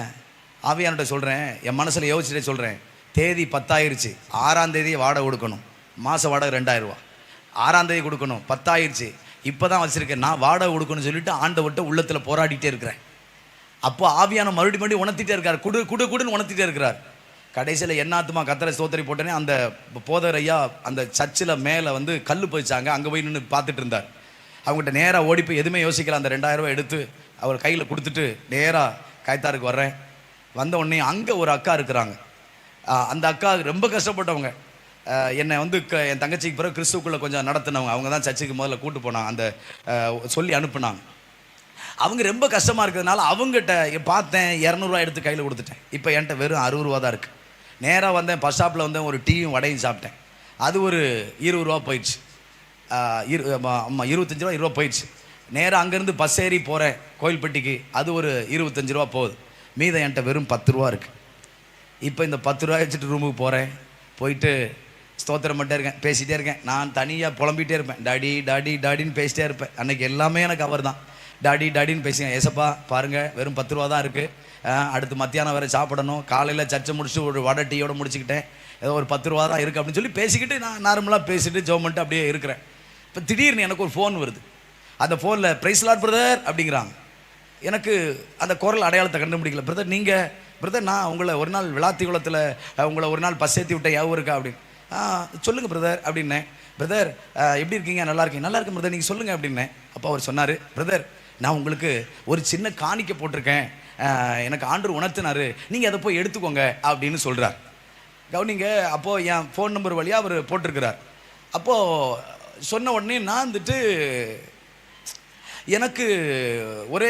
ஆவியான்கிட்ட சொல்கிறேன், என் மனசில் யோசிச்சுட்டே சொல்கிறேன், தேதி 10 ஆயிடுச்சு, 6ஆம் தேதி வாடகை கொடுக்கணும், மாத வாடகை 2000 ரூபா, 6ஆம் தேதி கொடுக்கணும், 10 ஆயிடுச்சு, இப்போ தான் வச்சுருக்கேன், நான் வாடகை கொடுக்கணும்னு சொல்லிட்டு ஆண்டவர்கிட்ட உள்ளத்தில் போராடிட்டே இருக்கிறேன். அப்போ ஆவியான மறுபடியும் உணர்த்திட்டே இருக்கார், குடுன்னு உணர்த்திட்டே இருக்கிறார். கடைசியில் என்னாத்துமா கத்தரை சோதரி போட்டேனே, அந்த போதர் ஐயா அந்த சர்ச்சில் மேலே வந்து கல் போயிச்சாங்க, அங்கே போய் நின்று பார்த்துட்டு இருந்தார். அவங்ககிட்ட நேராக ஓடி போய் எதுவுமே யோசிக்கல, அந்த 2000 ரூபா எடுத்து அவர் கையில் கொடுத்துட்டு நேராக கைத்தாருக்கு வர்றேன். வந்த உடனே அங்கே ஒரு அக்கா இருக்கிறாங்க. அந்த அக்கா ரொம்ப கஷ்டப்பட்டவங்க. என்னை வந்து என் தங்கச்சிக்கு பிறகு கிறிஸ்துக்குள்ளே கொஞ்சம் நடத்தினவங்க. அவங்க தான் சர்ச்சுக்கு முதல்ல கூட்டு போனாங்க, அந்த சொல்லி அனுப்புனாங்க. அவங்க ரொம்ப கஷ்டமாக இருக்கிறதுனால அவங்ககிட்ட பார்த்தேன், 200 எடுத்து கையில் கொடுத்துட்டேன். இப்போ என்கிட்ட வெறும் 60 ரூபா தான் இருக்குது. நேராக வந்தேன், பஸ் ஸ்டாப்பில் வந்தேன், ஒரு டீயும் வடையும் சாப்பிட்டேன். அது ஒரு 20 ரூபா போயிடுச்சு. 25 ரூபா 20 ரூபா போயிடுச்சு. நேராக அங்கேருந்து பஸ் ஏறி போகிறேன் கோயில்பட்டிக்கு, அது ஒரு 25 ரூபா போகுது. மீதம் என்கிட்ட வெறும் 10 ரூபா இருக்குது. இப்போ இந்த 10 ரூபா வச்சுட்டு ரூமுக்கு போகிறேன். போயிட்டு ஸ்தோத்திரம் பண்ணிட்டே இருக்கேன், பேசிகிட்டே இருக்கேன். நான் தனியாக புலம்பிகிட்டே இருப்பேன், டாடி டாடி டாடின்னு பேசிட்டே இருப்பேன். அன்றைக்கி எல்லாமே எனக்கு அவர் தான். டாடி டாடின்னு பேசுங்க. ஏசப்பா பாருங்கள், வெறும் 10 ரூபா தான் இருக்குது. அடுத்து மத்தியானம் வேறு சாப்பிடணும். காலையில் சர்ச்சை முடிச்சுட்டு ஒரு வடை டீயோடு முடிச்சுக்கிட்டேன். ஏதோ ஒரு 10 ரூபா தான் இருக்குது அப்படின்னு சொல்லி பேசிக்கிட்டு நான் நார்மலாக பேசிட்டு ஜோம் பண்ணிட்டு அப்படியே இருக்கிறேன். இப்போ திடீர்னு எனக்கு ஒரு ஃபோன் வருது. அந்த ஃபோனில் பிரைஸ் லார்ட் பிரதர் அப்படிங்கிறாங்க. எனக்கு அந்த குரல் அடையாளத்தை கண்டுபிடிக்கல. பிரதர் நீங்கள் பிரதர், நான் உங்களை ஒரு நாள் விளாத்தி குளத்தில் உங்களை ஒரு நாள் பஸ் ஏற்றி விட்டேன், யாவும் இருக்கா அப்படின்னு. சொல்லுங்கள் பிரதர் அப்படின்னேன். பிரதர் எப்படி இருக்கீங்க? நல்லா இருக்கீங்க? நல்லா இருக்கேன் பிரதர், நீங்கள் சொல்லுங்கள் அப்படின்னேன். அப்போ அவர் சொன்னார், பிரதர் நான் உங்களுக்கு ஒரு சின்ன காணிக்கை போட்டிருக்கேன், எனக்கு ஆண்டவர் உணர்த்தினார், நீங்கள் அதை போய் எடுத்துக்கோங்க அப்படின்னு சொல்கிறார். கவனிங்க, அப்போது என் ஃபோன் நம்பர் வழியாக அவர் போட்டிருக்கிறார். அப்போது சொன்ன உடனே நான் வந்துட்டு எனக்கு ஒரே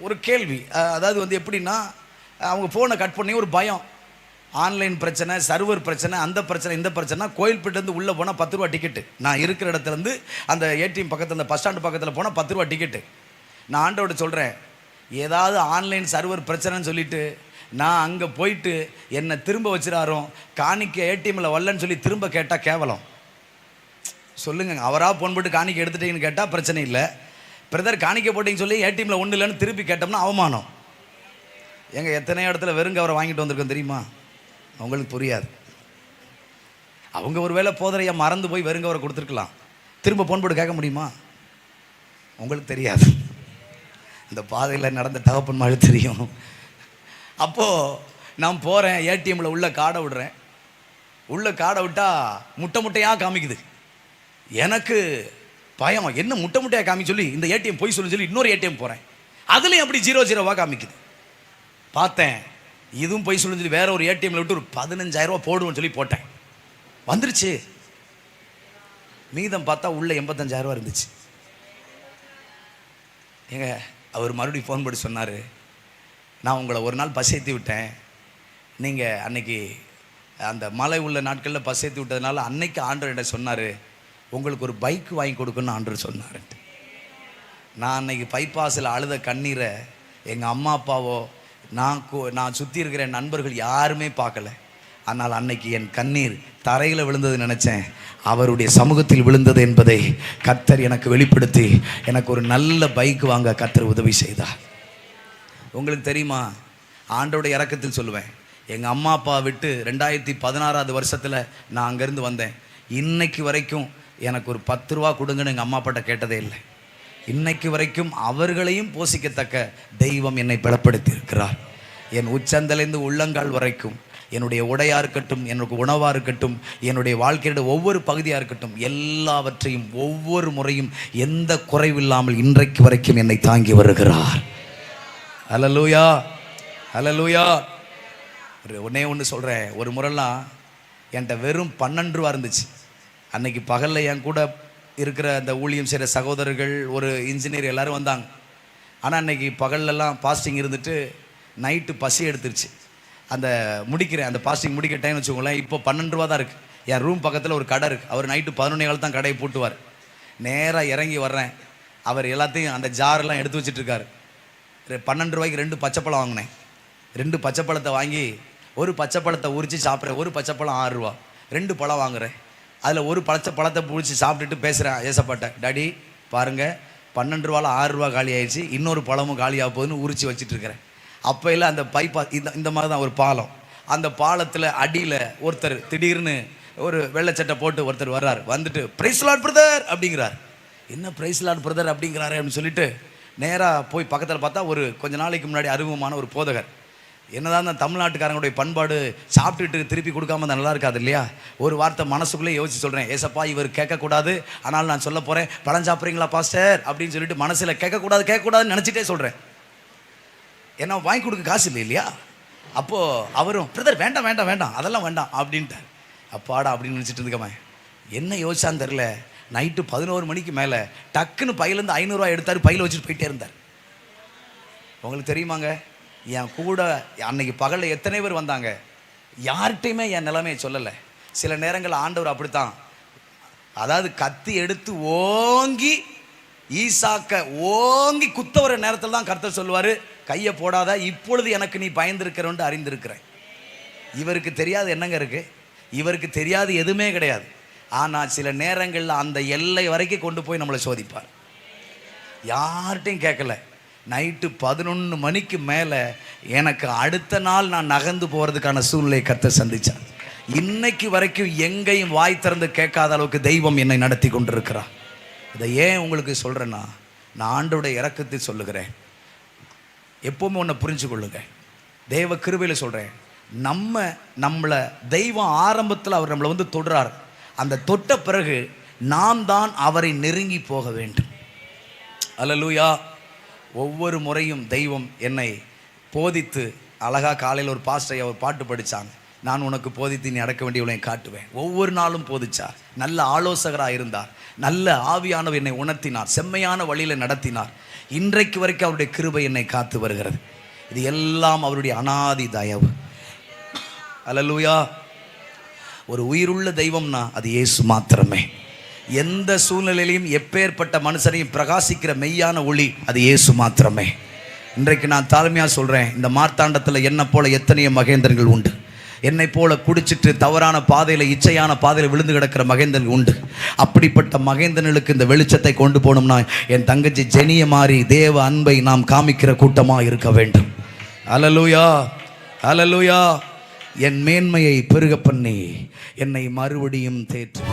ஒரு கேள்வி. அதாவது வந்து எப்படின்னா, அவங்க ஃபோனை கட் பண்ணி ஒரு பயம், ஆன்லைன் பிரச்சனை, சர்வர் பிரச்சனை, அந்த பிரச்சனை இந்த பிரச்சனை. கோயில்பேட்டிலேருந்து உள்ளே போனால் 10 ரூபா டிக்கெட்டு. நான் இருக்கிற இடத்துலேருந்து அந்த ஏடிஎம் பக்கத்தில், அந்த பஸ் ஸ்டாண்டு பக்கத்தில் போனால் 10 ரூபா டிக்கெட்டு. நான் ஆண்டோட சொல்கிறேன், ஏதாவது ஆன்லைன் சர்வர் பிரச்சனைன்னு சொல்லிவிட்டு நான் அங்கே போயிட்டு என்னை திரும்ப வச்சுறாரோ, காணிக்க ஏடிஎம்மில் வரலன்னு சொல்லி திரும்ப கேட்டால் கேவலம். சொல்லுங்க, அவராக ஃபோன் போட்டு காணிக்க எடுத்துட்டீங்கன்னு கேட்டால் பிரச்சனை இல்லை. பிரதர் காணிக்க போட்டிங்கன்னு சொல்லி ஏடிஎம்மில் ஒன்றும் இல்லைன்னு திருப்பி கேட்டோம்னா அவமானம். எங்கள் எத்தனை இடத்துல வெறுங்கவரை வாங்கிட்டு வந்திருக்கோம் தெரியுமா? அவங்களுக்கு புரியாது. அவங்க ஒரு வேளை போதரையா மறந்து போய் வெறுங்கவரை கொடுத்துருக்கலாம். திரும்ப ஃபோன் போட்டு கேட்க முடியுமா? உங்களுக்கு தெரியாது. இந்த பாதையில் நடந்த தகப்பன் மாதிரி தெரியும். அப்போது நான் போகிறேன், ஏடிஎம்மில் உள்ள காடை விடுறேன். உள்ள காடை விட்டால் முட்டை முட்டையாக காமிக்குது. எனக்கு பயம், என்ன முட்டை முட்டையாக காமிக்க சொல்லி இந்த ஏடிஎம் போய் சொல்லி இன்னொரு ஏடிஎம் போகிறேன். அதுலேயும் அப்படி 0 காமிக்குது. பார்த்தேன், இதுவும் போய் சொல்லி வேற ஒரு ஏடிஎம்மில் விட்டு ஒரு 15,000 ரூபா போடுவோன்னு சொல்லி போட்டேன். வந்துருச்சு. மீதம் பார்த்தா உள்ள 85,000 ரூபா இருந்துச்சு. ஏங்க, அவர் மறுபடியும் ஃபோன் பண்ணி சொன்னார், நான் உங்களை ஒரு நாள் பஸ் ஏற்றி விட்டேன், நீங்கள் அன்னைக்கு அந்த மழை உள்ள நாட்களில் பஸ் ஏற்றி விட்டதுனால அன்னைக்கு ஆண்டவர் என்ன சொன்னார், உங்களுக்கு ஒரு பைக் வாங்கி கொடுக்கணும்னு ஆண்டவர் சொன்னார். நான் அன்னைக்கு பைபாஸில் அழுத கண்ணீரை எங்கள் அம்மா அப்பாவோ நான் சுற்றி இருக்கிற நண்பர்கள் யாருமே பார்க்கல. ஆனால் அன்னைக்கு என் கண்ணீர் தரையில் விழுந்தது நினச்சேன், அவருடைய சமூகத்தில் விழுந்தது என்பதை கர்த்தர் எனக்கு வெளிப்படுத்தி எனக்கு ஒரு நல்ல பைக் வாங்க கர்த்தர் உதவி செய்தார். உங்களுக்கு தெரியுமா, ஆண்டோடைய இரக்கத்தில் சொல்லுவேன், எங்கள் அம்மா அப்பா விட்டு 2016 வருஷத்தில் நான் அங்கேருந்து வந்தேன். இன்னைக்கு வரைக்கும் எனக்கு ஒரு 10 ரூபா கொடுங்கன்னு எங்கள் அம்மா அப்பாட்ட கேட்டதே இல்லை. இன்னைக்கு வரைக்கும் அவர்களையும் போஷிக்கத்தக்க தெய்வம் என்னை பலப்படுத்தி இருக்கிறார். என் உச்சந்தலைந்து உள்ளங்கால் வரைக்கும் என்னுடைய உடையாக இருக்கட்டும், எனக்கு உணவாக இருக்கட்டும், என்னுடைய வாழ்க்கையோட ஒவ்வொரு பகுதியாக இருக்கட்டும், எல்லாவற்றையும் ஒவ்வொரு முறையும் எந்த குறைவில்லாமல் இன்றைக்கு வரைக்கும் என்னை தாங்கி வருகிறார். ஹல்லேலூயா, ஹல்லேலூயா. ஒன்னே ஒன்று சொல்கிறேன், ஒரு முறைலாம் என்கிட்ட வெறும் 12 ரூபா இருந்துச்சு. அன்னைக்கு பகலில் என் கூட இருக்கிற அந்த ஊழியம் செய்கிற சகோதரர்கள், ஒரு இன்ஜினியர் எல்லோரும் வந்தாங்க. ஆனால் அன்றைக்கி பகல்லலாம் பாஸ்டிங் இருந்துட்டு நைட்டு பசி எடுத்துருச்சு. அந்த பாஸ்டிங் முடிக்கிற டைம் வச்சுக்கோங்களேன். இப்போ 12 ரூபா தான் இருக்குது. என் ரூம் பக்கத்தில் ஒரு கடை இருக்குது. அவர் நைட்டு 11 தான் கடையை பூட்டுவார். நேராக இறங்கி வர்றேன், அவர் எல்லாத்தையும் அந்த ஜாரெல்லாம் எடுத்து வச்சுட்ருக்காரு. 12 ரூபாய்க்கு 2 பச்சைப்பழம் வாங்கினேன். 2 பச்சைப்பழத்தை வாங்கி ஒரு பச்சைப்பழத்தை உரித்து சாப்பிட்றேன். ஒரு பச்சைப்பழம் 6 ரூபா. 2 பழம் வாங்குறேன். அதில் ஒரு பழத்தை பிடிச்சி சாப்பிட்டுட்டு பேசுகிறேன் ஏசப்பாட்ட, டாடி பாருங்கள் 12 ரூபாவில் 6 ரூபா காலி ஆயிடுச்சு, இன்னொரு பழமும் காலியாக போகுதுன்னு உரிச்சு வச்சுட்ருக்கிறேன். அப்போ இல்லை அந்த பைப்பா இந்த மாதிரி தான் ஒரு பாலம். அந்த பாலத்தில் அடியில் ஒருத்தர் திடீர்னு ஒரு வெள்ளைச்சட்டை போட்டு ஒருத்தர் வர்றார். வந்துட்டு பிரைஸ் லார்ட் பிரதர் அப்படிங்கிறார். என்ன பிரைஸ் லார்ட் பிரதர் அப்படிங்கிறாரு அப்படின்னு சொல்லிட்டு நேராக போய் பக்கத்தில் பார்த்தா ஒரு கொஞ்ச நாளைக்கு முன்னாடி அறிமுகமான ஒரு போதகர். என்னதான் அந்த தமிழ்நாட்டுக்காரங்களுடைய பண்பாடு, சாப்பிட்டுட்டு திருப்பி கொடுக்காம தான் நல்லா இருக்காது இல்லையா? ஒரு வார்த்தை மனசுக்குள்ளே யோசிச்சு சொல்கிறேன், ஏசப்பா இவர் கேட்கக்கூடாது, ஆனால் நான் சொல்ல போகிறேன், பழம் சாப்பிட்றீங்களா பாஸ்டர் அப்படின்னு சொல்லிட்டு மனசில் கேட்கக்கூடாதுன்னு நினச்சிட்டே சொல்கிறேன். ஏன்னா வாங்கி கொடுக்க காசு இல்லை இல்லையா? அப்போது அவரும் பிரதர் வேண்டாம் அதெல்லாம் வேண்டாம் அப்படின்ட்டார். அப்பாடா அப்படின்னு நினச்சிட்டு இருந்துக்கவன் என்ன யோசிச்சான்னு தெரில. நைட்டு 11 மணிக்கு மேலே டக்குன்னு பையிலேருந்து 500 ரூபா எடுத்தார், பையில் வச்சுட்டு போயிட்டே இருந்தார். உங்களுக்கு தெரியுமாங்க, என் கூட அன்னைக்கு பகலில் எத்தனை பேர் வந்தாங்க, யார்கிட்டையுமே என் நிலைமையை சொல்லலை. சில நேரங்கள் ஆண்டவர் அப்படித்தான், அதாவது கத்தி எடுத்து ஓங்கி ஈசாக்க ஓங்கி குத்த வர நேரத்தில் தான் கர்த்தர் சொல்லுவார், கையை போடாத, இப்பொழுது எனக்கு நீ பயந்திருக்கிறோன்னு அறிந்திருக்கிறேன். இவருக்கு தெரியாது என்னங்க இருக்குது, இவருக்கு தெரியாது எதுவுமே கிடையாது. ஆனால் சில நேரங்களில் அந்த எல்லை வரைக்கும் கொண்டு போய் நம்மளை சோதிப்பார். யார்கிட்டையும் கேட்கல. நைட்டு 11 மணிக்கு மேலே எனக்கு அடுத்த நாள் நான் நகர்ந்து போகிறதுக்கான சூழ்நிலையை கர்த்தர் சந்தித்தார். இன்னைக்கு வரைக்கும் எங்கேயும் வாய் திறந்து கேட்காத அளவுக்கு தெய்வம் என்னை நடத்தி கொண்டிருக்கிறார். இதை ஏன் உங்களுக்கு சொல்கிறேன்னா, நான் ஆண்டோடைய இரக்கத்தை சொல்லுகிறேன். எப்போவுமே ஒன்று புரிஞ்சு கொள்ளுங்க, தேவ கிருபையில் சொல்கிறேன், நம்மளை தெய்வம் ஆரம்பத்தில் அவர் நம்மளை வந்து தொடுறார். அந்த தொட்ட பிறகு நாம் தான் அவரை நெருங்கி போக வேண்டும். அல்லேலூயா. ஒவ்வொரு முறையும் தெய்வம் என்னை போதித்து, அழகாக காலையில் ஒரு பாஸ்டர் அவர் பாட்டு படித்தாங்க, நான் உனக்கு போதித்து நீ அடக்க வேண்டியவளை காட்டுவேன். ஒவ்வொரு நாளும் போதிச்சார். நல்ல ஆலோசகராக இருந்தார். நல்ல ஆவியானவர் என்னை உணர்த்தினார், செம்மையான வழியில் நடத்தினார். இன்றைக்கு வரைக்கும் அவருடைய கிருபை என்னை காத்து வருகிறது. இது எல்லாம் அவருடைய அனாதி தயவு. அல்லேலூயா. ஒரு உயிருள்ள தெய்வம்னா அது இயேசு மாத்திரமே. எந்த சூழ்நிலையிலையும் எப்பேற்பட்ட மனுஷனையும் பிரகாசிக்கிற மெய்யான ஒளி அது இயேசு மாத்திரமே. இன்றைக்கு நான் தாழ்மையாக சொல்கிறேன், இந்த மார்த்தாண்டத்தில் என்னை போல எத்தனையோ மகேந்திரங்கள் உண்டு. என்னை போல குடிச்சிட்டு தவறான பாதையில், இச்சையான பாதையில் விழுந்து கிடக்கிற மகேந்திரன் உண்டு. அப்படிப்பட்ட மகேந்திரனுக்கு இந்த வெளிச்சத்தை கொண்டு போகணும்னா என் தங்கச்சி ஜெனிய மாதிரி தேவ அன்பை நாம் காமிக்கிற கூட்டமாக இருக்க வேண்டும். அல்லேலூயா, அல்லேலூயா. என் மேன்மையை பெருக பண்ணி என்னை மறுபடியும் தேற்று